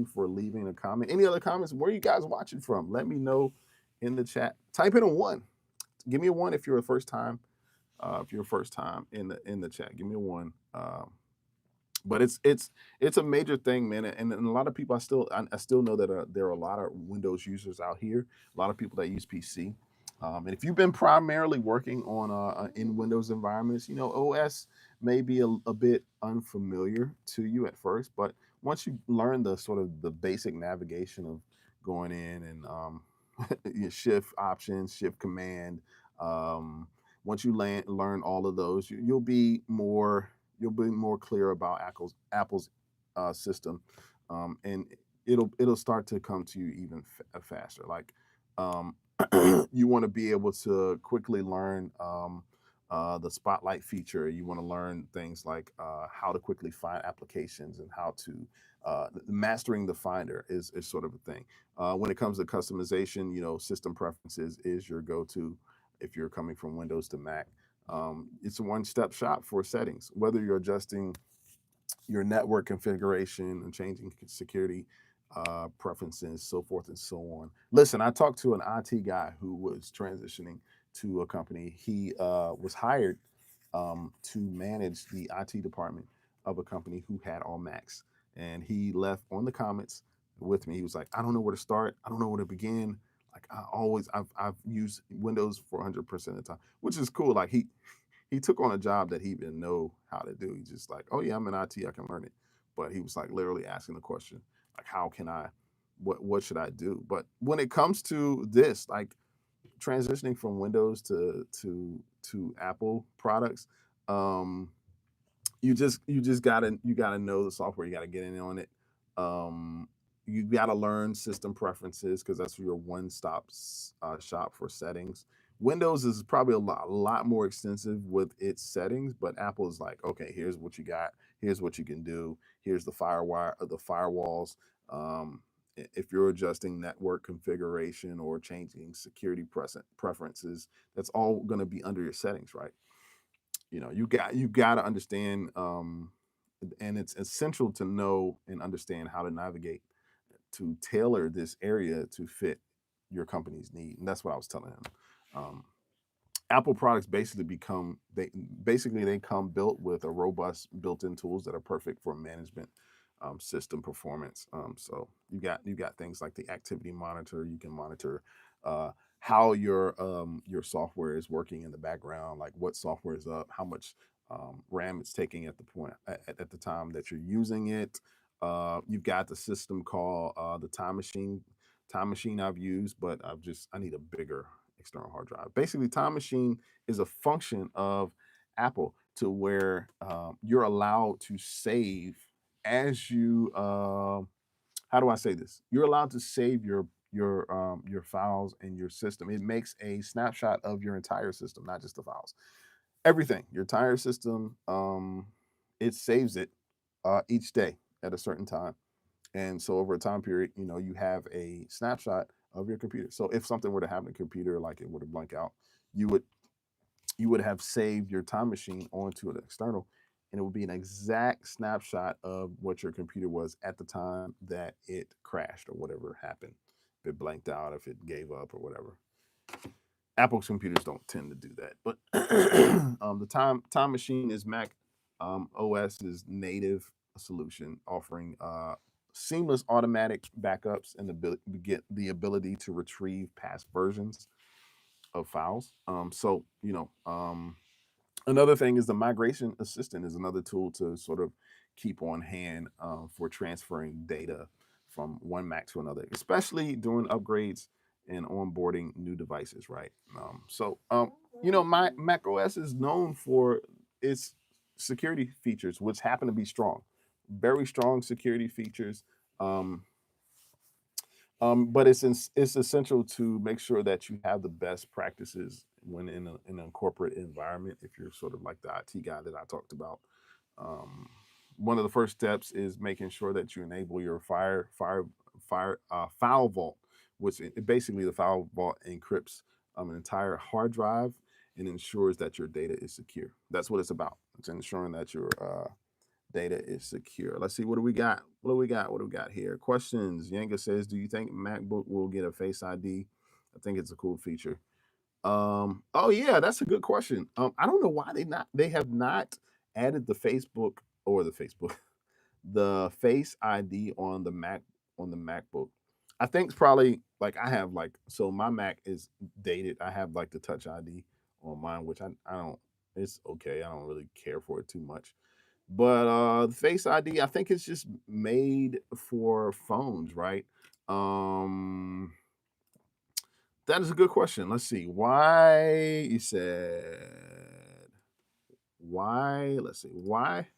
for leaving a comment. Any other comments? Where are you guys watching from? Let me know in the chat. Type in a one. Give me a one if you're a first time. If you're first time in the chat, give me a one. But it's a major thing, man. And a lot of people, I still know that there are a lot of Windows users out here. A lot of people that use PC. And if you've been primarily working on in Windows environments, OS may be a bit unfamiliar to you at first, but once you learn the sort of the basic navigation of going in and your shift options, shift command, once you learn all of those, you'll be more clear about Apple's system, and it'll start to come to you even faster. Like, um, you want to be able to quickly learn the spotlight feature. You want to learn things like how to quickly find applications and how to mastering the Finder is sort of a thing. When it comes to customization, system preferences is your go-to if you're coming from Windows to Mac. It's a one-step shop for settings, whether you're adjusting your network configuration and changing security preferences, so forth and so on. Listen, I talked to an IT guy who was transitioning to a company. He was hired to manage the IT department of a company who had all Macs, and he left on the comments with me. He was like, "I don't know where to start. I don't know where to begin. Like, I've used Windows for 100% of the time," which is cool. Like, he took on a job that he didn't know how to do. He's just like, "Oh yeah, I'm in IT, I can learn it." But he was like literally asking the question, like, how can I, what should I do? But when it comes to this, like transitioning from Windows to Apple products, um, you gotta know the software. You gotta get in on it. You gotta learn system preferences because that's your one-stop shop for settings. Windows is probably a lot more extensive with its settings, but Apple is like, okay, here's what you got. Here's what you can do. Here's the firewire, the firewalls. Um, if you're adjusting network configuration or changing security preferences, that's all going to be under your settings, right? You got to understand, and it's essential to know and understand how to navigate to tailor this area to fit your company's need. And that's what I was telling him. um, Apple products basically they come built with a robust built-in tools that are perfect for management, system performance. So you got things like the activity monitor. You can monitor how your software is working in the background, like what software is up, how much RAM it's taking at the point at the time that you're using it. You've got the system called the Time Machine. Time Machine I've used, but I need a bigger external hard drive. Basically, Time Machine is a function of Apple to where you're allowed to save as you. How do I say this? You're allowed to save your files and your system. It makes a snapshot of your entire system, not just the files. Everything, your entire system. It saves it each day at a certain time, and so over a time period, you have a snapshot of your computer. So if something were to happen to the computer, like it were to blank out, you would you would have saved your Time Machine onto an external, and it would be an exact snapshot of what your computer was at the time that it crashed or whatever happened. If it blanked out, if it gave up or whatever. Apple's computers don't tend to do that, but the Time Machine is Mac OS's native solution, offering seamless automatic backups and get the ability to retrieve past versions of files. Another thing is the migration assistant is another tool to sort of keep on hand for transferring data from one Mac to another, especially during upgrades and onboarding new devices, right? My Mac OS is known for its security features, which happen to be strong, very strong security features. Um, but it's essential to make sure that you have the best practices when in a corporate environment. If you're sort of like the IT guy that I talked about, um, one of the first steps is making sure that you enable your file vault, which basically the file vault encrypts an entire hard drive and ensures that your data is secure. That's what it's about. It's ensuring that your data is secure. Let's see, what do we got? What do we got? What do we got here? Questions. Yanga says, do you think MacBook will get a Face ID? I think it's a cool feature. Oh yeah, that's a good question. I don't know why they have not added the Facebook or the Facebook the Face ID on the MacBook. I think it's probably like I have like so my Mac is dated. I have like the Touch ID on mine, which I don't. It's okay. I don't really care for it too much. But the Face ID, I think it's just made for phones, right? Um, that is a good question. Let's see. Why you said why? Let's see. Why?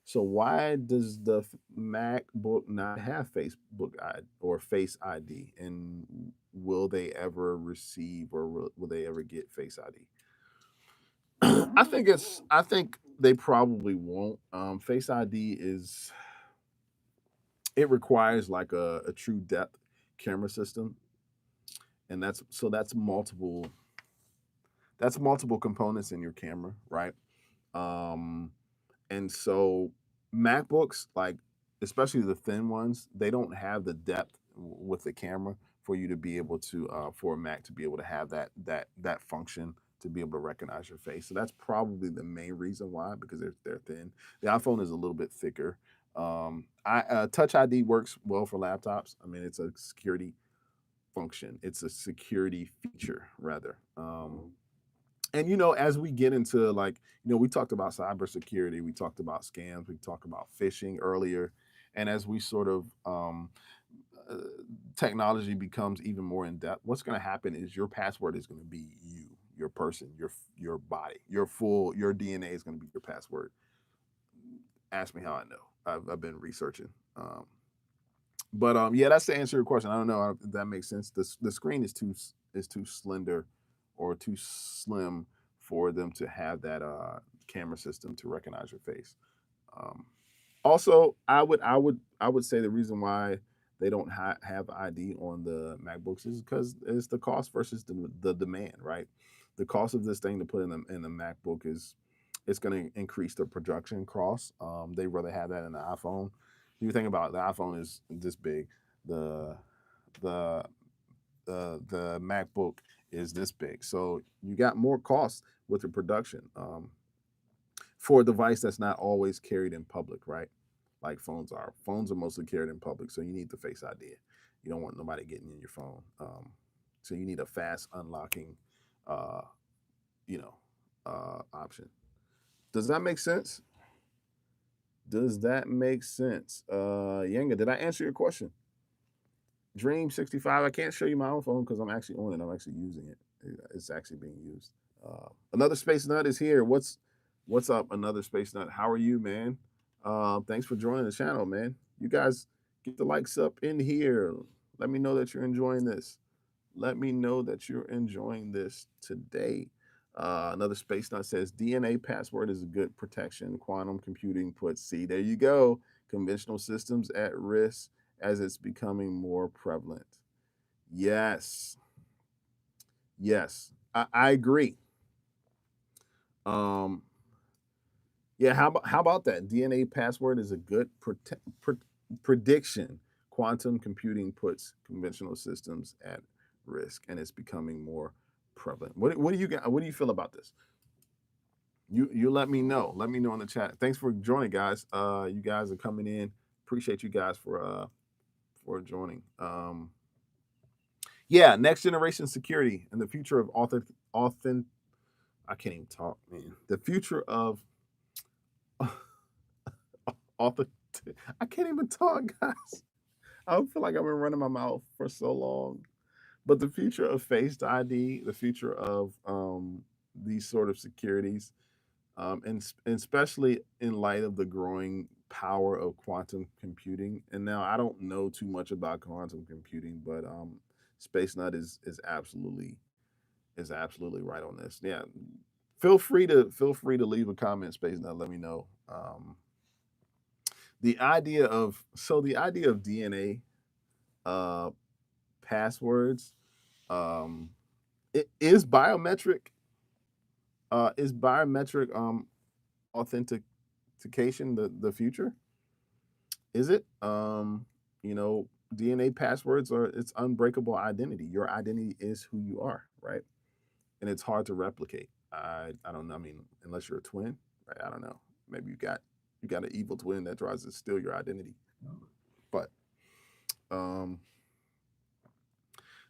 So why does the MacBook not have Facebook ID or Face ID? And will they ever receive or will they ever get Face ID? I think they probably won't. Face ID is it requires like a true depth camera system, and that's multiple components in your camera, right? Um, and so MacBooks, like especially the thin ones, they don't have the depth with the camera for you to be able to for a Mac to be able to have that function to be able to recognize your face. So that's probably the main reason why, because they're thin. The iPhone is a little bit thicker. I Touch ID works well for laptops. I mean, it's a security function. It's a security feature rather. And as we get into like, we talked about cybersecurity, we talked about scams, we talked about phishing earlier, and as we sort of uh, technology becomes even more in depth, what's going to happen is your password is going to be you, your person, your body, your DNA is going to be your password. Ask me how I know. I've been researching. But yeah, that's to answer your question. I don't know if that makes sense. The screen is too slender or too slim for them to have that camera system to recognize your face. Um, Also, I would say the reason why they don't have ID on the MacBooks is because it's the cost versus the demand, right? The cost of this thing to put in the MacBook is it's going to increase the production cost. They rather have that in the iPhone. You think about it, the iPhone is this big, the the the MacBook is this big, so you got more costs with the production. For a device that's not always carried in public, right? Like phones are. Phones are mostly carried in public, so you need the Face ID. You don't want nobody getting in your phone. So you need a fast unlocking, uh, option. Does that make sense? Does that make sense? Yanga, did I answer your question? Dream 65. I can't show you my own phone because I'm actually on it. I'm actually using it. It's actually being used. Another space nut is here. What's up, another space nut? How are you, man? Thanks for joining the channel, man. You guys get the likes up in here. Let me know that you're enjoying this. Let me know that you're enjoying this today. Another space nut says DNA password is a good protection. Quantum computing puts C. There you go. Conventional systems at risk as it's becoming more prevalent. Yes. Yes. I agree. Um, yeah, how about that? DNA password is a good prediction. Quantum computing puts conventional systems at risk, and it's becoming more prevalent. What do you got? What do you feel about this? You let me know. Let me know in the chat. Thanks for joining, guys. You guys are coming in. Appreciate you guys for joining. Yeah, next generation security and the future of authent. I can't even talk, man. The future of author. I can't even talk, guys. I feel like I've been running my mouth for so long. But the future of Face ID, the future of these sort of securities, and especially in light of the growing power of quantum computing. And now I don't know too much about quantum computing, but Space Nut is absolutely right on this. Yeah, feel free to leave a comment, Space Nut. Let me know. The idea of DNA uh, passwords, um, it is biometric. Is biometric authentication the future? Is it? You know, DNA passwords are it's unbreakable identity. Your identity is who you are, right? And it's hard to replicate. I don't know. I mean, unless you're a twin, right? I don't know. Maybe you got an evil twin that tries to steal your identity. But um,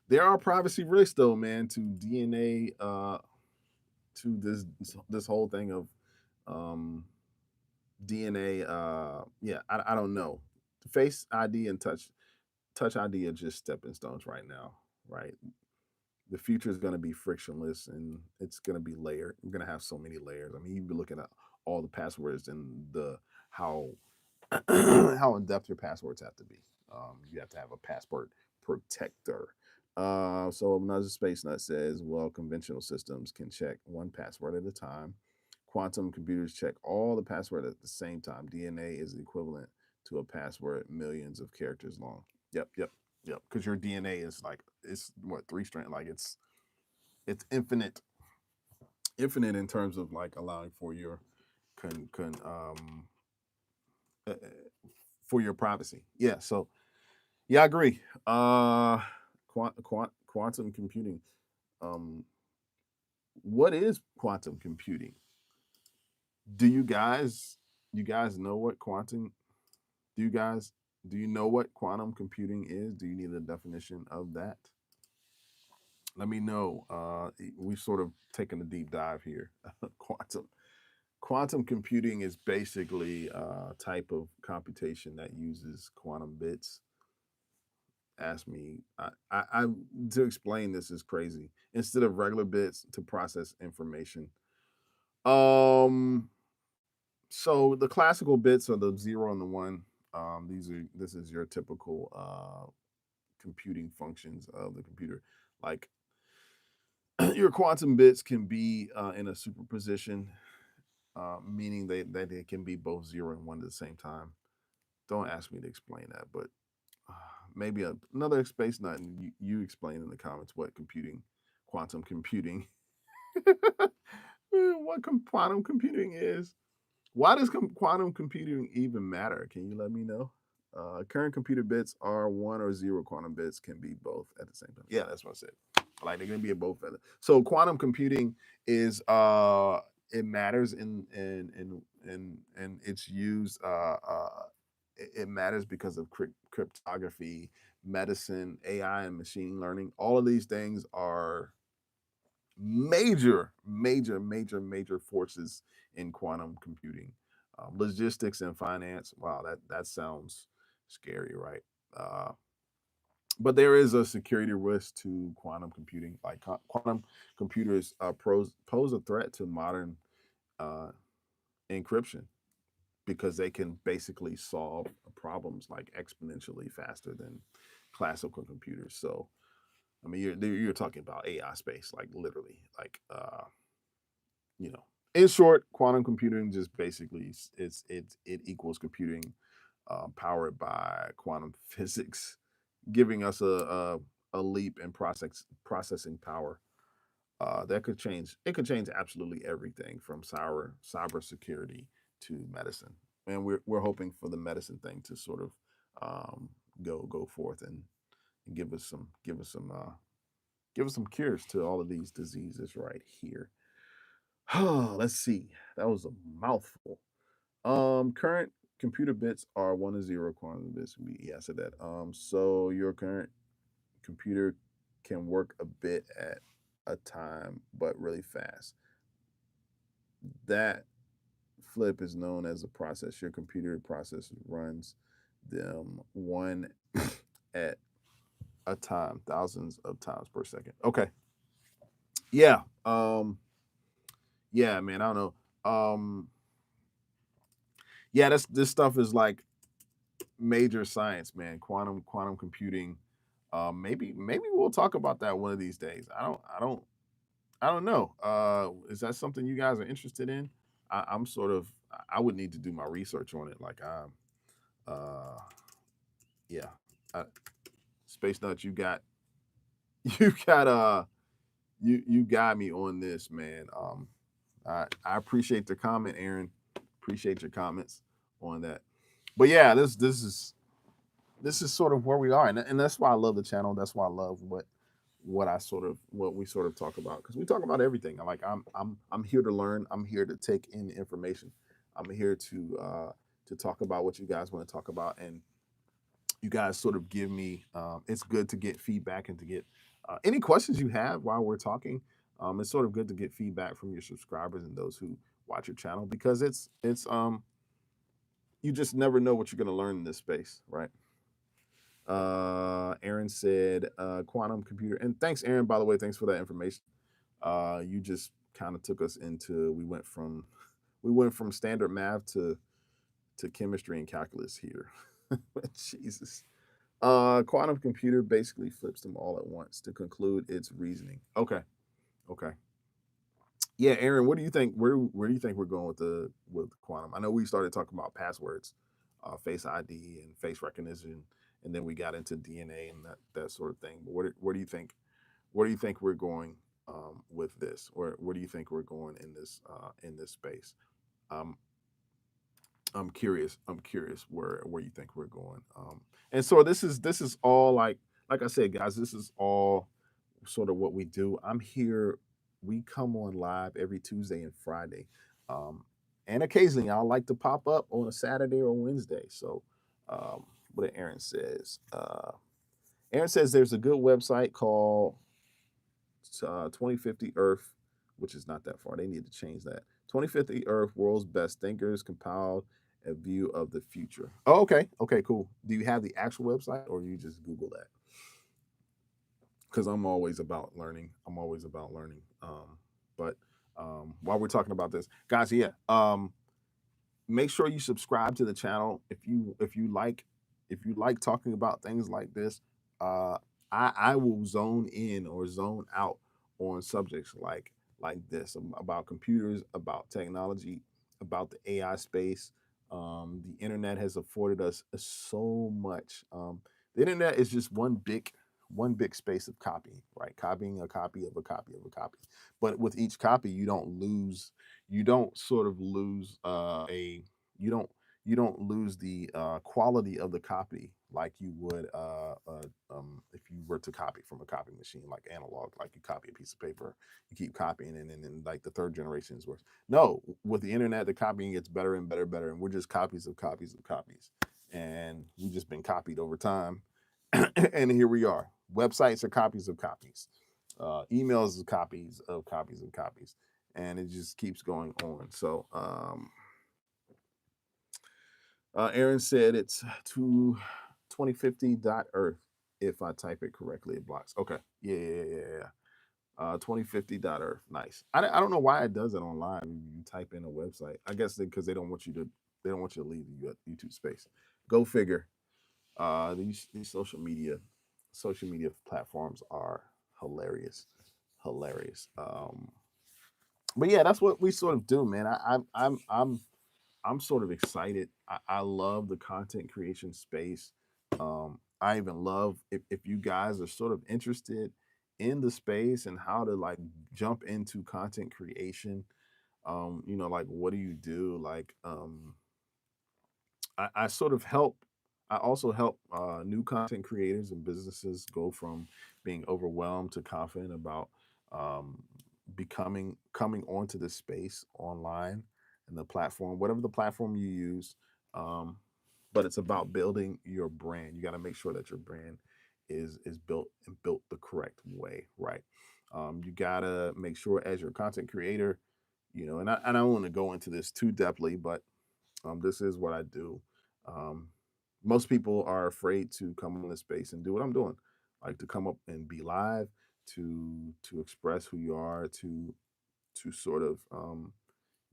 there are privacy risks, though, man, to DNA, to this whole thing of um, DNA. Yeah, I don't know. Face ID and touch ID are just stepping stones right now, right? The future is going to be frictionless and it's going to be layered. We're going to have so many layers. I mean, you'd be looking at all the passwords and the how how in depth your passwords have to be. You have to have a password protector. So another space nut says, well, conventional systems can check one password at a time. Quantum computers check all the passwords at the same time. DNA is equivalent to a password millions of characters long. Yep, yep, yep. Because your DNA is like it's what three strand, like it's infinite in terms of like allowing for your con, con uh, for your privacy. Yeah. So yeah, I agree. Quantum computing. Um, what is quantum computing? Do you guys know what quantum? Do you guys do you know what quantum computing is? Do you need a definition of that? Let me know. We've sort of taken a deep dive here. Quantum computing is basically a type of computation that uses quantum bits. Ask me, I to explain this is crazy. Instead of regular bits to process information. Um, so the classical bits are the zero and the one. This is your typical computing functions of the computer. Like your quantum bits can be in a superposition, meaning that they can be both zero and one at the same time. Don't ask me to explain that, but maybe another space nut, and you explain in the comments what quantum computing, what quantum computing is. Why does quantum computing even matter? Can you let me know? Current computer bits are one or zero. Quantum bits can be both at the same time. Yeah, that's what I said. Like they're gonna be at both. So quantum computing is it matters in it's used it matters because of cryptography, medicine, AI, and machine learning. All of these things are major forces in quantum computing. Logistics and finance. Wow, that sounds scary, right? Uh, but there is a security risk to quantum computing. Like quantum computers pose a threat to modern uh, encryption because they can basically solve problems like exponentially faster than classical computers. So, I mean, you're talking about AI space, like literally, like you know. In short, quantum computing just basically it equals computing powered by quantum physics, giving us a leap in processing power that could change. It could change absolutely everything from cyber security to medicine, and we're hoping for the medicine thing to sort of go forth and give us some cures to all of these diseases right here. Let's see. That was a mouthful. Current computer bits are one to zero. Quantum bits. Yeah, I said that. So your current computer can work a bit at a time, but really fast. That flip is known as a process. Your computer process runs them one at a time, thousands of times per second. Okay. Yeah. Yeah, man. I don't know. Um, yeah, this stuff is like major science, man. Quantum computing. Maybe we'll talk about that one of these days. I don't know. Is that something you guys are interested in? I'm sort of. I would need to do my research on it. Like uh, yeah. Uh, Space Nuts, you got you got you got me on this, man. I appreciate the comment, Aaron. Appreciate your comments on that. But yeah, this is sort of where we are, and that's why I love the channel. That's why I love what we sort of talk about, because we talk about everything. Like I'm here to learn. I'm here to take in information. I'm here to talk about what you guys want to talk about, and you guys sort of give me. It's good to get feedback and to get any questions you have while we're talking. It's sort of good to get feedback from your subscribers and those who watch your channel, because it's you just never know what you're going to learn in this space, right? Aaron said quantum computer, and thanks, Aaron. By the way, thanks for that information. You just kind of took us into we went from standard math to chemistry and calculus here. Jesus. Quantum computer basically flips them all at once to conclude its reasoning. Okay, okay. Yeah, Aaron, what do you think? Where do you think we're going with quantum? I know we started talking about passwords, Face ID and face recognition, and then we got into DNA and that sort of thing. But where do you think? Where do you think we're going with this? Or where do you think we're going in this space? Um, I'm curious. I'm curious where you think we're going. And so this is all like I said, guys. This is all sort of what we do. I'm here. We come on live every Tuesday and Friday, um, and occasionally I'll like to pop up on a Saturday or Wednesday. So, what Aaron says. Aaron says there's a good website called 2050 Earth, which is not that far. They need to change that. 2050 Earth, world's best thinkers compiled a view of the future. Oh, okay. Okay, cool. Do you have the actual website, or you just Google that? Because I'm always about learning. I'm always about learning. But while we're talking about this, guys, yeah, make sure you subscribe to the channel if you like talking about things like this. uh I will zone in or zone out on subjects like this, about computers, about technology, about the AI space. The internet has afforded us so much. The internet is just one big space of copying, right? Copying a copy of a copy of a copy. But with each copy, you don't sort of lose a you don't you don't lose the quality of the copy like you would if you were to copy from a copy machine, like analog, like you copy a piece of paper, you keep copying, and then like the third generation is worse. No, with the internet, the copying gets better and better, better, and we're just copies of copies of copies, and we've just been copied over time, and here we are. Websites are copies of copies. Emails are copies of copies of copies, and it just keeps going on. So, Aaron said it's to 2050.earth. If I type it correctly, it blocks. Okay. Yeah, yeah, yeah, yeah. 2050.earth. Nice. I don't know why it does it online. You type in a website. I guess because they don't want you to leave the YouTube space. Go figure. These social media platforms are hilarious, hilarious. But yeah, that's what we sort of do, man. I'm sort of excited. I love the content creation space. I even love if you guys are sort of interested in the space and how to like jump into content creation. Like what do you do? Like I sort of help. I also help new content creators and businesses go from being overwhelmed to confident about um, becoming coming onto the space online and the platform, whatever the platform you use. Um, but it's about building your brand. You got to make sure that your brand is built and built the correct way, right? You gotta make sure as your content creator, and I don't want to go into this too depthly, but this is what I do. Um, Most people are afraid to come on this space and do what I'm doing, like to come up and be live, to express who you are, to sort of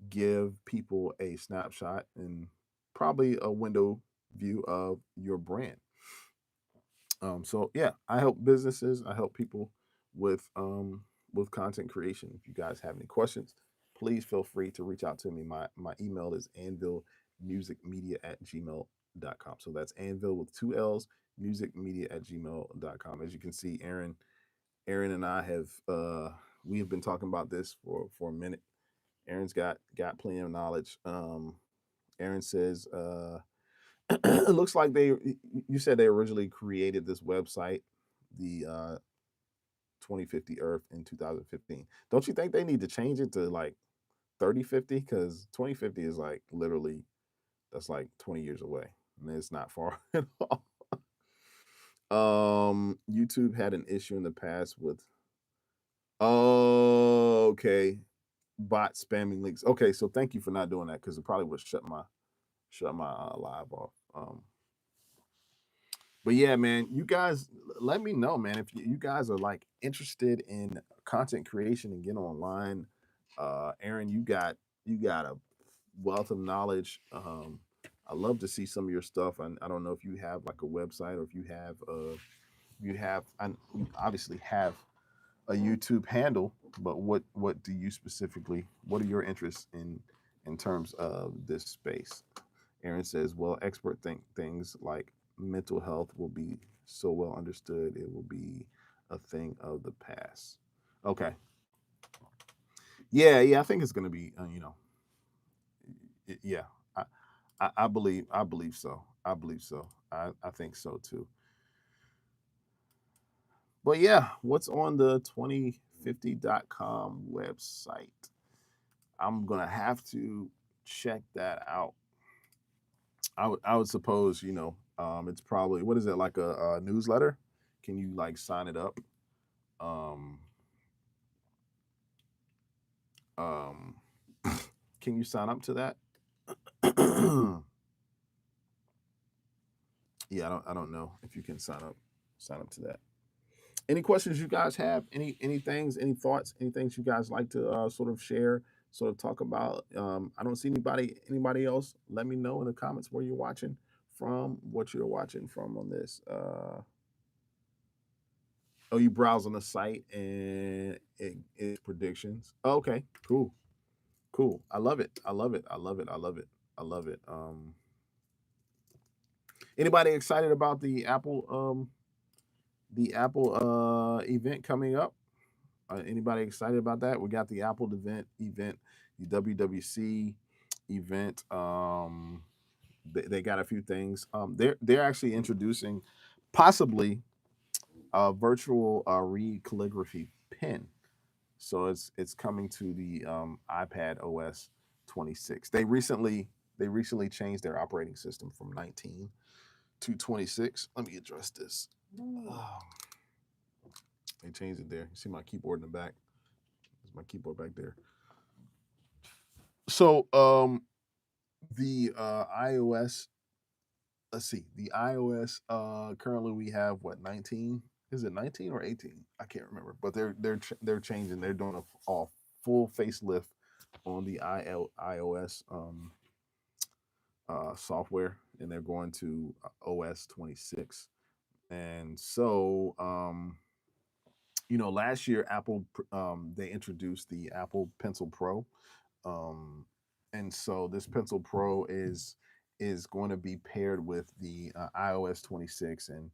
give people a snapshot and probably a window view of your brand. So yeah, I help businesses. I help people with content creation. If you guys have any questions, please feel free to reach out to me. My email is anvilmusicmedia@gmail.com. So that's Anvil with two L's, musicmedia@gmail.com. As you can see, Aaron and I have we have been talking about this for a minute. Aaron's got plenty of knowledge. Aaron says it looks like you said they originally created this website, the 2050 Earth, in 2015. Don't you think they need to change it to like 3050? Because 2050 is like literally, that's like 20 years away, and it's not far at all. YouTube had an issue in the past with, oh, okay, bot spamming links. Okay, so thank you for not doing that, because it probably would shut my live off. But yeah, man, you guys, let me know, man, if you guys are like interested in content creation and get online. Aaron, you got a wealth of knowledge. I love to see some of your stuff. I don't know if you have like a website, or if you obviously have a YouTube handle, but what do you specifically? What are your interests in terms of this space? Aaron says, well, expert think things like mental health will be so well understood, it will be a thing of the past. Okay. Yeah, I think it's going to be, yeah, I, I believe so. I believe so. I think so too. But yeah, what's on the 2050.com website? I'm going to have to check that out. I would suppose, it's probably, what is it, like a newsletter? Can you like sign it up? Um, um, can you sign up to that? Yeah, I don't know if you can sign up to that. Any questions you guys have? Any things, any thoughts, any things you guys like to sort of share, sort of talk about? I don't see anybody else. Let me know in the comments where you're watching from, what you're watching from on this. Oh, you browse on the site and it's predictions. Oh, okay, cool, cool. I love it. I love it. I love it. I love it. I love it. Anybody excited about the Apple event coming up? Anybody excited about that? We got the Apple event, the WWC event. They got a few things. They're actually introducing possibly a virtual read calligraphy pen. So it's coming to the iPad OS 26. They recently changed their operating system from 19 to 26. Let me address this. Oh, they changed it there. You see my keyboard in the back. There's my keyboard back there. So the iOS. Let's see. The iOS. Currently we have what, 19? Is it 19 or 18? I can't remember. But they're changing. They're doing a full facelift on the iOS software, and they're going to OS 26. And so, last year Apple they introduced the Apple Pencil Pro, um, and so this Pencil Pro is going to be paired with the iOS 26, and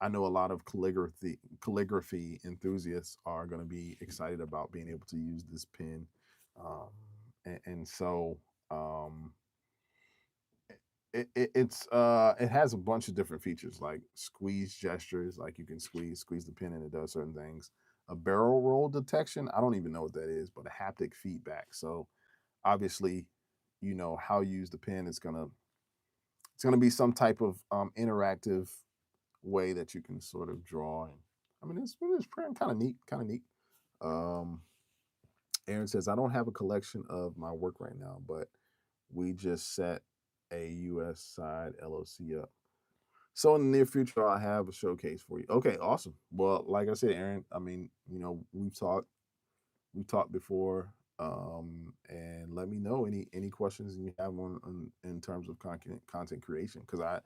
I know a lot of calligraphy enthusiasts are going to be excited about being able to use this pen, and so. Um, it has a bunch of different features like squeeze gestures, like you can squeeze the pen and it does certain things. A barrel roll detection, I don't even know what that is, but a haptic feedback. So obviously, how you use the pen is it's gonna be some type of interactive way that you can sort of draw. And I mean, it's kind of neat, kind of neat. Um, Aaron says, I don't have a collection of my work right now, but we just set a US side LOC up. So in the near future, I'll have a showcase for you. Okay, awesome. Well, like I said, Aaron, I mean, we've talked before. And let me know any questions you have on in terms of content creation, because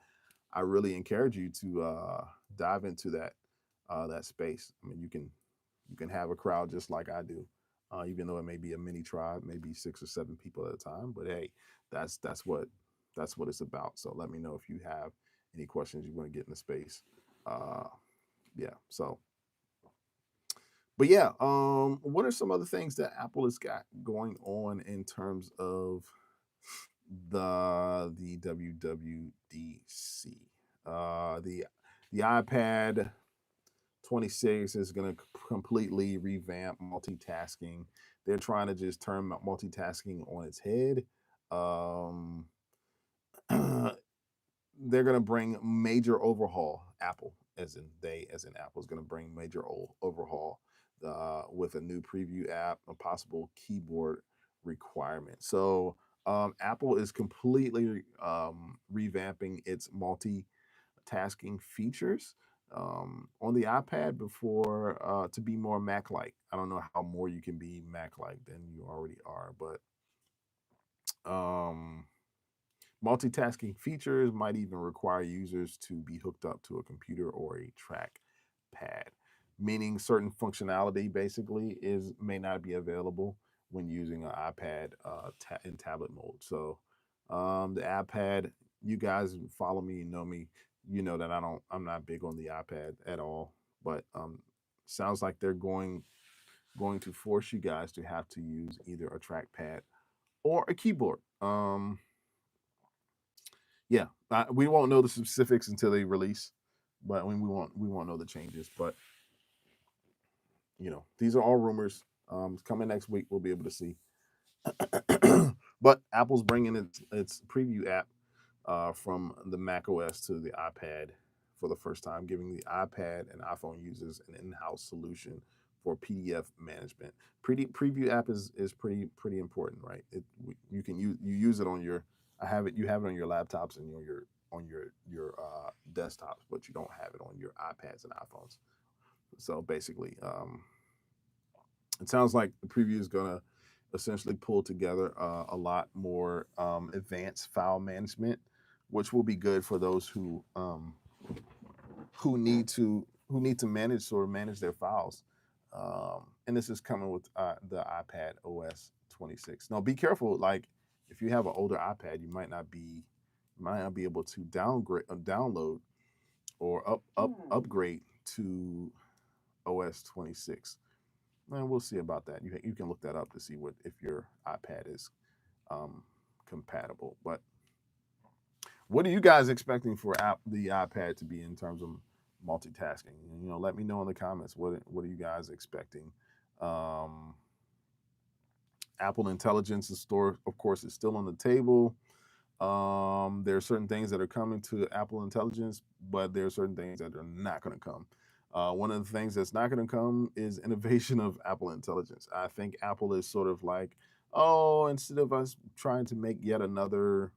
I really encourage you to dive into that space. I mean, you can have a crowd just like I do, even though it may be a mini tribe, maybe 6 or 7 people at a time. But hey, that's that's what that's what it's about. So let me know if you have any questions you want to get in the space. Uh, yeah. So, but yeah, what are some other things that Apple has got going on in terms of the WWDC? The iPad 26 is going to completely revamp multitasking. They're trying to just turn multitasking on its head. Um, they're going to bring major overhaul. Apple, as in they, as in Apple, is going to bring major overhaul with a new preview app, a possible keyboard requirement. So Apple is completely revamping its multitasking features on the iPad before to be more Mac-like. I don't know how more you can be Mac-like than you already are, but um, multitasking features might even require users to be hooked up to a computer or a trackpad, meaning certain functionality basically is may not be available when using an iPad in tablet mode. So the iPad, you guys follow me, you know me, you know that I'm not big on the iPad at all. But sounds like they're going to force you guys to have to use either a trackpad or a keyboard. Yeah, we won't know the specifics until they release, but when we won't know the changes. But these are all rumors. It's coming next week. We'll be able to see. But Apple's bringing its preview app from the Mac OS to the iPad for the first time, giving the iPad and iPhone users an in-house solution for PDF management. Preview app is pretty important, right? You can use it on your you have it on your laptops and your desktops, but you don't have it on your iPads and iPhones. So basically, it sounds like the preview is gonna essentially pull together a lot more advanced file management, which will be good for those who need to manage their files. And this is coming with the iPad OS 26. Now, be careful. Like, if you have an older iPad, you might not be able to download or upgrade to OS 26. And we'll see about that. You can look that up to see what if your iPad is compatible. But what are you guys expecting for the iPad to be in terms of multitasking? Let me know in the comments. What are you guys expecting? Um, Apple Intelligence Store, of course, is still on the table. There are certain things that are coming to Apple Intelligence, but there are certain things that are not going to come. One of the things that's not going to come is innovation of Apple Intelligence. I think Apple is sort of like, oh, instead of us trying to make yet another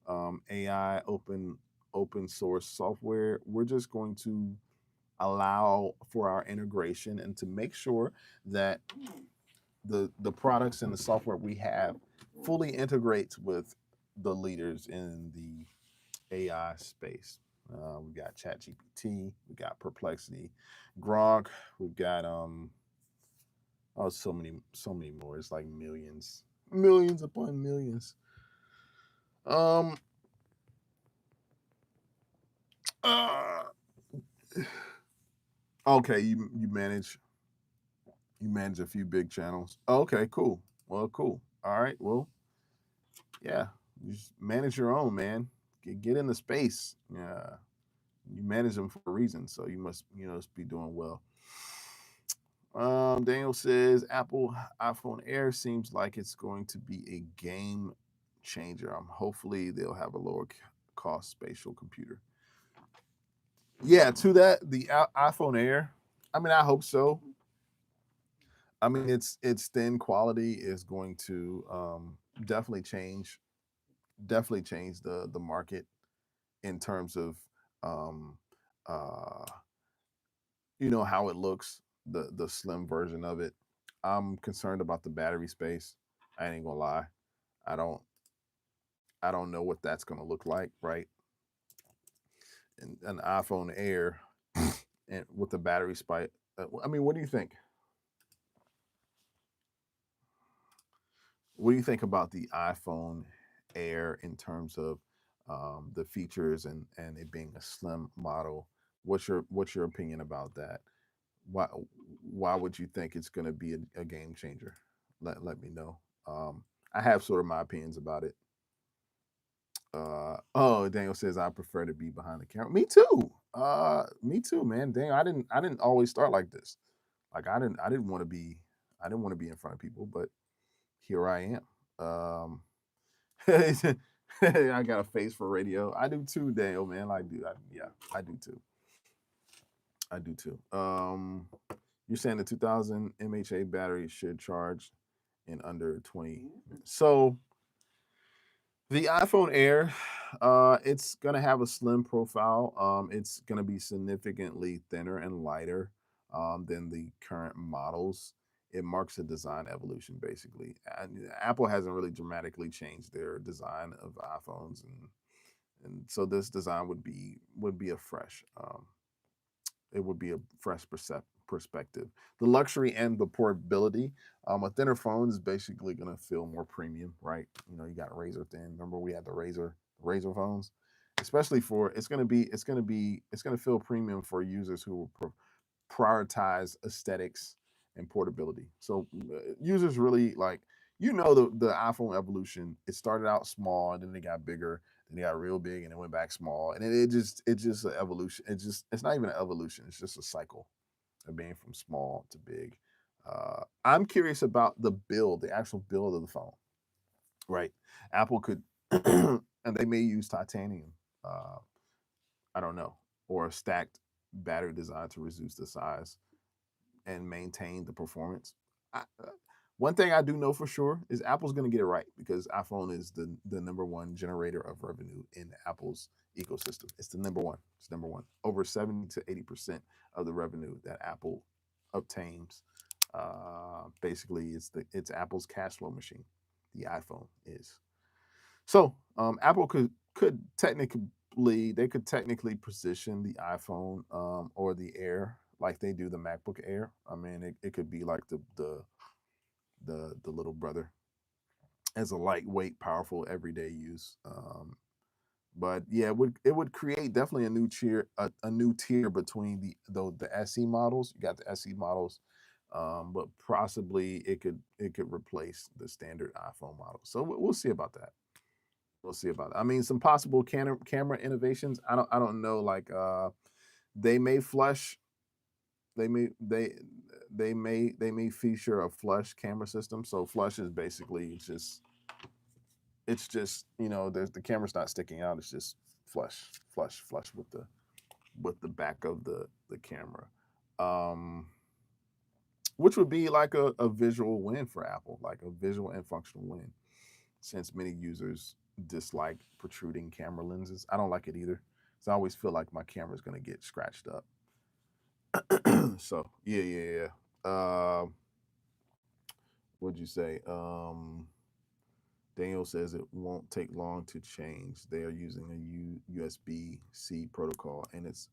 AI open source software, we're just going to allow for our integration and to make sure that the products and the software we have fully integrates with the leaders in the AI space. We got ChatGPT, we got Perplexity, Gronk, we've got so many more. It's like millions upon millions. Um, uh, okay, you manage a few big channels. Okay, cool. Well, cool. All right. Well, yeah. You just manage your own, man. Get in the space. Yeah. You manage them for a reason, so you must be doing well. Daniel says Apple iPhone Air seems like it's going to be a game changer. Hopefully they'll have a lower cost spatial computer. Yeah, to that the iPhone Air. I mean, I hope so. I mean, its thin quality is going to definitely change the market in terms of um, uh, how it looks, the slim version of it. I'm concerned about the battery space. I ain't gonna lie. I don't I don't know what that's gonna look like, right? And an iPhone Air and with the battery spike. I mean, what do you think? What do you think about the iPhone Air in terms of the features and it being a slim model? What's your opinion about that? Why why would you think it's going to be a game changer? Let me know. I have sort of my opinions about it. Oh, Daniel says I prefer to be behind the camera. Me too. Me too, man. Daniel, I didn't always start like this. Like I didn't want to be I didn't want to be in front of people, but here I am. I got a face for radio. I do too, Daniel, man. Yeah, I do too. I do too. You're saying the 2000 mAh battery should charge in under 20 minutes. So the iPhone Air, it's gonna have a slim profile. It's gonna be significantly thinner and lighter than the current models. It marks a design evolution, basically. And Apple hasn't really dramatically changed their design of iPhones, and so this design would be a fresh. It would be a fresh perspective. The luxury and the portability. A thinner phone is basically going to feel more premium, right? You got razor thin. Remember we had the razor phones, especially for it's going to feel premium for users who will prioritize aesthetics and portability. So users really like the iPhone evolution. It started out small and then they got bigger, then they got real big and it went back small, and it's just an evolution. It's not even an evolution. It's just a cycle of being from small to big. I'm curious about the actual build of the phone. Right, Apple could, and they may use titanium. Uh, I don't know, or a stacked battery design to reduce the size and maintain the performance. One thing I do know for sure is Apple's going to get it right because iPhone is the number one generator of revenue in Apple's ecosystem. It's the number one. It's number one. Over 70 to 80% of the revenue that Apple obtains, basically, it's Apple's cash flow machine. The iPhone is. So Apple could technically position the iPhone or the Air like they do the MacBook Air. I mean, it could be like the little brother as a lightweight, powerful, everyday use. But yeah, it would create definitely a new tier between the SE models. You got the SE models, but possibly it could replace the standard iPhone model. So we'll see about that. We'll see about it. I mean, some possible camera innovations. I don't know. Like they may flush. They may they may feature a flush camera system. So flush is basically it's just there's the camera's not sticking out. It's just flush with the back of the camera, um, which would be like a visual win for Apple, like a visual and functional win, since many users dislike protruding camera lenses. I don't like it either. So I always feel like my camera's gonna get scratched up. So yeah. What'd you say? Daniel says it won't take long to change. They are using a USB-C protocol, and it's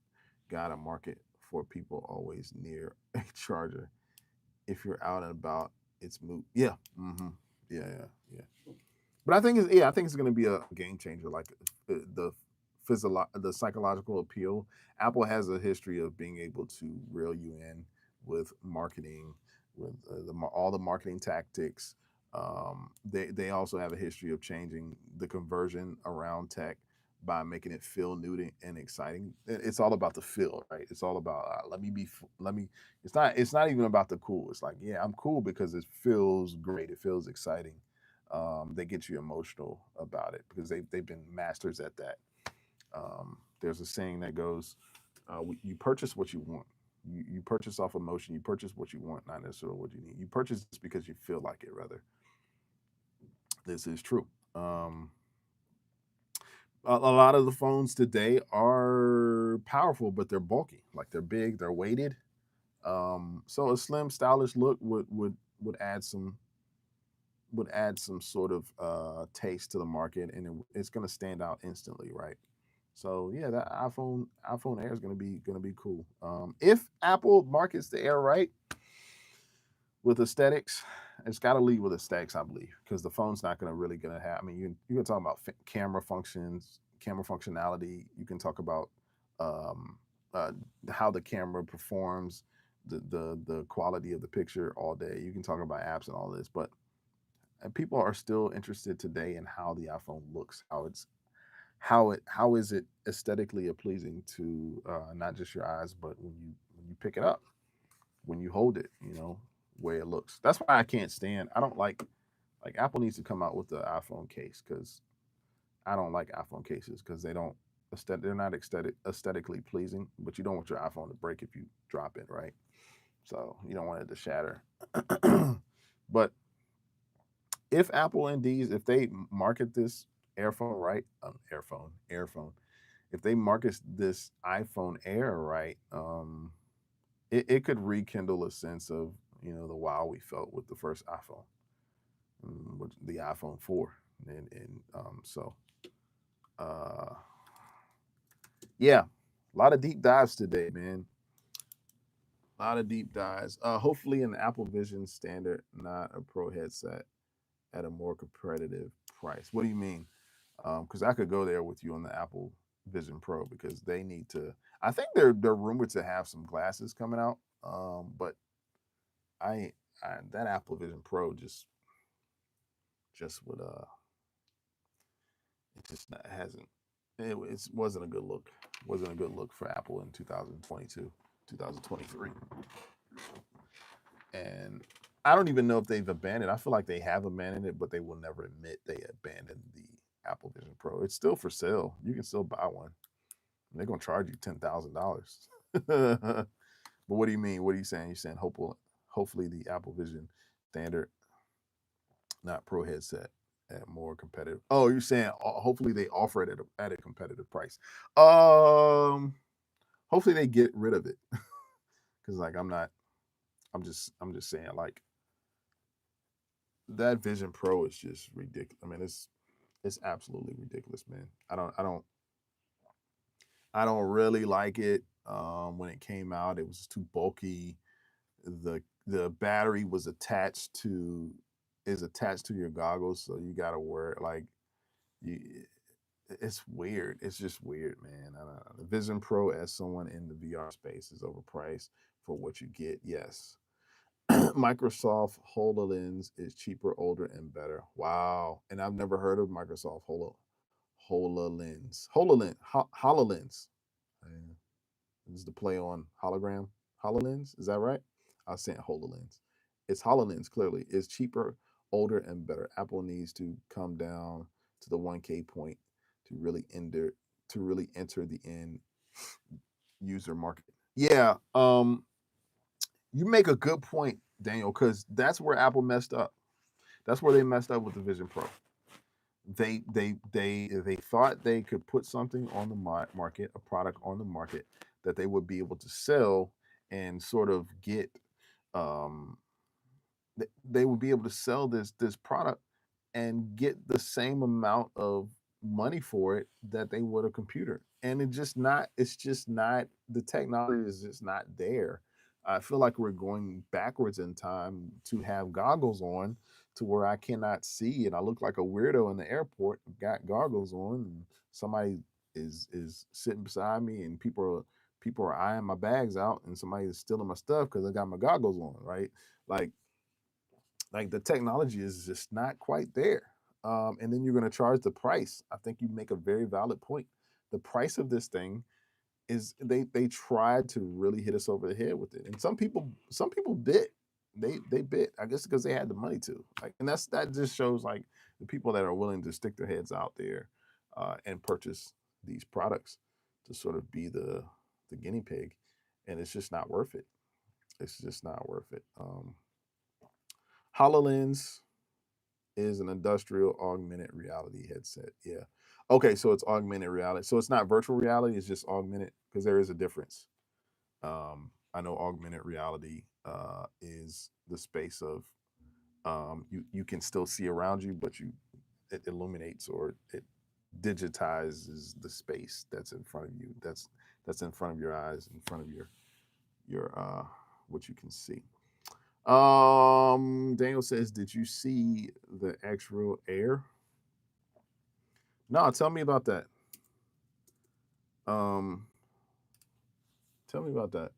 got a market for people always near a charger. If you're out and about, it's moot. Yeah. Yeah. But I think it's going to be a game changer. Like the psychological appeal. Apple has a history of being able to reel you in with marketing, with all the marketing tactics. They also have a history of changing the conversion around tech by making it feel new and exciting. It's all about the feel, right? It's all about let me. It's not even about the cool. It's like, yeah, I'm cool because it feels great. It feels exciting. They get you emotional about it because they've been masters at that. There's a saying that goes, "You purchase what you want. You purchase off emotion. You purchase what you want, not necessarily what you need. You purchase this because you feel like it. Rather, this is true." A lot of the phones today are powerful, but they're bulky. Like they're big, they're weighted. So a slim, stylish look would add some sort of taste to the market, and it's going to stand out instantly, right? So yeah, that iPhone Air is going to be cool. If Apple markets the Air right with aesthetics, it's got to lead with aesthetics, I believe, because the phone's not going to have. I mean, you can talk about camera functions, camera functionality. You can talk about um, uh, how the camera performs, the quality of the picture all day. You can talk about apps and all this, but people are still interested today in how the iPhone looks, how is it aesthetically pleasing to not just your eyes, but when you pick it up, when you hold it, way it looks. That's why I can't stand. I don't like Apple needs to come out with the iPhone case because I don't like iPhone cases because they're not aesthetically pleasing. But you don't want your iPhone to break if you drop it, right? So you don't want it to shatter. But if Apple indeed, if they market this Airphone right, Airphone, if they market this iPhone Air right, it could rekindle a sense of the wow we felt with the first iPhone, with the iPhone 4, and uh, yeah, a lot of deep dives today, man. A lot of deep dives. Hopefully, an Apple Vision standard, not a Pro headset at a more competitive price. What do you mean? Because I could go there with you on the Apple Vision Pro because they need to. I think they're rumored to have some glasses coming out, but I, that Apple Vision Pro just would it just not, hasn't it wasn't a good look. Wasn't a good look for Apple in 2022, 2023, and I don't even know if they've abandoned. I feel like they have abandoned it, but they will never admit they abandoned the Apple Vision Pro. It's still for sale. You can still buy one. They're gonna charge you $10,000. But what do you mean? What are you saying? You're saying hopefully the Apple Vision standard, not Pro headset, at more competitive. Oh, you're saying hopefully they offer it at a competitive price. Um, Hopefully they get rid of it because like I'm not. I'm just saying like that Vision Pro is just ridiculous. I mean it's absolutely ridiculous, man. I don't really like it. When it came out, it was too bulky. The battery was attached to is attached to your goggles, so you gotta wear it like you. It's weird. It's just weird, man. I don't know. The Vision Pro, as someone in the VR space, is overpriced for what you get. Yes. Microsoft HoloLens is cheaper, older, and better. Wow. And I've never heard of Microsoft HoloLens. Uh, This is the play on hologram. HoloLens, is that right? I was saying HoloLens. It's HoloLens, clearly. It's cheaper, older, and better. Apple needs to come down to the 1K point to really enter the end user market. Yeah, you make a good point, Daniel, because that's where Apple messed up. That's where they messed up with the Vision Pro. They thought they could put something on the market, a product on the market that they would be able to sell and sort of get um they would be able to sell this product and get the same amount of money for it that they would a computer. And it's just not the technology is just not there. I feel like we're going backwards in time to have goggles on to where I cannot see and I look like a weirdo in the airport, got goggles on and somebody is sitting beside me and people are eyeing my bags out and somebody is stealing my stuff because I got my goggles on, right? Like like the technology is just not quite there. And then you're going to charge the price. I think you make a very valid point. The price of this thing is they tried to really hit us over the head with it, and some people bit. They bit. I guess because they had the money to. Like, and that just shows like the people that are willing to stick their heads out there and purchase these products to sort of be the guinea pig, and it's just not worth it. It's just not worth it. HoloLens is an industrial augmented reality headset. Yeah. Okay, so it's augmented reality. So it's not virtual reality, it's just augmented because there is a difference. I know augmented reality is the space of You can still see around you, but it illuminates or it digitizes the space that's in front of you. That's in front of your eyes, in front of your what you can see. Daniel says, did you see the X-Real Air? No, tell me about that. Um, tell me about that.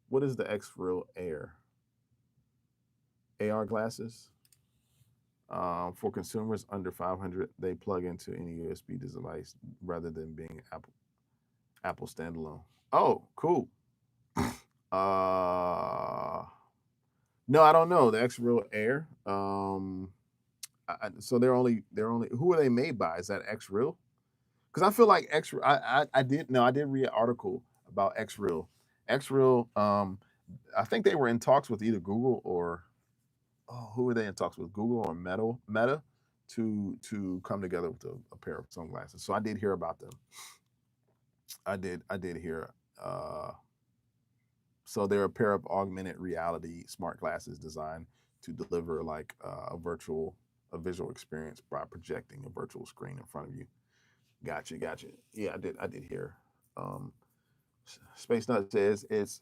What is the X-Real Air? AR glasses? For consumers under 500, they plug into any USB device rather than being Apple standalone. Oh, cool. Uh, no, I don't know the X-Real Air. So they're only who are they made by? Is that X-Real? Because I feel like X. I did read an article about X-Real. X-Real. I think they were in talks with either Google or who were they in talks with? Google or Meta to come together with a pair of sunglasses. So I did hear about them. I did hear. So they're a pair of augmented reality smart glasses designed to deliver like a visual experience by projecting a virtual screen in front of you. Gotcha. Yeah, I did hear. Um, Space Nut says it's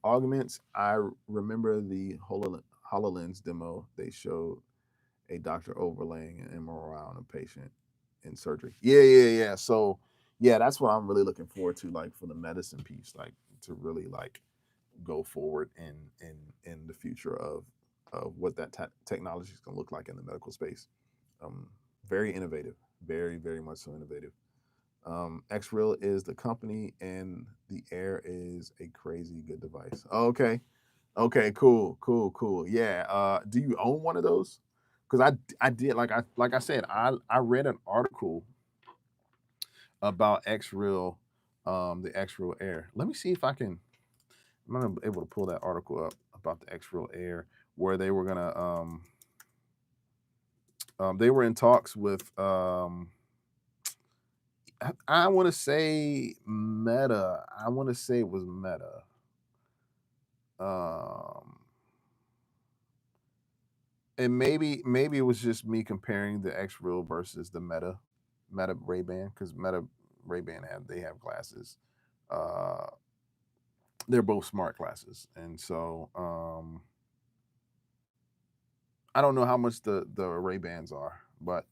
augments. I remember the Hololens demo. They showed a doctor overlaying an MRI on a patient in surgery. Yeah. So yeah, that's what I'm really looking forward to, like for the medicine piece, like to really like go forward in the future of what that technology is going to look like in the medical space. Um, Very innovative, very much so innovative. Xreal is the company, and the Air is a crazy good device. Okay, cool. Yeah. Do you own one of those? Because I did like I said I read an article about Xreal, the Xreal Air. Let me see if I can. I'm not able to pull that article up about the Xreal Air where they were in talks with I want to say Meta. I want to say it was Meta. Um, and maybe it was just me comparing the X Real versus the Meta Ray Ban because Meta Ray Ban have glasses. Uh, they're both smart glasses, and so I don't know how much the Ray Bans are, but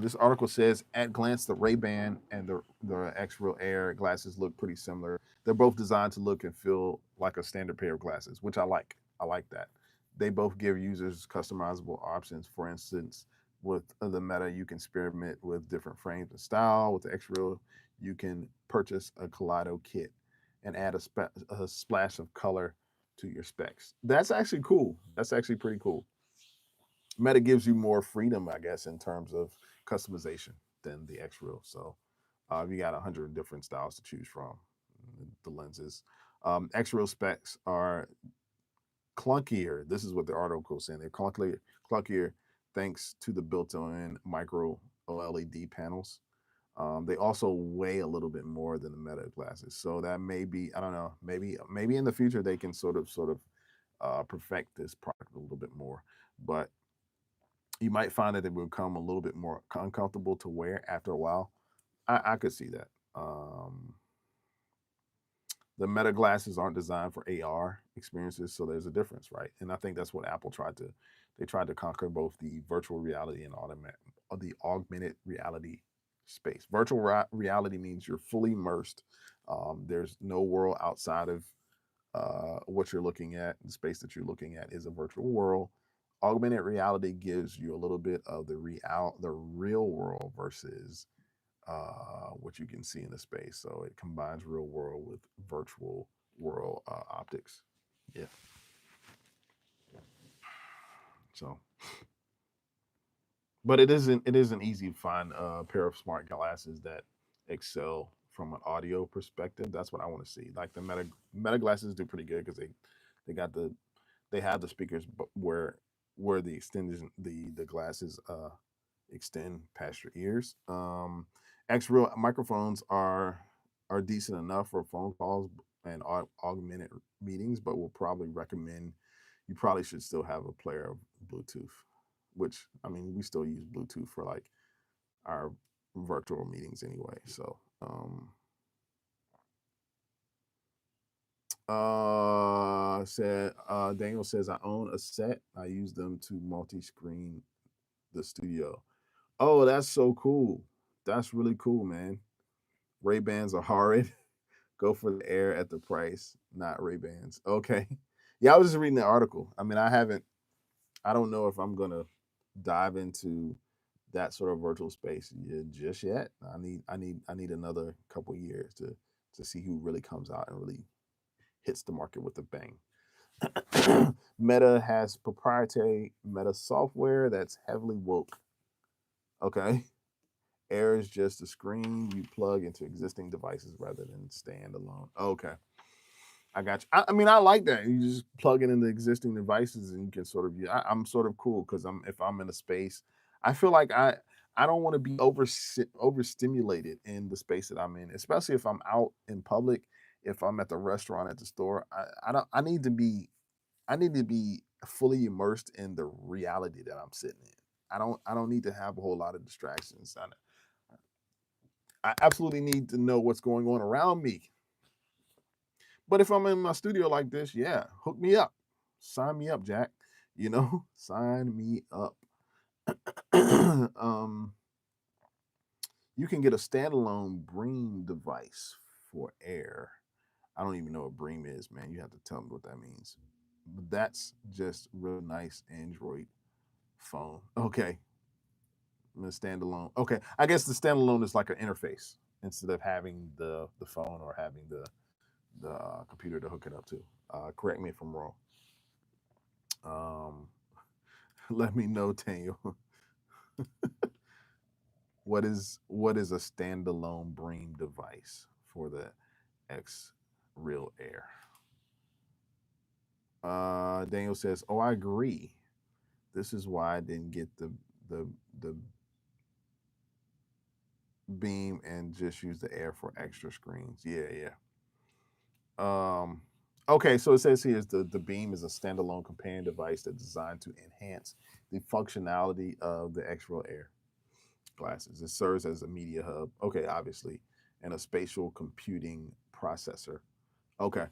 this article says, at glance, the Ray-Ban and the X-Real Air glasses look pretty similar. They're both designed to look and feel like a standard pair of glasses, which I like. I like that. They both give users customizable options. For instance, with the Meta, you can experiment with different frames and style. With the X-Real, you can purchase a Kaleido kit and add a splash of color to your specs. That's actually cool. That's actually pretty cool. Meta gives you more freedom, I guess, in terms of customization than the X Real. So you got 100 different styles to choose from. The lenses. X Real specs are clunkier. This is what the article is saying. They're clunkier thanks to the built-in micro OLED panels. They also weigh a little bit more than the Meta glasses, so that may be, I don't know, maybe in the future they can sort of perfect this product a little bit more. But you might find that it will become a little bit more uncomfortable to wear after a while. I could see that. Um, the Meta glasses aren't designed for AR experiences, so there's a difference, right? And I think that's what Apple tried to. They tried to conquer both the virtual reality and the augmented reality space. Virtual reality means you're fully immersed. There's no world outside of what you're looking at. The space that you're looking at is a virtual world. Augmented reality gives you a little bit of the real world versus what you can see in the space. So it combines real world with virtual world optics. Yeah. So, but it isn't easy to find a pair of smart glasses that excel from an audio perspective. That's what I want to see. Like the Meta glasses do pretty good because they got they have the speakers, but where the extension the glasses extend past your ears. X Real microphones are decent enough for phone calls and augmented meetings, but we'll probably recommend you probably should still have a player of Bluetooth, which I mean, we still use Bluetooth for like our virtual meetings anyway. So, Daniel says I own a set. I use them to multi-screen the studio. Oh, that's so cool. That's really cool, man. Ray Bans are horrid. Go for the Air at the price, not Ray Bans. Okay. Yeah, I was just reading the article. I mean, I don't know if I'm gonna dive into that sort of virtual space just yet. I need another couple years to see who really comes out and really hits the market with a bang. Meta has proprietary Meta software that's heavily woke. Okay. Air is just a screen you plug into existing devices rather than stand alone. Okay. I got you. I mean, I like that. You just plug it into existing devices, and you can sort of. I'm sort of cool because if I'm in a space, I feel like I don't want to be overstimulated in the space that I'm in, especially if I'm out in public. If I'm at the restaurant, at the store, I don't. I need to be fully immersed in the reality that I'm sitting in. I don't need to have a whole lot of distractions. I absolutely need to know what's going on around me. But if I'm in my studio like this, yeah, hook me up. Sign me up, Jack. You know, sign me up. um, you can get a standalone Bream device for Air. I don't even know what Bream is, man. You have to tell me what that means. But that's just real nice Android phone. Okay, the standalone. Okay, I guess the standalone is like an interface instead of having the phone or having the computer to hook it up to. Correct me if I'm wrong. Um, let me know, Daniel. What is a standalone Bream device for the X Real Air? Daniel says, "Oh, I agree. This is why I didn't get the the Beam and just use the Air for extra screens." Yeah, yeah. Um, okay, so it says here is the Beam is a standalone companion device that's designed to enhance the functionality of the X-Real Air glasses. It serves as a media hub, okay, obviously, and a spatial computing processor. Okay,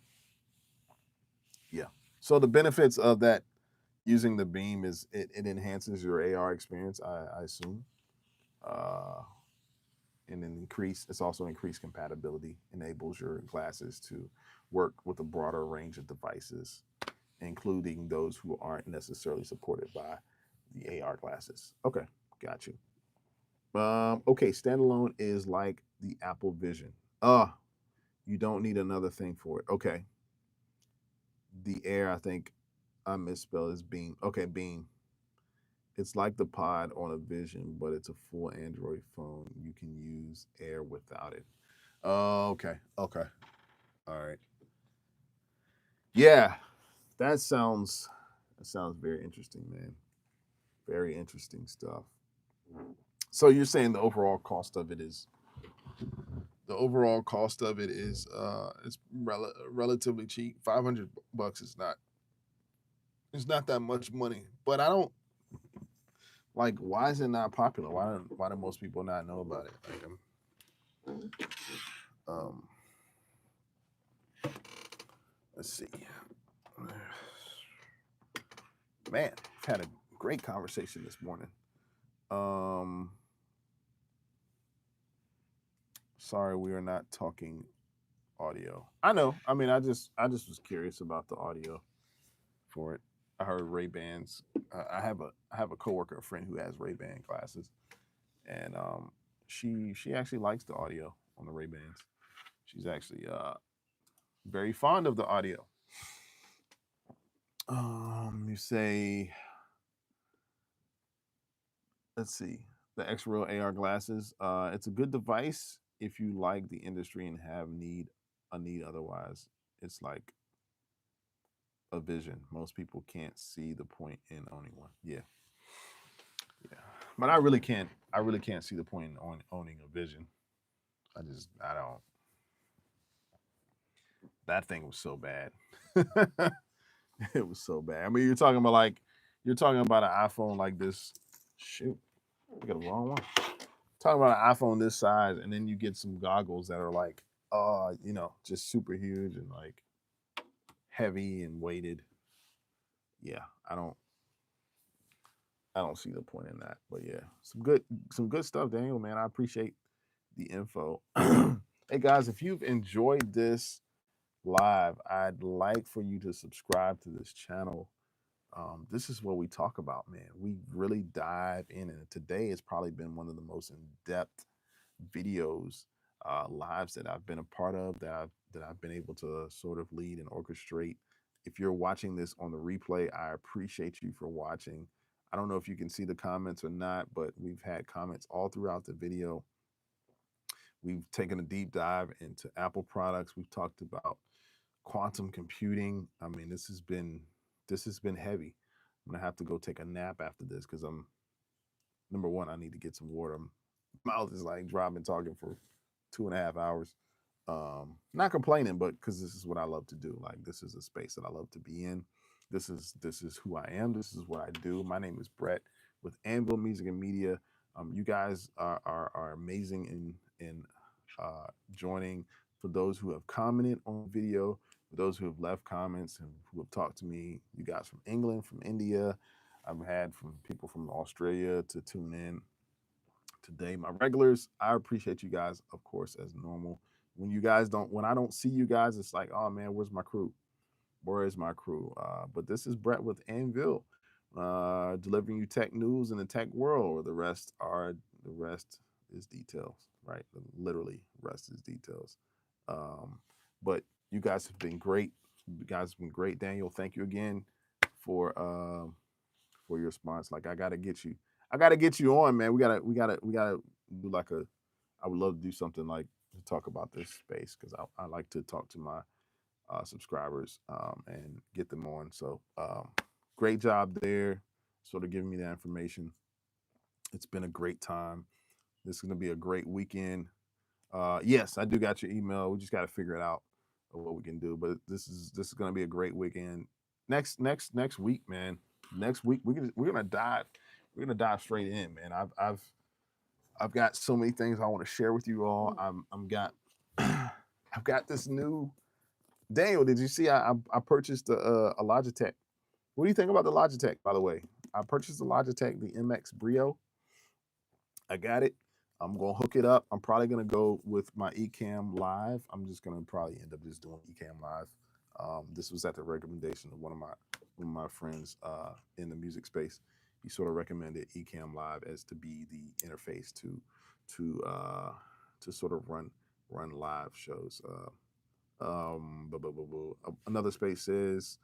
yeah. So the benefits of that using the Beam is it enhances your AR experience, I assume. Uh, and then it's also increased compatibility, enables your glasses to work with a broader range of devices, including those who aren't necessarily supported by the AR glasses. Okay, got you. Okay, standalone is like the Apple Vision. You don't need another thing for it. Okay, the Air, I think I misspelled is Beam. Okay, Beam. It's like the Pod on a Vision, but it's a full Android phone. You can use Air without it. Oh, okay, okay, all right. Yeah, that sounds very interesting, man. Very interesting stuff. So you're saying the overall cost of it is it's relatively cheap. $500 is not it's not that much money. But I don't like why is it not popular? Why do most people not know about it? Um let's see. Man, we've had a great conversation this morning. Um Sorry, we are not talking audio. I know. I mean, I just was curious about the audio for it. I heard Ray Bans. I have a coworker, a friend who has Ray Ban glasses, and she actually likes the audio on the Ray Bans. She's actually very fond of the audio. You say, let's see, the X Real AR glasses. It's a good device if you like the industry and have a need otherwise. It's like a vision. Most people can't see the point in owning one. Yeah, yeah. But I really can't. I really can't see the point in owning a vision. I don't. That thing was so bad. It was so bad. I mean, you're talking about an iPhone like this. Shoot, I got the wrong one. Talking about an iPhone this size, and then you get some goggles that are like, just super huge and like heavy and weighted. Yeah, I don't see the point in that. But yeah, some good stuff, Daniel. Man, I appreciate the info. Hey guys, if you've enjoyed this live, I'd like for you to subscribe to this channel. This is what we talk about, man. We really dive in, and today has probably been one of the most in-depth videos, lives that I've been a part of, that I've been able to sort of lead and orchestrate. If you're watching this on the replay, I appreciate you for watching. I don't know if you can see the comments or not, but we've had comments all throughout the video. We've taken a deep dive into Apple products. We've talked about quantum computing. I mean, this has been heavy. I'm gonna have to go take a nap after this because I'm number one. I need to get some water. My mouth is like dry. I've been talking for 2.5 hours. Not complaining, but because this is what I love to do. Like this is a space that I love to be in. This is who I am. This is what I do. My name is Brett with Anvil Music and Media. You guys are amazing in joining. For those who have commented on the video, for those who have left comments and who have talked to me, you guys from England, from India. I've had from people from Australia to tune in today. My regulars, I appreciate you guys, of course, as normal. When I don't see you guys, it's like, oh man, where's my crew? Where is my crew? But this is Brett with Anvil, delivering you tech news in the tech world. The rest is details, right? Literally, rest is details. Um, but you guys have been great. You guys have been great, Daniel. Thank you again for your response. Like I gotta get you on, man. We gotta do like a. I would love to do something like to talk about this space because I like to talk to my subscribers, and get them on. So great job there, sort of giving me that information. It's been a great time. This is going to be a great weekend. Yes, I do got your email. We just got to figure it out of what we can do. But this is going to be a great weekend. Next week, man. Next week we're gonna dive straight in, man. I've got so many things I want to share with you all. I'm got I've got this new Daniel. Did you see I purchased a Logitech? What do you think about the Logitech, by the way? I purchased the Logitech, the MX Brio. I got it. I'm gonna hook it up. I'm probably gonna go with my Ecamm Live. I'm just gonna probably end up just doing Ecamm Live. This was at the recommendation of one of my friends in the music space. He sort of recommended Ecamm Live as to be the interface to uh, to sort of run live shows. Another space says,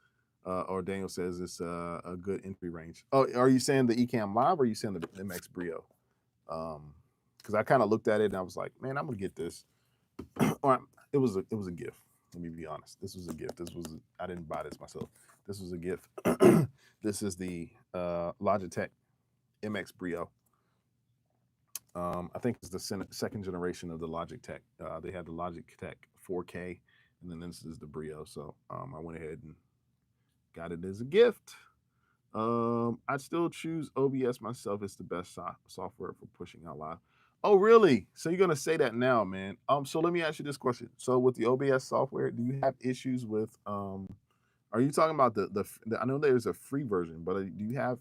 or Daniel says it's a good entry range. Oh, are you saying the Ecamm Live or are you saying the MX Brio? Because I kind of looked at it and I was like, man, I'm gonna get this. Or it was a gift. Let me be honest. This was a gift. I didn't buy this myself. This was a gift. This is the Logitech MX Brio. I think it's the second generation of the Logitech. They had the Logitech 4K, and then this is the Brio. So I went ahead and got it as a gift. I'd still choose OBS myself. It's the best software for pushing out live. Oh, really? So you're gonna say that now, man? So let me ask you this question. So with the OBS software, do you have issues with Are you talking about I know there's a free version, but do you have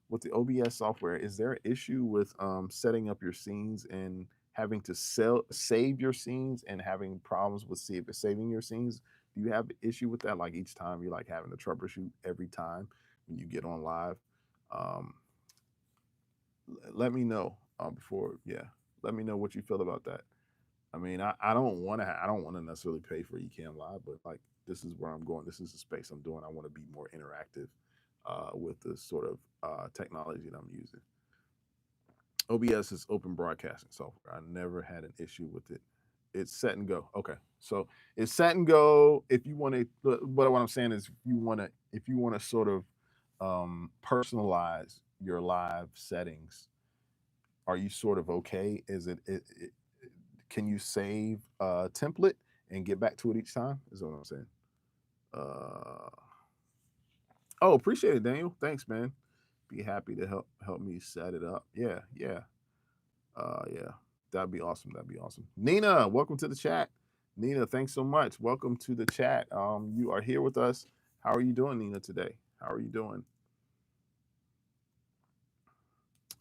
with the OBS software? Is there an issue with setting up your scenes and having to save your scenes and having problems with saving your scenes? Do you have an issue with that? Like each time you're like having to troubleshoot every time when you get on live? Um, Let me know before. Yeah, let me know what you feel about that. I mean, I don't want to. I don't want to necessarily pay for Ecamm Live, but like this is where I'm going. This is the space I'm doing. I want to be more interactive with the sort of technology that I'm using. OBS is open broadcasting software. I never had an issue with it. It's set and go. Okay, so it's set and go. If you want to, but what I'm saying is, if you want to sort of personalize your live settings, are you sort of okay? Can you save a template and get back to it each time? Is what I'm saying. Uh, Oh, appreciate it, Daniel. Thanks, man. Be happy to help me set it up. Yeah, yeah. Yeah. That'd be awesome. That'd be awesome. Nina, welcome to the chat. Nina, thanks so much. Welcome to the chat. You are here with us. How are you doing, Nina, today? How are you doing?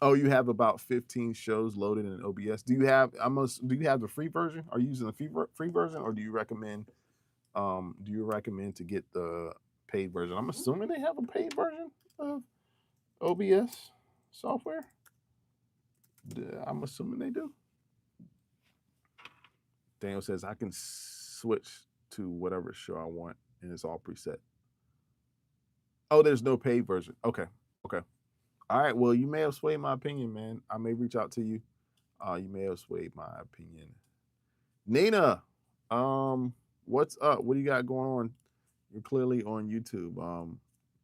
Oh, you have about 15 shows loaded in OBS. Do you have the free version? Are you using the free version, or do you recommend to get the paid version? I'm assuming they have a paid version of OBS software. I'm assuming they do. Daniel says I can switch to whatever show I want, and it's all preset. Oh, there's no paid version. Okay, okay. All right. Well, you may have swayed my opinion, man. I may reach out to you. You may have swayed my opinion. Nina, what's up? What do you got going on? You're clearly on YouTube.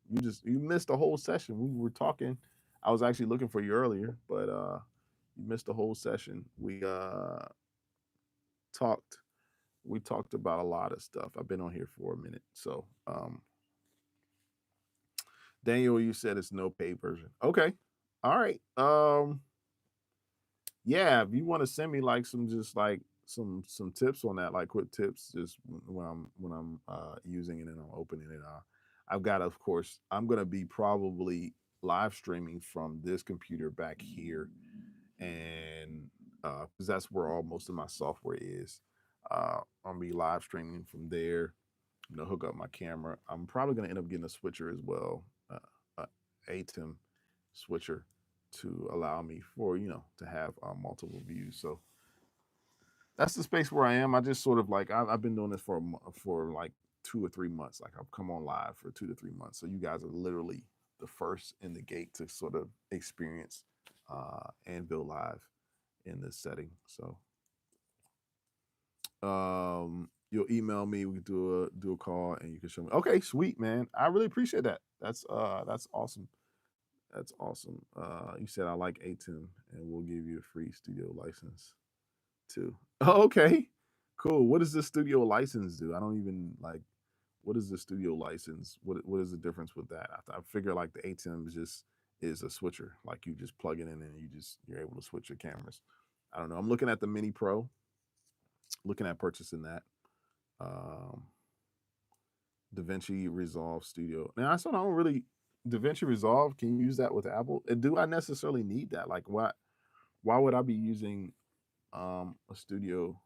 You missed the whole session. We were talking. I was actually looking for you earlier, but you missed the whole session. Talked we talked about a lot of stuff. I've been on here for a minute. So Daniel, you said it's no paid version. Okay. All right. Yeah, if you want to send me like some tips on that, like quick tips, just when I'm using it and I'm opening it. I've got, of course, I'm gonna be probably live streaming from this computer back here, and because that's where all most of my software is. I'll be live streaming from there. Hook up my camera. I'm probably gonna end up getting a switcher as well, a ATEM switcher to allow me for to have multiple views. So that's the space where I am. I just sort of like I've been doing this for like 2 or 3 months. Like I've come on live for 2 to 3 months. So you guys are literally the first in the gate to sort of experience Anvil live in this setting. So you'll email me. We can do a call, and you can show me. Okay, sweet, man. I really appreciate that. That's awesome. That's awesome. You said I like ATEM, and we'll give you a free studio license too. Oh, okay, cool. What does the studio license do? I don't even like. What is the studio license? What is the difference with that? I figure like the ATEM is a switcher. Like you just plug it in and you're able to switch your cameras. I don't know. I'm looking at the Mini Pro. Looking at purchasing that. Um, DaVinci Resolve Studio. Now I still don't really DaVinci Resolve. Can you use that with Apple? And do I necessarily need that? Like what? Why would I be using a studio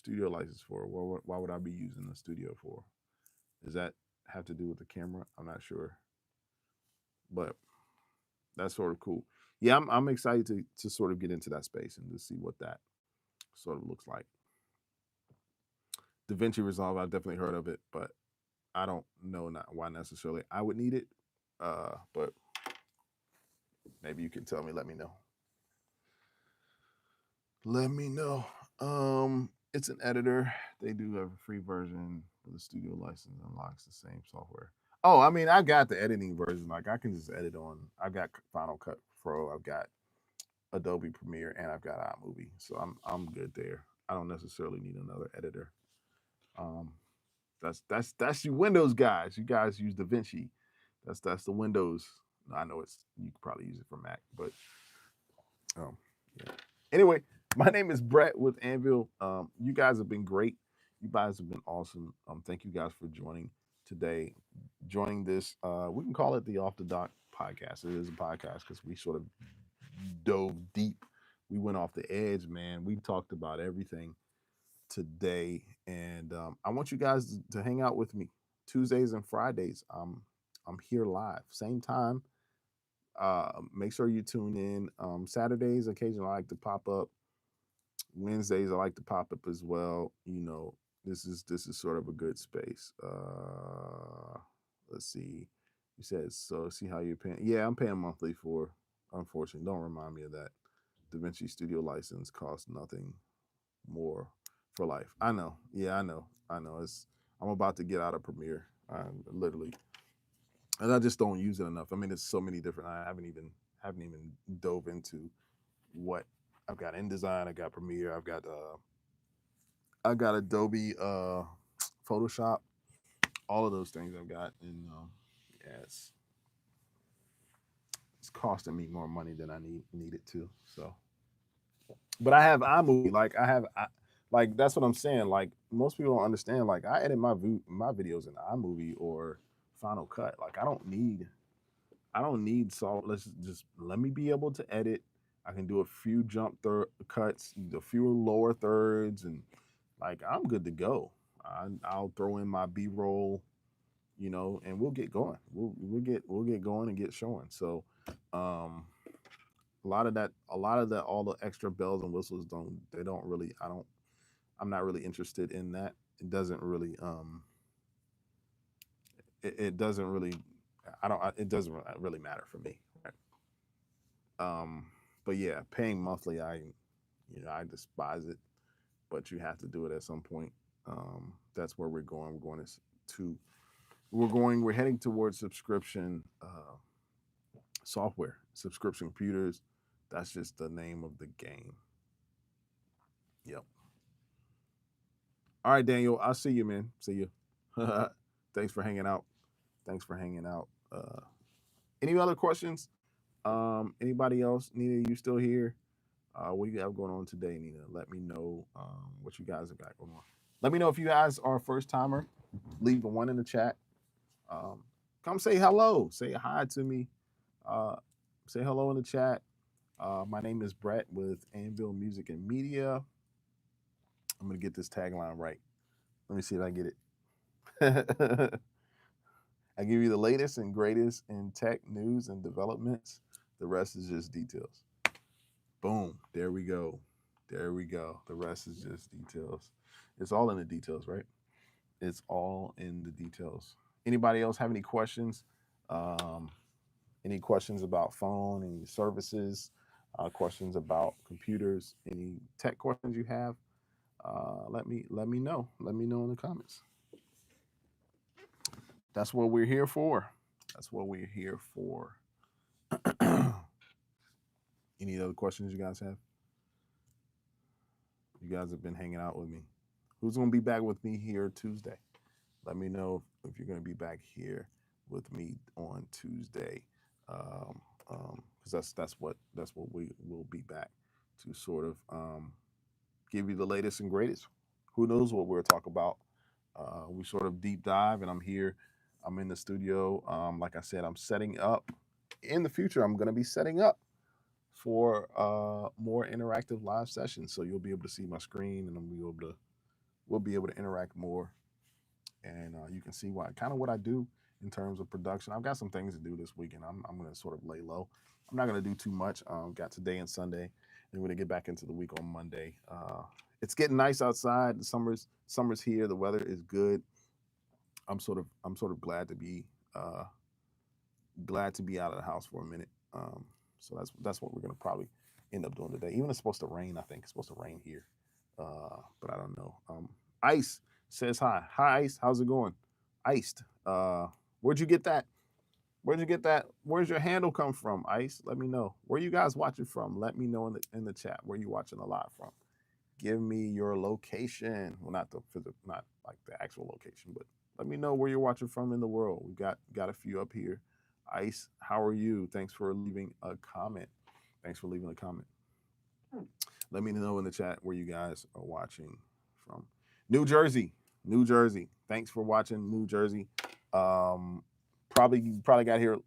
license for? Why would I be using the studio for? Does that have to do with the camera? I'm not sure, but that's sort of cool. Yeah, I'm excited to sort of get into that space and to see what that sort of looks like. DaVinci Resolve, I've definitely heard of it, but I don't know not why necessarily I would need it. But maybe you can tell me. Let me know. Let me know. It's an editor. They do have a free version. The studio license unlocks the same software. Oh, I mean, I got the editing version. Like I can just edit on. I've got Final Cut Pro. I've got Adobe Premiere, and I've got iMovie. So I'm good there. I don't necessarily need another editor. Um, that's you Windows guys. You guys use DaVinci. That's the Windows. I know you could probably use it for Mac, but yeah. Anyway, my name is Brett with Anvil. You guys have been great. You guys have been awesome. Thank you guys for joining today. Joining this, we can call it the Off the Dock podcast. It is a podcast because we sort of dove deep. We went off the edge, man. We talked about everything today, and I want you guys to hang out with me Tuesdays and Fridays. I'm here live, same time. Make sure you tune in. Saturdays, occasionally I like to pop up. Wednesdays, I like to pop up as well. This is sort of a good space. Let's see. You said so. See how you're paying. Yeah, I'm paying monthly for. Unfortunately, don't remind me of that. DaVinci Studio license costs nothing more for life. I know. Yeah, I know. I'm about to get out of Premiere. Literally, and I just don't use it enough. I mean, it's so many different. I haven't even dove into what I've got InDesign. I got Premiere. I got Adobe Photoshop. All of those things I've got, and yes, costing me more money than I need it to. So, but I have iMovie. Like that's what I'm saying. Like most people don't understand. Like I edit my videos in iMovie or Final Cut. Like I don't need salt. Let's just let me be able to edit. I can do a few cuts, a few lower thirds, and like I'm good to go. I'll throw in my B-roll, and we'll get going. We'll get going and get showing. So, um, a lot of that, all the extra bells and whistles don't really. I'm not really interested in that. It doesn't really it doesn't really it doesn't really matter for me. Right? But yeah, paying monthly, I despise it, but you have to do it at some point. That's where we're going. To we're heading towards subscription software, subscription computers. That's just the name of the game. Yep. All right, Daniel. I'll see you, man. See you. Thanks for hanging out. Thanks for hanging out. Any other questions? Anybody else? Nina, you still here? What do you have going on today, Nina? Let me know what you guys have got going on. Let me know if you guys are a first timer. Leave a one in the chat. Come say hello. Say hi to me. Uh, say hello in the chat. My name is Brett with Anvil Music and Media. I'm gonna get this tagline right. Let me see if I get it. I give you the latest and greatest in tech news and developments. The rest is just details. Boom. There we go. There we go. The rest is just details. It's all in the details, right? It's all in the details. Anybody else have any questions? Any questions about phone, any services, questions about computers, any tech questions you have? Let me know. Let me know in the comments. That's what we're here for. That's what we're here for. Any other questions you guys have? You guys have been hanging out with me. Who's going to be back with me here Tuesday? Let me know if you're going to be back here with me on Tuesday, because that's what we will be back to sort of give you the latest and greatest. Who knows what we'll talk about? We sort of deep dive, and I'm here. I'm in the studio. Like I said, I'm setting up. In the future, I'm going to be setting up for more interactive live sessions, so you'll be able to see my screen, and we'll be able to interact more, and you can see what I do in terms of production. I've got some things to do this weekend. I'm going to sort of lay low. I'm not going to do too much. Got today and Sunday, and we're going to get back into the week on Monday. It's getting nice outside. The summer's here. The weather is good. I'm sort of glad to be out of the house for a minute. So that's what we're gonna probably end up doing today. Even it's supposed to rain. I think it's supposed to rain here, but I don't know. Ice says hi. Hi, Ice. How's it going? Iced. Where'd you get that? Where'd you get that? Where's your handle come from, Ice? Let me know. Where you guys watching from? Let me know in the chat where you watching a live from. Give me your location. Well, not like the actual location, but let me know where you're watching from in the world. We got a few up here. Ice, how are you? Thanks for leaving a comment. Let me know in the chat where you guys are watching from. New Jersey. Thanks for watching, New Jersey. You probably got here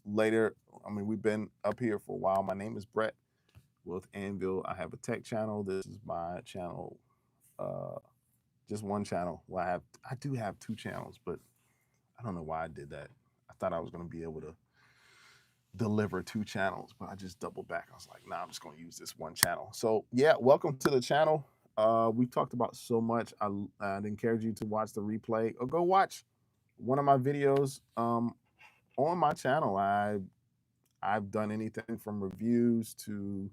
later. I mean, we've been up here for a while. My name is Brett with Anvil. I have a tech channel. This is my channel. Just one channel. Well, I do have two channels, but I don't know why I did that. I thought I was going to be able to deliver two channels, but I just doubled back. I was like, nah, I'm just going to use this one channel. So yeah, welcome to the channel. We talked about so much. I'd encourage you to watch the replay or go watch one of my videos on my channel. I've done anything from reviews to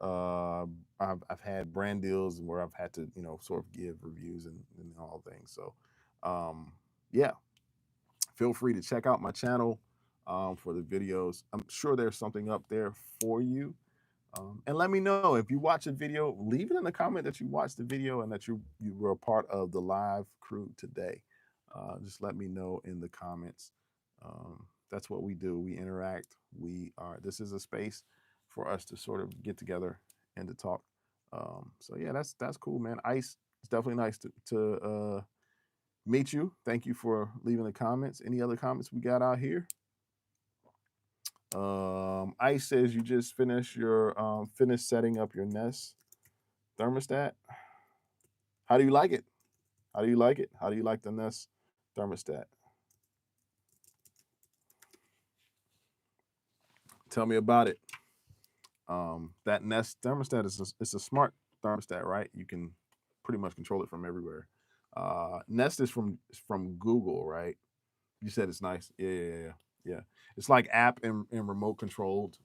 I've had brand deals where I've had to sort of give reviews and all things. So yeah, feel free to check out my channel for the videos. I'm sure there's something up there for you. And let me know if you watch a video. Leave it in the comment that you watched the video and that you were a part of the live crew today. Just let me know in the comments That's what we do. We interact. This is a space for us to sort of get together and to talk. So yeah, that's cool, man. Ice, it's definitely nice to meet you. Thank you for leaving the comments. Any other comments we got out here? Ice says you just finished setting up your Nest thermostat. How do you like it? How do you like it? How do you like the Nest thermostat? Tell me about it. That Nest thermostat it's a smart thermostat, right? You can pretty much control it from everywhere. Nest is from Google, right? You said it's nice. Yeah. It's like app and remote controlled,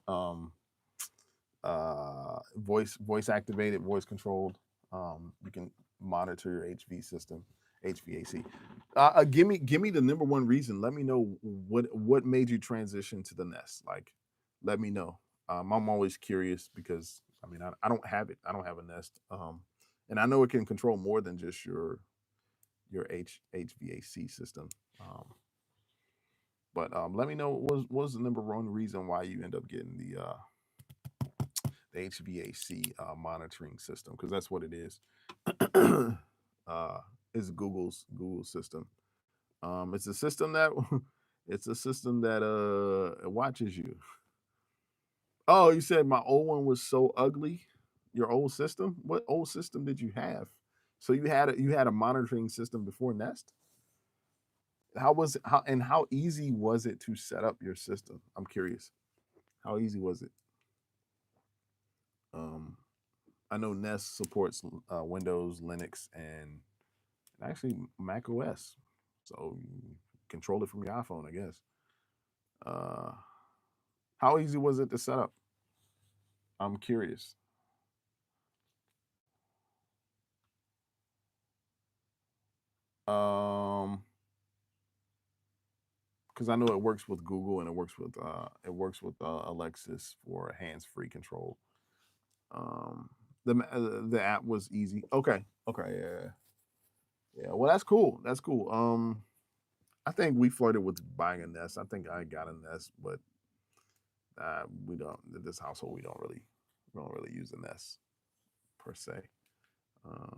voice activated, voice controlled. You can monitor your HVAC. Give me the number one reason. Let me know what made you transition to the Nest. Like, let me know. I'm always curious because I mean I don't have it. I don't have a Nest. And I know it can control more than just your HVAC system. But let me know what was the number one reason why you end up getting the HVAC monitoring system, because that's what it is. It's Google system. It's a system that it's a system that watches you. Oh, you said my old one was so ugly. Your old system? What old system did you have? So you had a monitoring system before Nest? How easy was it to set up your system? I'm curious. How easy was it? Um, I know Nest supports Windows, Linux, and actually Mac OS. So you control it from your iPhone, I guess. Uh, how easy was it to set up? I'm curious. Um, because I know it works with Google and it works with Alexis for hands-free control. Um, the app was easy. Okay, yeah, yeah. Well, that's cool. That's cool. I think we flirted with buying a Nest. I think I got a Nest, but we don't. In this household, we don't really use a Nest per se. Uh,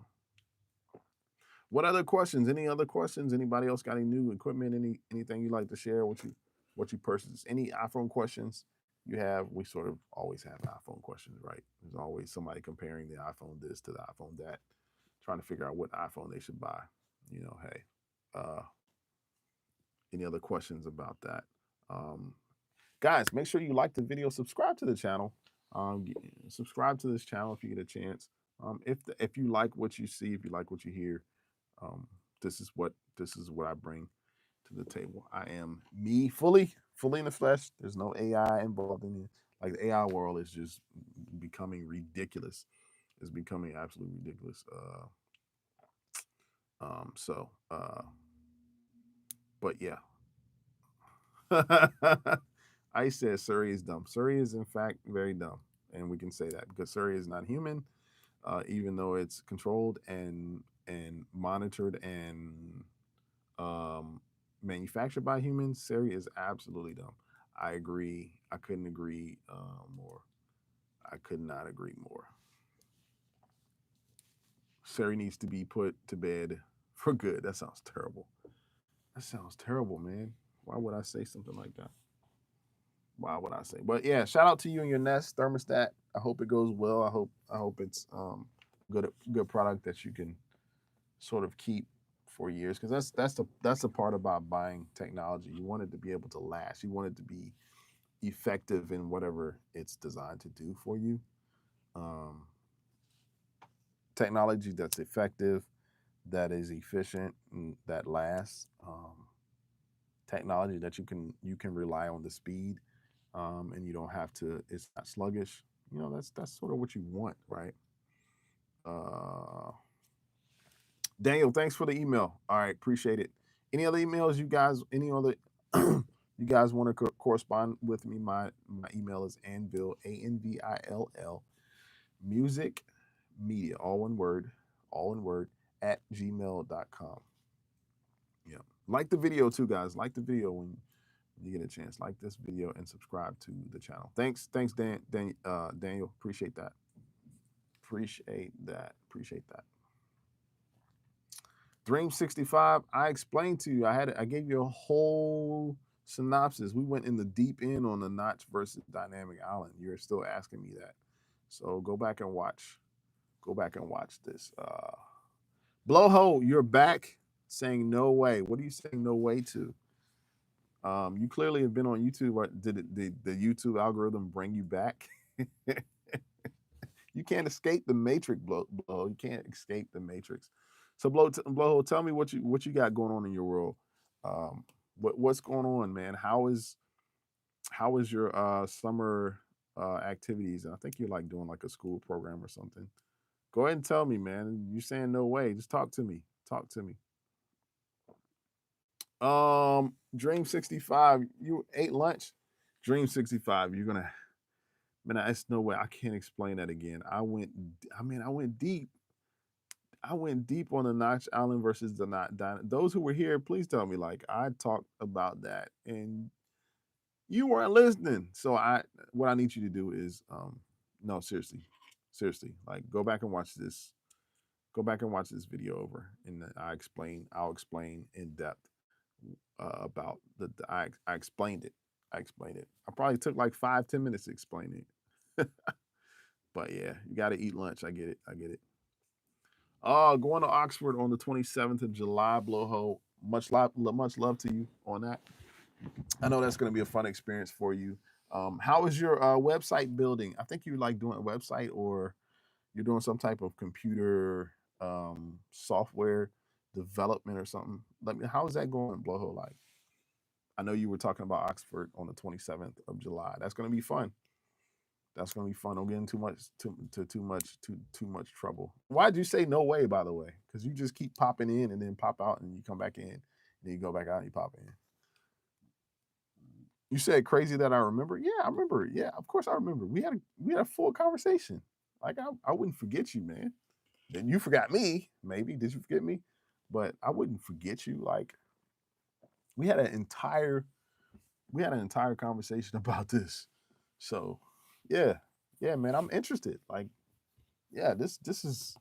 what other questions? Any other questions? Anybody else got any new equipment? Anything you like to share? What you purchased? Any iPhone questions you have? We sort of always have iPhone questions, right? There's always somebody comparing the iPhone this to the iPhone that, trying to figure out what iPhone they should buy. Hey, uh, any other questions about that? Um, Guys, make sure you like the video, subscribe to the channel. Subscribe to this channel if you get a chance. If you like what you see, if you like what you hear, um, this is what I bring to the table. I am me, fully in the flesh. There's no AI involved in it. Like, the AI world is just becoming ridiculous. It's becoming absolutely ridiculous. But yeah. I said Surrey is dumb. Surrey is in fact very dumb, and we can say that because Surrey is not human, even though it's controlled and monitored and um, manufactured by humans. Surrey is absolutely dumb. I agree. I couldn't agree more. I could not agree more. Surrey needs to be put to bed for good. That sounds terrible. That sounds terrible, man. Why would I say something like that? Why would I say? But yeah, shout out to you and your Nest thermostat. I hope it goes well. I hope it's good product that you can sort of keep for years, because that's the part about buying technology. You want it to be able to last. You want it to be effective in whatever it's designed to do for you. Um, Technology that's effective, that is efficient, and that lasts. Technology that you can rely on the speed, and you don't have to. It's not sluggish. That's sort of what you want, right? Uh, Daniel, thanks for the email. All right, appreciate it. Any other emails you guys? Any other you guys want to correspond with me? My email is anvil ANVILL music media, all one word at gmail.com. Yeah, like the video too, guys. Like the video You get a chance, like this video and subscribe to the channel. Thanks, Daniel. Appreciate that. Appreciate that. Dream 65. I explained to you. I gave you a whole synopsis. We went in the deep end on the notch versus dynamic island. You're still asking me that, so go back and watch. Go back and watch this. Blowhole, you're back saying no way. What are you saying no way to? You clearly have been on YouTube. Did the YouTube algorithm bring you back? You can't escape the matrix, Blow. You can't escape the matrix. So, Blowhole, tell me what you got going on in your world. What's going on, man? How is your summer activities? And I think you're like doing like a school program or something. Go ahead and tell me, man. You're saying no way. Just talk to me. Talk to me. Dream 65. You ate lunch. Dream 65. You're gonna. Man, it's no way. I can't explain that again. I went deep. I went deep on the Notch Island versus the not. Those who were here, please tell me. Like I talked about that, and you weren't listening. So what I need you to do is, no, seriously, like go back and watch this. Go back and watch this video over, and I'll explain in depth about I explained it. I probably took like 5-10 minutes to explain it. But yeah, you got to eat lunch. I get it. Going to Oxford on the 27th of July, Blowhole. Much love to you on that. I know that's going to be a fun experience for you. How is your website building? I think you like doing a website, or you're doing some type of computer software development or something. Let me. How is that going, Blowhole? Like, I know you were talking about Oxford on the 27th of July. That's going to be fun. Don't get in too much trouble. Why'd you say no way, by the way? Because you just keep popping in and then pop out, and you come back in, and then you go back out and you pop in. You said crazy that I remember. Yeah, I remember. Yeah, of course I remember. We had a full conversation. Like I wouldn't forget you, man. Then you forgot me. Maybe did you forget me? But I wouldn't forget you. Like we had an entire conversation about this. So yeah, man, I'm interested. Like, yeah, this is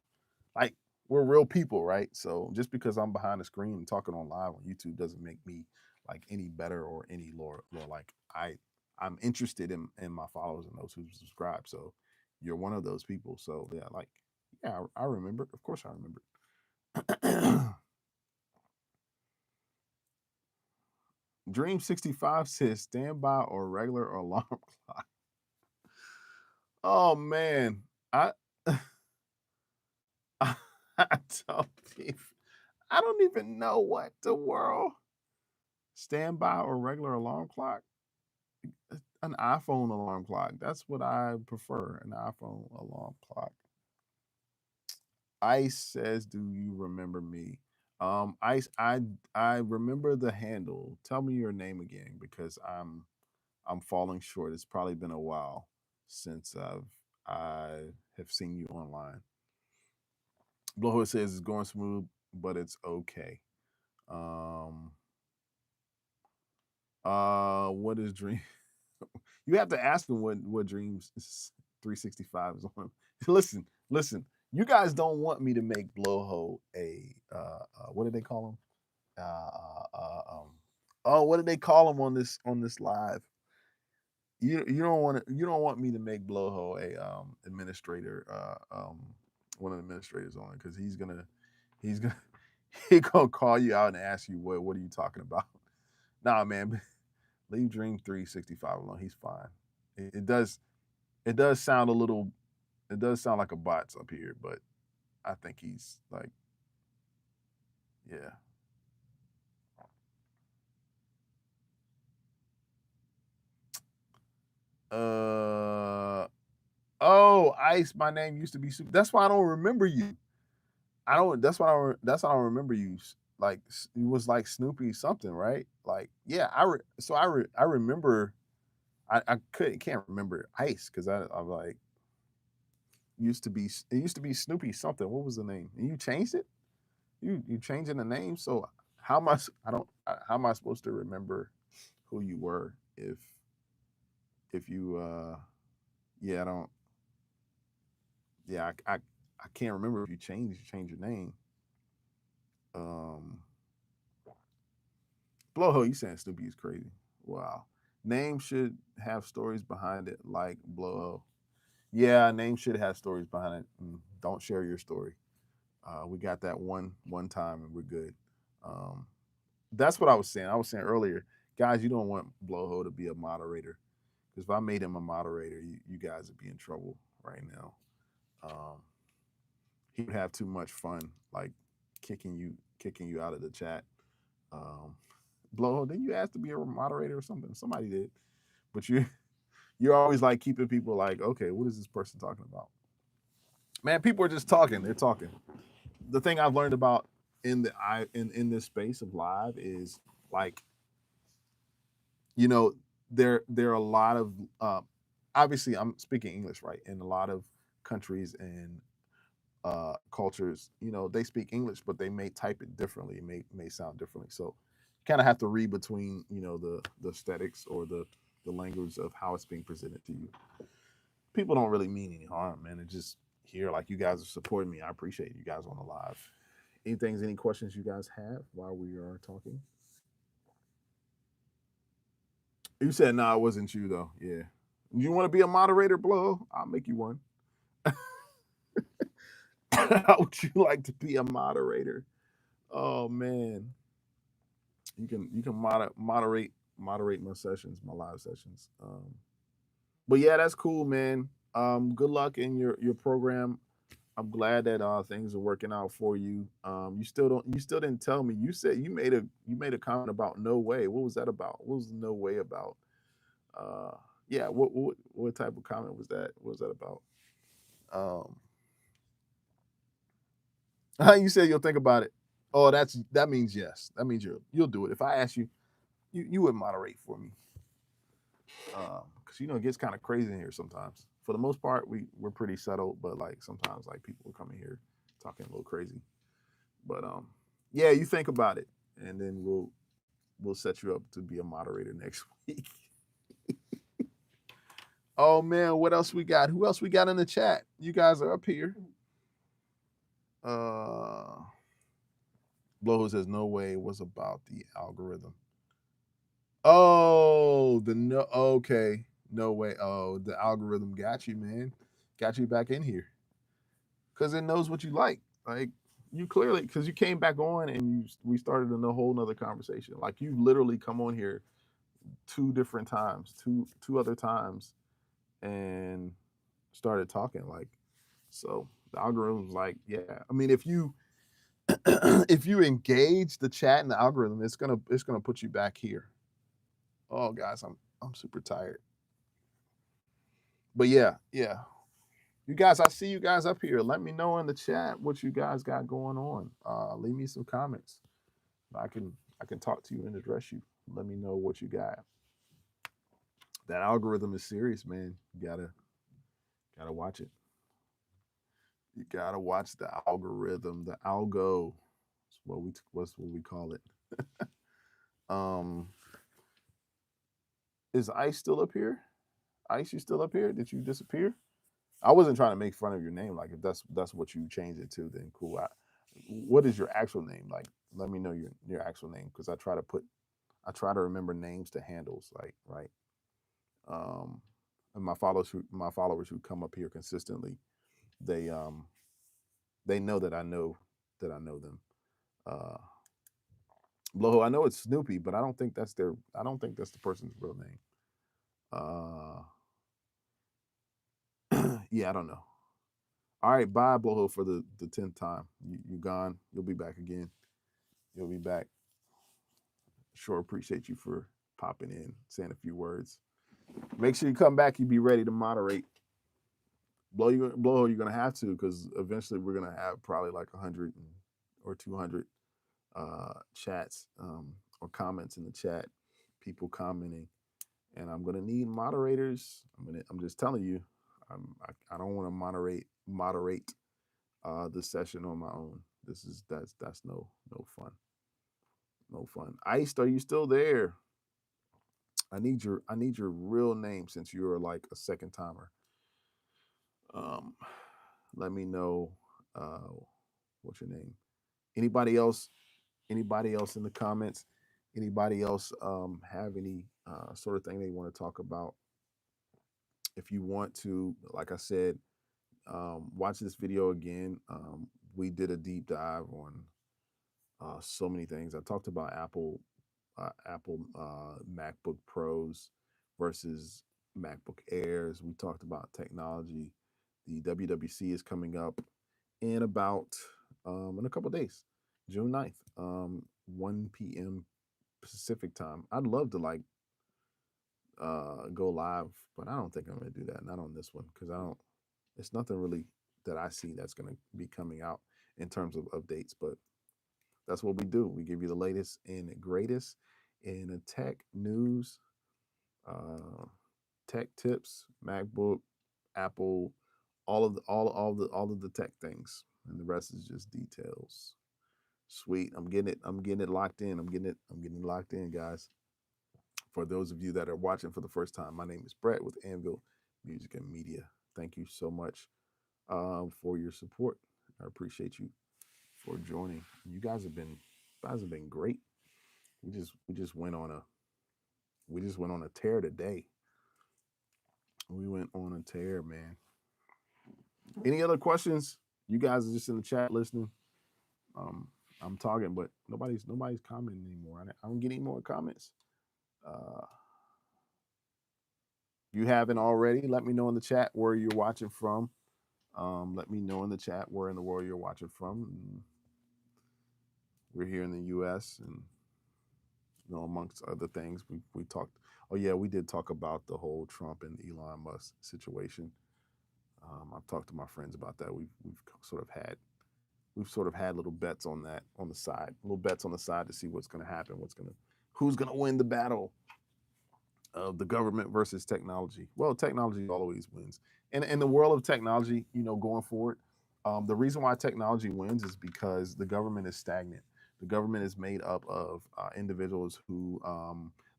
like we're real people, right? So just because I'm behind the screen and talking on live on YouTube doesn't make me like any better or any lower. Like I'm interested in my followers and those who subscribe. So you're one of those people. So yeah, like yeah, I remember. Of course I remember. Dream 65 says standby or regular alarm clock. Oh man, I I don't even, I don't even know what the world. Standby or regular alarm clock? An iPhone alarm clock. That's what I prefer. An iPhone alarm clock. Ice says, "Do you remember me?" Ice, I remember the handle. Tell me your name again because I'm falling short. It's probably been a while since I have seen you online. Blowhole says it's going smooth, but it's okay. Um, what is dream? You have to ask him what dreams 365 is on. Listen. You guys don't want me to make Blowhole a what do they call him? Oh, what did they call him on this live? You don't want me to make Blowhole a administrator one of the administrators on because he's gonna he gonna call you out and ask you what are you talking about? Nah, man, leave Dream 365 alone. He's fine. It does sound a little. It does sound like a bot's up here, but I think he's like, yeah. Oh, Ice. My name used to be. That's why I don't remember you. I don't. That's why That's why I don't remember you. Like it was like Snoopy something, right? Like yeah. I remember. Can't remember Ice because I'm like used to be. It used to be Snoopy something. What was the name? And you changed it. You changing the name. So how am I? I don't. How am I supposed to remember who you were. If you yeah, I don't yeah, I can't remember if you change your name. Um Blowhole, you saying Snoopy is crazy. Wow. Name should have stories behind it, like Blowhole. Yeah, name should have stories behind it. Don't share your story. We got that one time and we're good. Um, that's what I was saying. I was saying earlier, guys, you don't want Blowhole to be a moderator because if I made him a moderator, you guys would be in trouble right now. Um, he would have too much fun, like kicking you out of the chat. Um, Blowhole, didn't you ask to be a moderator or something? Somebody did, but you're always like keeping people like, okay, what is this person talking about? Man, people are just talking. They're talking. The thing I've learned about in this space of live is like, you know, there are a lot of obviously I'm speaking English, right? In a lot of countries and cultures, they speak English, but they may type it differently, it may sound differently. So you kind of have to read between, the aesthetics or the language of how it's being presented to you. People don't really mean any harm, man. It just here, like, you guys are supporting me. I appreciate you guys on the live. Any questions you guys have while we are talking? You said, "No, it wasn't you though." Yeah. You want to be a moderator, Blow? I'll make you one. How would you like to be a moderator? Oh man, you can moderate my sessions, my live sessions. But yeah, that's cool, man. Good luck in your program. I'm glad that things are working out for you. You still didn't tell me. You said you made a comment about no way. What was that about? What was no way about? Uh, yeah, what type of comment was that? What was that about? Um, you said you'll think about it. Oh, that means yes. That means you'll do it. If I ask you, you would moderate for me, because it gets kind of crazy in here sometimes. For the most part, we're pretty settled, but like sometimes like people will come in here talking a little crazy. But yeah, you think about it, and then we'll set you up to be a moderator next week. Oh man, what else we got? Who else we got in the chat? You guys are up here. Uh Blow says no way it was about the algorithm. Oh, okay. No way. Oh, the algorithm got you, man. Got you back in here. Cause it knows what you like. Like, you clearly, because you came back on and we started in a whole nother conversation. Like, you literally come on here two different times, two other times, and started talking. Like, so the algorithm's like, yeah. I mean, if you if you engage the chat and the algorithm, it's gonna put you back here. Oh, guys, I'm super tired. But yeah, yeah. You guys, I see you guys up here. Let me know in the chat what you guys got going on. Leave me some comments. I can talk to you and address you. Let me know what you got. That algorithm is serious, man. You gotta watch it. You gotta watch the algorithm, the algo. What's what we call it. Um, is Ice still up here? Ice, you still up here? Did you disappear? I wasn't trying to make fun of your name. Like, if that's what you changed it to, then cool. What is your actual name? Like, let me know your actual name, because I try to remember names to handles. Like, right. Um, and my followers who come up here consistently, they um they know that I know them. Uh, Bloho, I know it's Snoopy, but I don't think that's the person's real name. Uh, yeah, I don't know. All right, bye, Bloho, for the 10th time. You gone. You'll be back again. You'll be back. Sure, appreciate you for popping in, saying a few words. Make sure you come back. You be ready to moderate. Blow. You're gonna have to, because eventually we're gonna have probably like 100 or 200 chats, or comments in the chat. People commenting, and I'm gonna need moderators. I'm just telling you. I don't want to moderate the session on my own. That's no fun. No fun. Iced, are you still there? I need your real name since you're like a second timer. Um, let me know uh, what's your name. Anybody else? Anybody else in the comments? Anybody else have any sort of thing they want to talk about? If you want to, like I said, watch this video again. We did a deep dive on so many things. I talked about Apple MacBook Pros versus MacBook Airs. We talked about technology. The WWC is coming up in about in a couple days, June 9th, 1 p.m. Pacific time. I'd love to like go live, but I don't think I'm gonna do that. Not on this one because I don't. It's nothing really that I see that's gonna be coming out in terms of updates. But that's what we do. We give you the latest and greatest in tech news, uh, tech tips, MacBook, Apple, all of the tech things, and the rest is just details. Sweet. I'm getting it. I'm getting it locked in. I'm getting it locked in, guys. For those of you that are watching for the first time, my name is Brett with Anvil Music and Media. Thank you so much for your support. I appreciate you for joining. You guys have been great. We just went on a tear today. We went on a tear, man. Any other questions? You guys are just in the chat listening. Um, I'm talking, but nobody's commenting anymore. I don't get any more comments. Uh, if you haven't already, let me know in the chat where you're watching from. Let me know in the chat where in the world you're watching from. We're here in the U.S. and amongst other things, we talked. Oh yeah, we did talk about the whole Trump and Elon Musk situation. I've talked to my friends about that. We've sort of had little bets on that on the side, little bets on the side to see what's going to happen, who's going to win the battle of the government versus technology. Well, technology always wins. And in the world of technology, going forward, the reason why technology wins is because the government is stagnant. The government is made up of individuals who,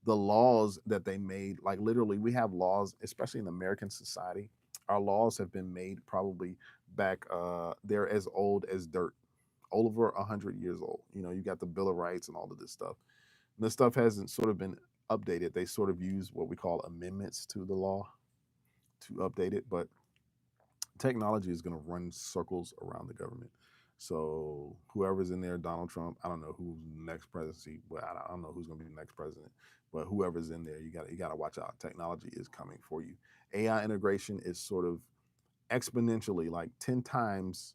the laws that they made, like literally, we have laws, especially in American society. Our laws have been made probably back, they're as old as dirt, over 100 years old. You got the Bill of Rights and all of this stuff. And this stuff hasn't sort of been updated. They sort of use what we call amendments to the law to update it, but technology is going to run circles around the government. So whoever's in there, Donald Trump, I don't know who's next presidency, but I don't know who's going to be the next president. But whoever's in there, you got to watch out. Technology is coming for you. AI integration is sort of exponentially, like 10 times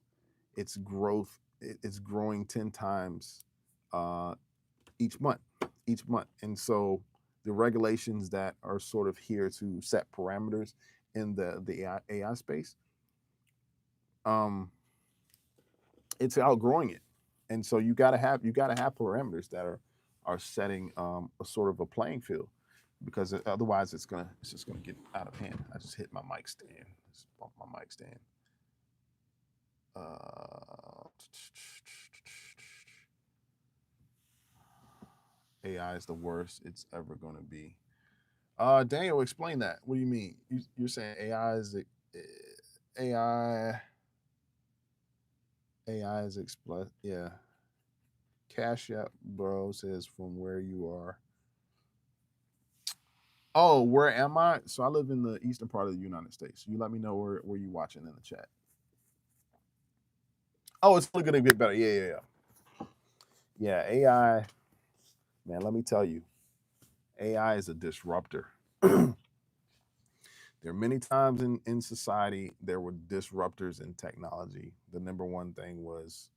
its growth. It's growing 10 times uh, each month. And so the regulations that are sort of here to set parameters in the AI space, um, it's outgrowing it. And so you gotta have parameters that are setting a sort of a playing field, because otherwise it's just gonna get out of hand. I just hit my mic stand. Just bump my mic stand. Uh, AI is the worst it's ever gonna be. Daniel, explain that. What do you mean? You're saying AI is AI AI is yeah. Cash App bro says from where you are. Oh, where am I? So I live in the eastern part of the United States. You let me know where you watching in the chat. Oh, it's only gonna get better. Yeah. Yeah, AI, man, let me tell you, AI is a disruptor. There are many times in society there were disruptors in technology. The number one thing was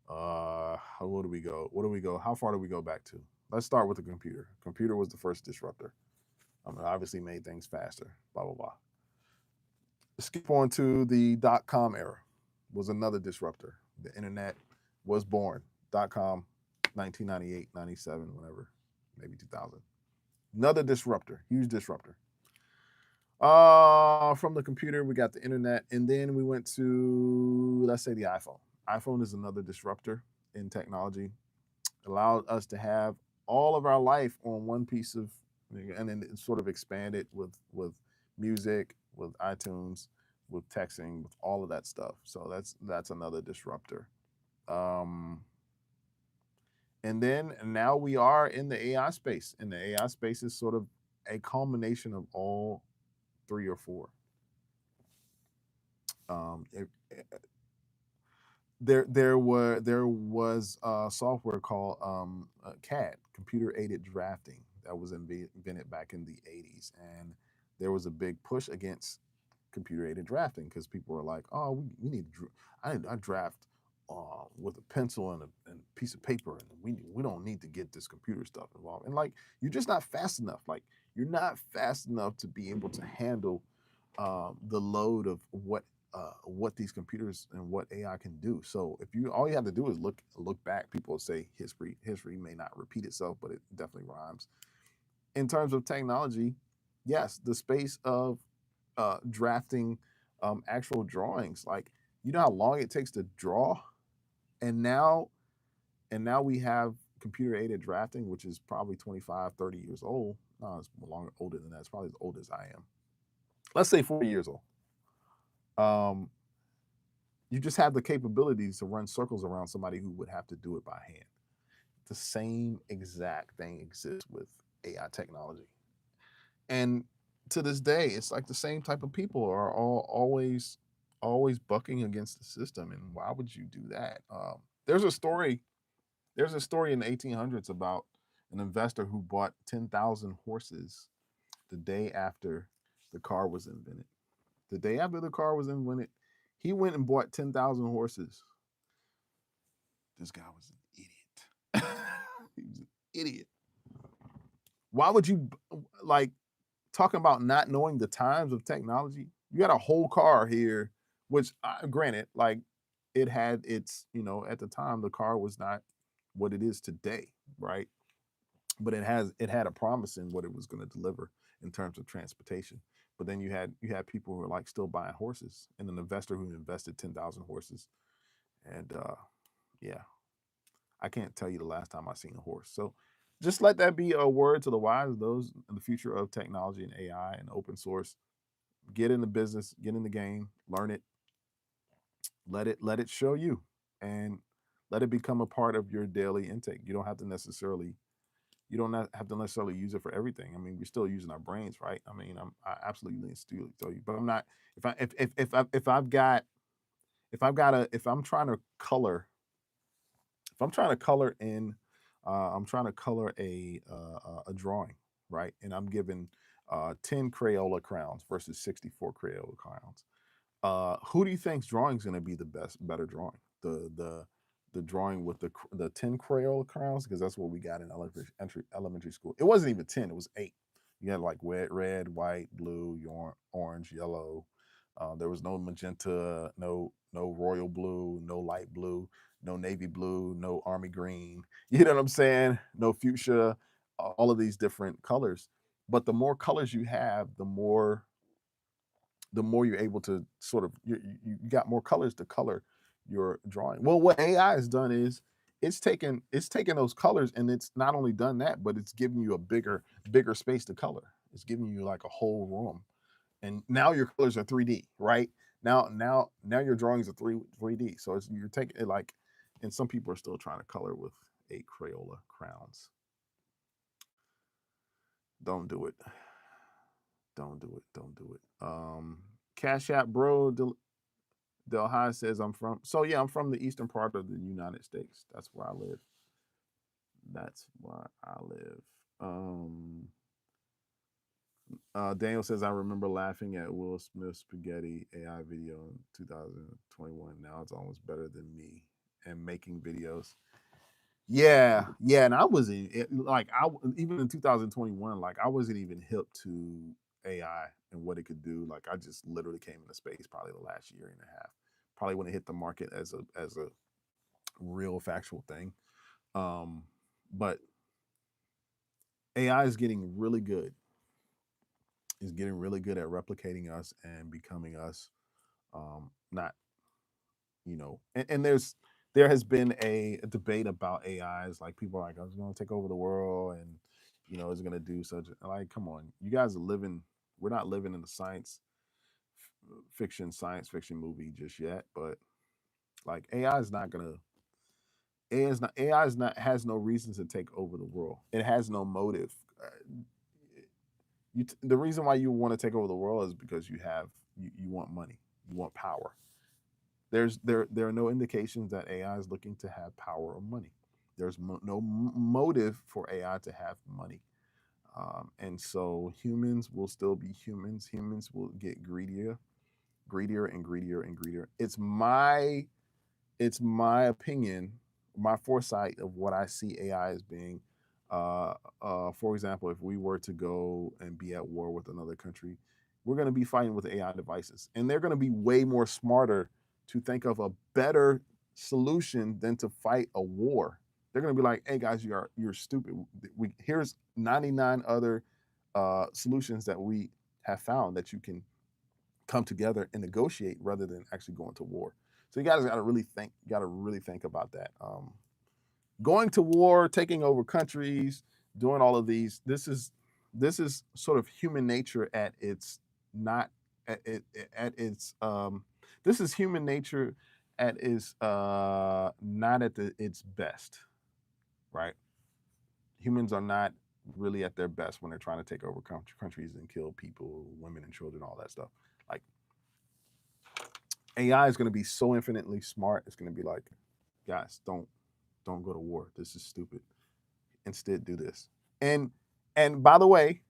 what do we go? How far do we go back to? Let's start with the computer. Computer was the first disruptor. Obviously made things faster, blah blah blah. Skip on to the .com era, was another disruptor. The internet was born. .com, 1998, 97, whatever, maybe 2000. Another disruptor, huge disruptor. From the computer, we got the internet, and then we went to, let's say, the iPhone. iPhone is another disruptor in technology. Allowed us to have all of our life on one piece of and then it sort of expanded with music, with iTunes, with texting, with all of that stuff. So that's another disruptor. Um, and then now we are in the AI space, and the AI space is sort of a culmination of all three or four. Um, it, there was software called CAD, computer aided drafting, that was invented back in the 80s, and there was a big push against computer aided drafting because people were like, oh, we need to I draft with a pencil and a piece of paper, and we don't need to get this computer stuff involved, and like you're just not fast enough, like you're not fast enough to be able to handle the load of what these computers and what AI can do. So if you all you have to do is look back, people say history may not repeat itself, but it definitely rhymes. In terms of technology, yes, the space of drafting actual drawings, like you know how long it takes to draw, and now we have computer aided drafting, which is probably 25, 30 years old. No, it's longer older than that. It's probably as old as I am. Let's say 40 years old. Um, you just have the capabilities to run circles around somebody who would have to do it by hand. The same exact thing exists with AI technology. And to this day, it's like the same type of people are always bucking against the system. And why would you do that? There's a story. There's a story in the 1800s about an investor who bought 10,000 horses the day after the car was invented. The day after the car was invented, he went and bought 10,000 horses. This guy was an idiot. He was an idiot. Why would you like talking about not knowing the times of technology? You got a whole car here, which granted, like it had its, at the time the car was not what it is today, right? But it had a promise in what it was going to deliver in terms of transportation. But then you had people who were like still buying horses, and an investor who invested 10,000 horses, and yeah, I can't tell you the last time I seen a horse. So just let that be a word to the wise, those in the future of technology and AI and open source. Get in the business, get in the game, learn it, let it show you, and let it become a part of your daily intake. You don't have to necessarily use it for everything. I mean, we're still using our brains, right? I mean, I absolutely still tell you, but I'm not. If I'm trying to color, if I'm trying to color in, I'm trying to color a drawing, right? And I'm given 10 Crayola crowns versus 64 Crayola crowns. Who do you think's drawing is going to be better drawing? The drawing with the 10 Crayola crowns, because that's what we got in elementary school. It wasn't even 10; it was 8. You had like red, white, blue, orange, yellow. There was no magenta, no royal blue, no light blue, no navy blue, no army green. You know what I'm saying? No fuchsia. All of these different colors. But the more colors you have, the more you're able to sort of you got more colors to color your drawing. Well, what AI has done is it's taken those colors, and it's not only done that, but it's giving you a bigger space to color. It's giving you like a whole room, and now your colors are 3D, right? Now your drawings are 3D. So you're taking it like, and some people are still trying to color with 8 Crayola crowns. Don't do it. Don't do it. Don't do it. Cash App Bro Delhi says I'm from. So yeah, I'm from the eastern part of the United States. That's where I live. That's where I live. Daniel says I remember laughing at Will Smith's spaghetti AI video in 2021. Now it's almost better than me and making videos. Yeah, yeah, and I wasn't like even in 2021, like I wasn't even hip to AI and what it could do. Like I just literally came into space probably the last year and a half. Probably when it hit the market as a real factual thing. Um, but AI is getting really good. Is getting really good at replicating us and becoming us. Not and there has been a debate about AIs. Like people are like, I was going to take over the world, and is going to do such, like, come on, you guys are living, we're not living in the science fiction movie just yet, but like AI is not has no reason to take over the world. It has no motive. The reason why you want to take over the world is because you want money, you want power. There are no indications that AI is looking to have power or money. There's no motive for AI to have money. And so humans will still be humans. Humans will get greedier and greedier and greedier. It's my opinion, my foresight of what I see AI as being. For example, if we were to go and be at war with another country, we're going to be fighting with AI devices, and they're going to be way more smarter to think of a better solution than to fight a war. They're going to be like, "Hey guys, you're stupid. Here's 99 other solutions that we have found that you can come together and negotiate rather than actually going to war." So you guys got to really think. You got to really think about that. Going to war, taking over countries, doing all of these. This is sort of human nature at its not at its. This is human nature at its not at its best, right? Humans are not really at their best when they're trying to take over countries and kill people, women and children, all that stuff. Like, AI is going to be so infinitely smart. It's going to be like, guys, don't go to war. This is stupid. Instead, do this. And and by the way,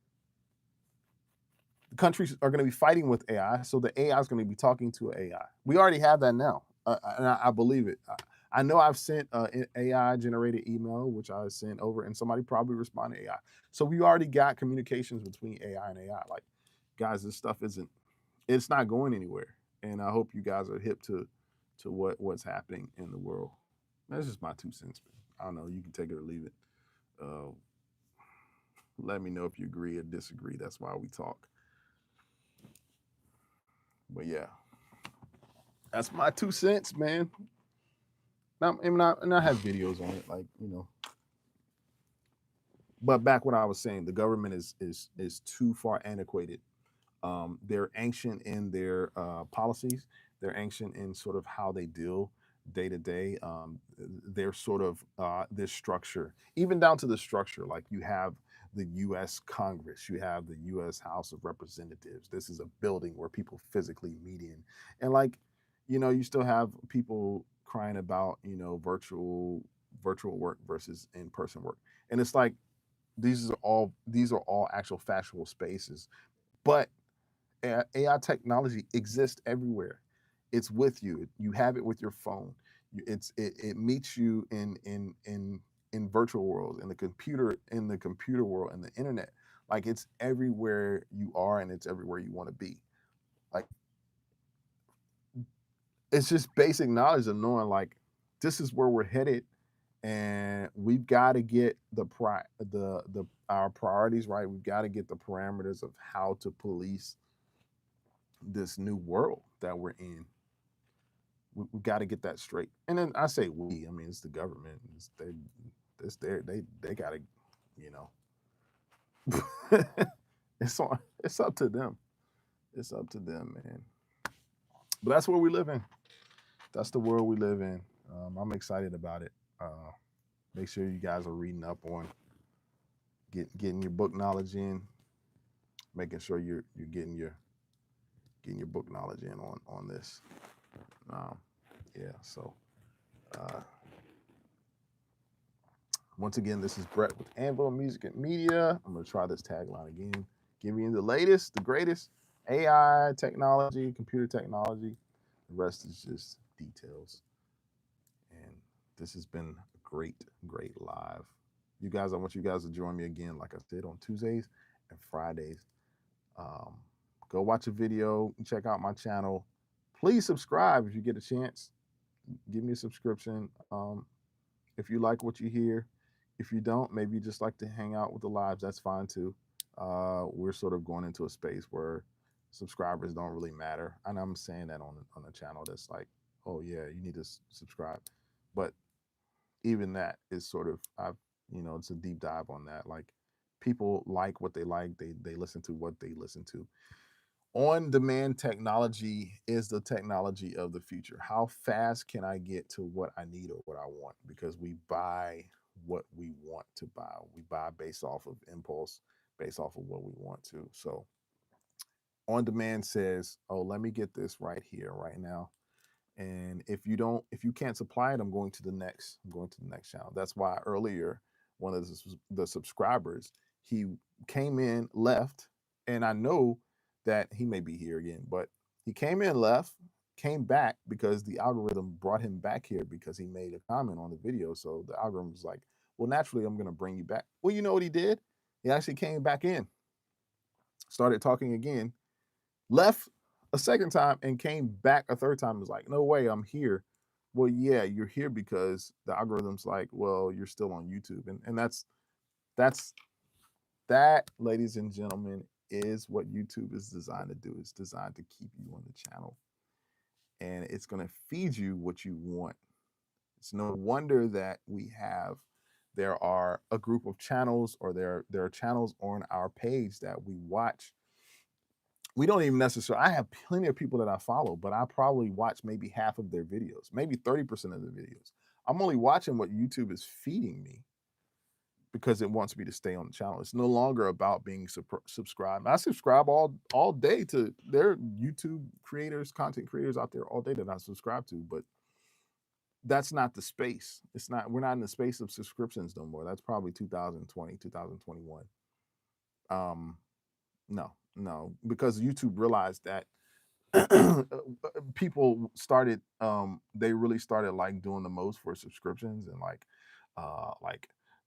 countries are going to be fighting with AI, so the AI is going to be talking to AI. We already have that now, and I believe it. I know I've sent an AI generated email, which I sent over, and somebody probably responded to AI. So we already got communications between AI and AI. Like, guys, this stuff it's not going anywhere, and I hope you guys are hip to what's happening in the world. That's just my 2 cents. I don't know. You can take it or leave it. Uh, Let me know if you agree or disagree. That's why we talk. But yeah, that's my 2 cents, man. And I have videos on it, like, But back what I was saying, the government is too far antiquated. They're ancient in their policies. They're ancient in sort of how they deal day to day. They're sort of this structure, even down to the structure. Like, you have the U.S. Congress, you have the U.S. House of Representatives. This is a building where people physically meet in, and like, you still have people crying about virtual work versus in person work, and it's like these are all actual factual spaces, but AI technology exists everywhere. It's with you. You have it with your phone. It meets you in virtual worlds, in the computer world, in the internet. Like, it's everywhere you are, and it's everywhere you want to be. Like, it's just basic knowledge of knowing, like, this is where we're headed, and we've got to get the our priorities right. We've got to get the parameters of how to police this new world that we're in. We got to get that straight. And then I say we, I mean, it's the government. They got to, you know, it's up to them. It's up to them, man. But that's where we live in. That's the world we live in. I'm excited about it. Make sure you guys are reading up on getting your book knowledge in, making sure you're getting your book knowledge in on this. Um, yeah. So uh, once again, this is Brett with Anvil Music and Media. I'm gonna try this tagline again. Giving you the latest, the greatest AI technology, computer technology. The rest is just details. And this has been a great, great live. You guys, I want you guys to join me again, like I said, on Tuesdays and Fridays. Um, Go watch a video, check out my channel. Please subscribe if you get a chance. Give me a subscription. If you like what you hear, if you don't, maybe you just like to hang out with the lives, that's fine too. We're sort of going into a space where subscribers don't really matter. And I'm saying that on a channel that's like, oh yeah, you need to subscribe. But even that is sort of, it's a deep dive on that. Like, People like what they like. They listen to what they listen to. On demand technology is the technology of the future. How fast can I get to what I need or what I want? Because we buy what we want to buy. We buy based off of impulse, based off of what we want to. So on demand says, oh, let me get this right here, right now. And if you can't supply it, I'm going to the next channel. That's why earlier, one of the subscribers, he came in, left, and I know that he may be here again, but he came in, left, came back because the algorithm brought him back here because he made a comment on the video. So the algorithm was like, well, naturally, I'm going to bring you back. Well, you know what he did? He actually came back in, started talking again, left a second time and came back a third time. It was like, no way, I'm here. Well, yeah, you're here because the algorithm's like, well, you're still on YouTube. And that's that, ladies and gentlemen, is what YouTube is designed to do. It's designed to keep you on the channel. And it's gonna feed you what you want. It's no wonder that there are a group of channels, or there are channels on our page that we watch. We don't even necessarily, I have plenty of people that I follow, but I probably watch maybe half of their videos, maybe 30% of the videos. I'm only watching what YouTube is feeding me because it wants me to stay on the channel. It's no longer about being subscribed. I subscribe all day to their YouTube creators, content creators out there all day that I subscribe to, but that's not the space. We're not in the space of subscriptions no more. That's probably 2020, 2021. No, because YouTube realized that people started they really started like doing the most for subscriptions, and like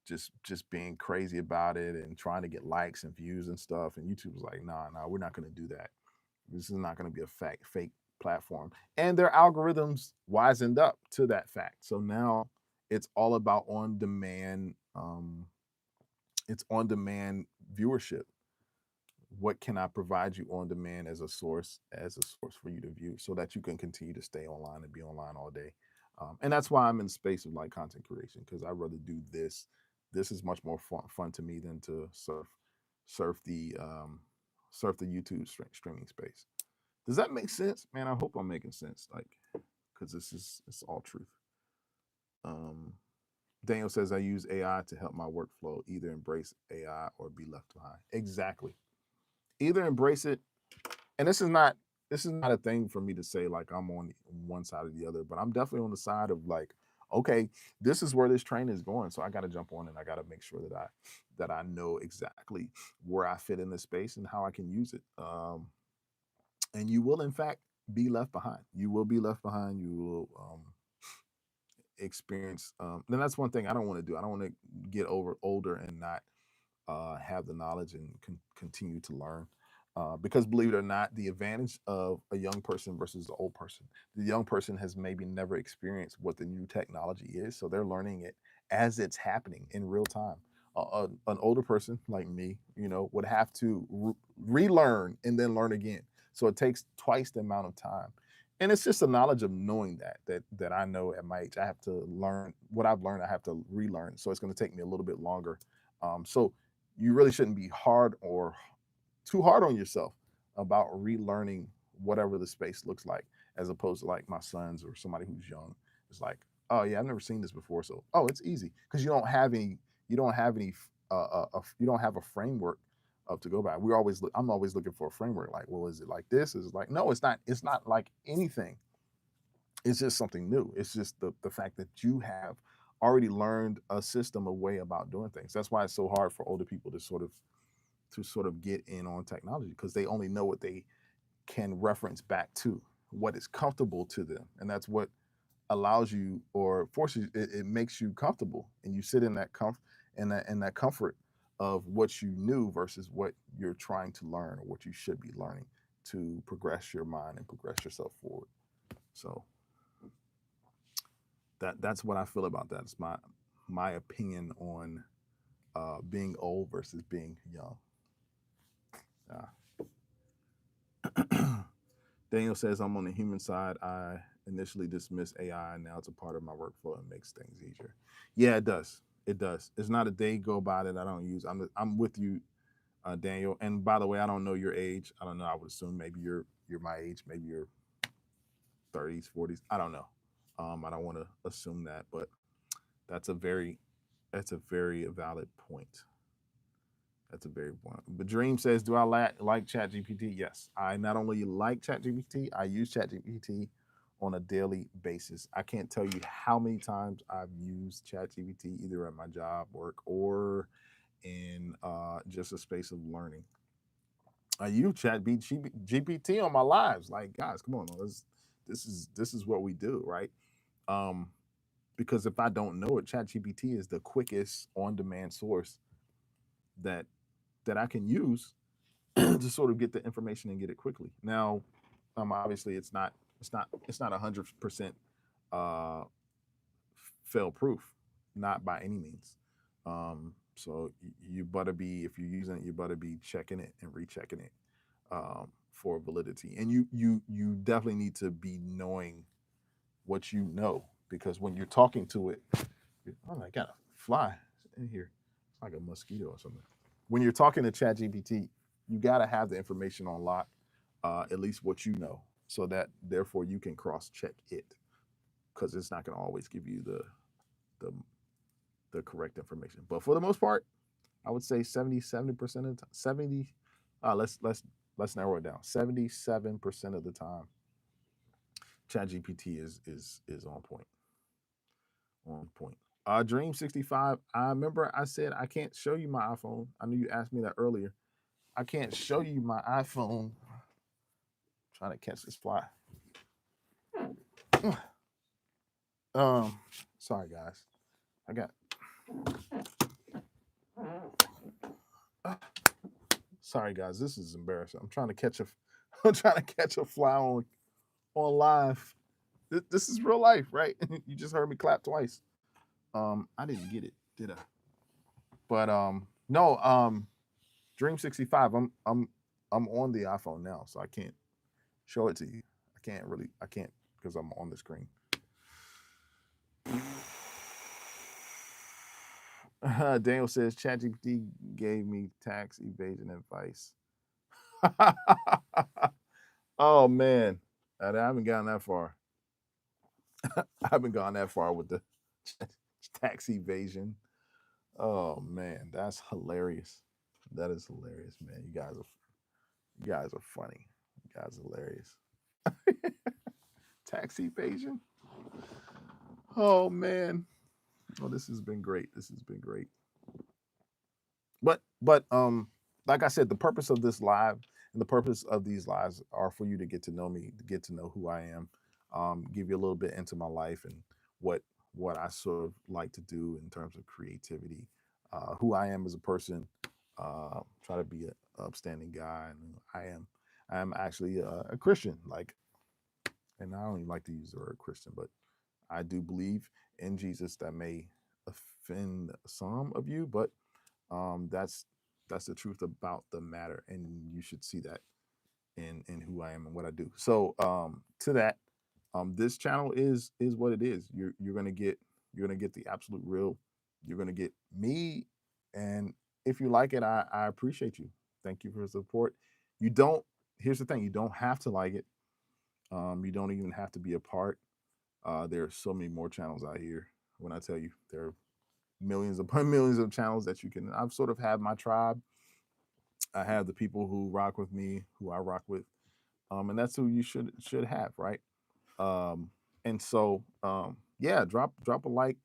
just being crazy about it and trying to get likes and views and stuff. And YouTube was like, nah, we're not going to do that. This is not going to be a fake platform. And their algorithms wisened up to that fact. So now it's all about on demand. It's on demand viewership. What can I provide you on demand as a source for you to view, so that you can continue to stay online and be online all day. And that's why I'm in the space of like content creation, because I'd rather do this. This is much more fun to me than to surf the YouTube streaming space. Does that make sense, man? I hope I'm making sense, like, because it's all truth. Daniel says, I use AI to help my workflow. Either embrace AI or be left behind. Exactly. Either embrace it, and this is not a thing for me to say like I'm on one side or the other, but I'm definitely on the side of like, okay, this is where this train is going, so I got to jump on, and I got to make sure that I know exactly where I fit in this space and how I can use it. And you will, in fact, be left behind. You will be left behind. You will experience. Then that's one thing I don't want to do. I don't want to get older and not have the knowledge and continue to learn. Because believe it or not, the advantage of a young person versus the old person, the young person has maybe never experienced what the new technology is, so they're learning it as it's happening in real time. An older person like me, would have to relearn and then learn again. So it takes twice the amount of time. And it's just a knowledge of knowing that I know at my age, I have to learn what I've learned. I have to relearn. So it's going to take me a little bit longer. So you really shouldn't be too hard on yourself about relearning whatever the space looks like, as opposed to like my sons or somebody who's young. It's like, oh yeah, I've never seen this before, so it's easy, because you don't have any you don't have a framework of to go by. I'm always looking for a framework. Like, well, is it like this? Is it like, no, it's not. It's not like anything. It's just something new. It's just the fact that you have already learned a system, a way about doing things. That's why it's so hard for older people to sort of get in on technology, because they only know what they can reference back to, what is comfortable to them. And that's what allows you, or forces you, it makes you comfortable, and you sit in that comfort of what you knew versus what you're trying to learn, or what you should be learning to progress your mind and progress yourself forward. So that's what I feel about that. It's my opinion on being old versus being young. Daniel says, I'm on the human side. I initially dismissed AI, and now it's a part of my workflow and makes things easier. Yeah, it does. It does. It's not a day go by that I don't use. I'm with you, Daniel. And by the way, I don't know your age. I don't know. I would assume maybe you're my age. Maybe you're 30s, 40s. I don't know. I don't want to assume that, but that's a very valid point. That's a very point. But Dream says, "Do I like ChatGPT?" Yes, I not only like ChatGPT, I use ChatGPT on a daily basis. I can't tell you how many times I've used ChatGPT either at my job, work, or in just a space of learning. I use GPT on my lives. Like, guys, come on, this is what we do, right? Um, because if I don't know it, ChatGPT is the quickest on-demand source that I can use to sort of get the information and get it quickly. Now, obviously, it's not 100% uh, fail proof, not by any means. So you better be, if you're using it, you better be checking it and rechecking it for validity. And you definitely need to be knowing what you know, because when you're talking to it, oh, I got a fly in here. It's like a mosquito or something. When you're talking to ChatGPT, you got to have the information on lock, at least what you know, so that therefore you can cross check it, because it's not going to always give you the correct information. But for the most part, I would say 70% of the time, 70. Let's narrow it down. 77% of the time, ChatGPT is on point. On point. Dream65. I remember I said I can't show you my iPhone. I knew you asked me that earlier. I can't show you my iPhone. I'm trying to catch this fly. Um, sorry guys. I got. Sorry guys. This is embarrassing. I'm trying to catch a. I'm trying to catch a fly on live. This is real life, right? You just heard me clap twice. I didn't get it, did I? But no. Dream65. I'm on the iPhone now, so I can't show it to you. I can't because I'm on the screen. Daniel says ChatGPT gave me tax evasion advice. Oh man, I haven't gotten that far. I haven't gone that far with the tax evasion. Oh man, that's hilarious. That is hilarious, man. You guys are funny. You guys are hilarious. Tax evasion. Oh man. Oh, this has been great. This has been great. But like I said, the purpose of this live and the purpose of these lives are for you to get to know me, to get to know who I am, give you a little bit into my life and what I sort of like to do in terms of creativity, who I am as a person, try to be an upstanding guy, and I am actually a Christian, like, and I don't even like to use the word Christian, but I do believe in Jesus. That may offend some of you, but that's the truth about the matter, and you should see that in who I am and what I do. So to that, this channel is what it is. You're gonna get the absolute real. You're gonna get me, and if you like it, I appreciate you. Thank you for the support. You don't. Here's the thing: you don't have to like it. You don't even have to be a part. There are so many more channels out here. When I tell you, there are millions upon millions of channels that you can. I've sort of have my tribe. I have the people who rock with me, who I rock with, and that's who you should have, right? Um, and so, yeah, drop a like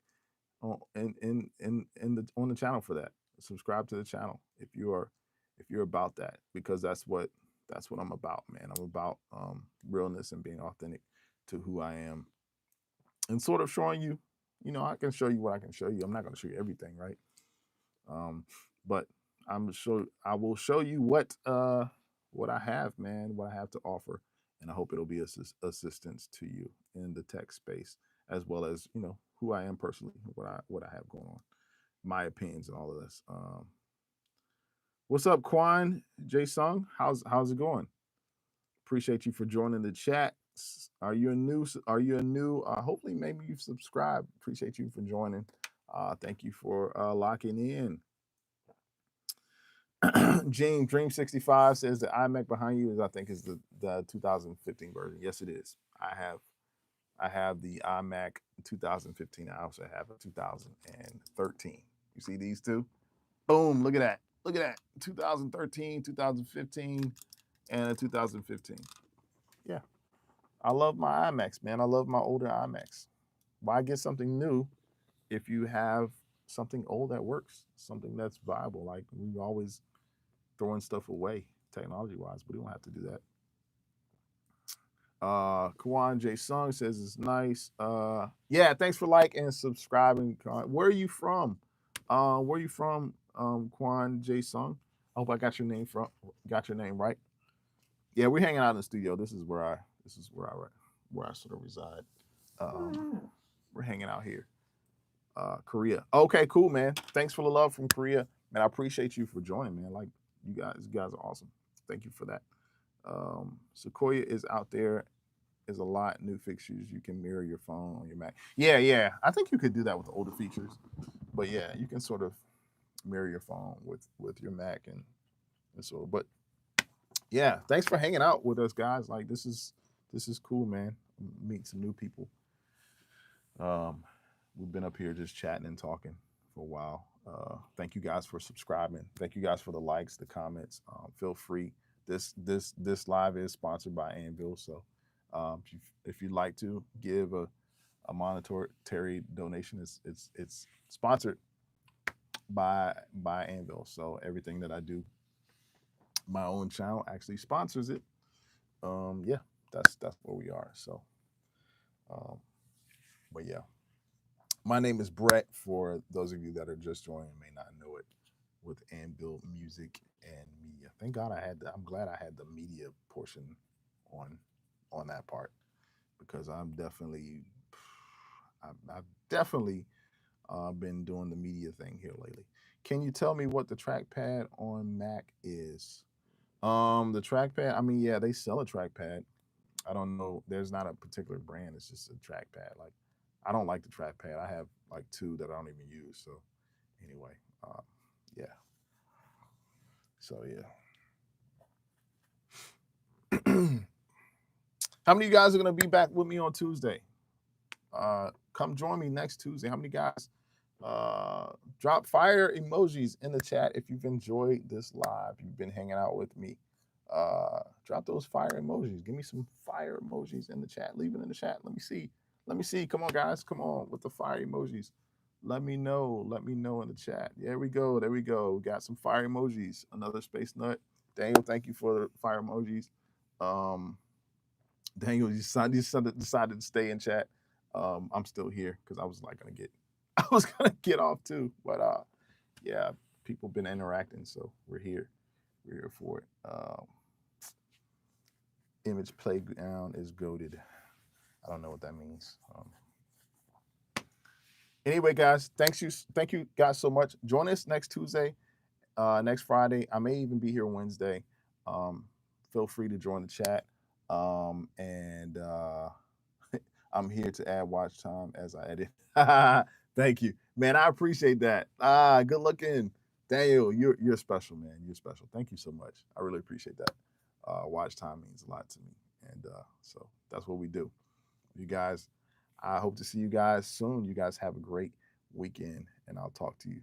in the on the channel for that. Subscribe to the channel if you're about that, because that's what I'm about, man. I'm about realness and being authentic to who I am, and sort of showing you, I can show you what I can show you. I'm not going to show you everything, right? Um, but I will show you what I have, man, what I have to offer, and I hope it'll be assistance to you in the tech space, as well as who I am personally, what I have going on, my opinions, and all of this. What's up, Quan J Sung? How's it going? Appreciate you for joining the chat. Are you a new? Hopefully, maybe you've subscribed. Appreciate you for joining. Thank you for locking in. Dream 65 says the iMac behind you is, I think, is the 2015 version. Yes, it is. I have the iMac 2015. I also have a 2013. You see these two? Boom! Look at that. Look at that. 2013, 2015, and a 2015. Yeah, I love my iMacs, man. I love my older iMacs. Why get something new if you have something old that works, something that's viable? Like, we always throwing stuff away technology wise, but we don't have to do that. Kwan J Sung says it's nice. Yeah, thanks for liking and subscribing. Where are you from? Where are you from, Kwan J Sung? I hope I got your name right. Yeah, we're hanging out in the studio. This is where I sort of reside. We're hanging out here. Korea. Okay, cool, man. Thanks for the love from Korea, man. I appreciate you for joining, man. Like, you guys are awesome. Thank you for that. Sequoia is out there. Is a lot new fixtures. You can mirror your phone on your Mac. Yeah. I think you could do that with the older features, but yeah, you can sort of mirror your phone with your Mac and so. But yeah, thanks for hanging out with us, guys. Like, this is cool, man. Meet some new people. We've been up here just chatting and talking for a while. Thank you guys for subscribing. Thank you guys for the likes, the comments. Feel free. This live is sponsored by Anvil, so if you'd like to give a monetary donation, it's sponsored by Anvil. So everything that I do, my own channel actually sponsors it. Yeah, that's where we are. So, but yeah. My name is Brett, for those of you that are just joining and may not know it, with Anvil Music and Media. Thank God I'm glad I had the media portion on that part, because I've definitely been doing the media thing here lately. Can you tell me what the trackpad on Mac is? The trackpad, I mean, yeah, they sell a trackpad. I don't know. There's not a particular brand. It's just a trackpad. Like, I don't like the trackpad. I have like two that I don't even use. So anyway, yeah. So yeah. How many of you guys are gonna be back with me on Tuesday? Come join me next Tuesday. How many guys? Drop fire emojis in the chat if you've enjoyed this live. You've been hanging out with me. Drop those fire emojis. Give me some fire emojis in the chat. Leave it in the chat. Let me see. Come on, guys. Come on with the fire emojis. Let me know in the chat. There we go. We got some fire emojis. Another space nut. Daniel, thank you for the fire emojis. Daniel, you decided to stay in chat. I'm still here because I was gonna get off too. But yeah, people been interacting, so we're here. We're here for it. Image playground is goated. I don't know what that means. Anyway, guys, thank you guys so much. Join us next Tuesday, next Friday. I may even be here Wednesday. Feel free to join the chat. And I'm here to add watch time as I edit. Thank you, man. I appreciate that. Good looking, Daniel. You're special, man. You're special. Thank you so much. I really appreciate that. Watch time means a lot to me, and so that's what we do. You guys, I hope to see you guys soon. You guys have a great weekend, and I'll talk to you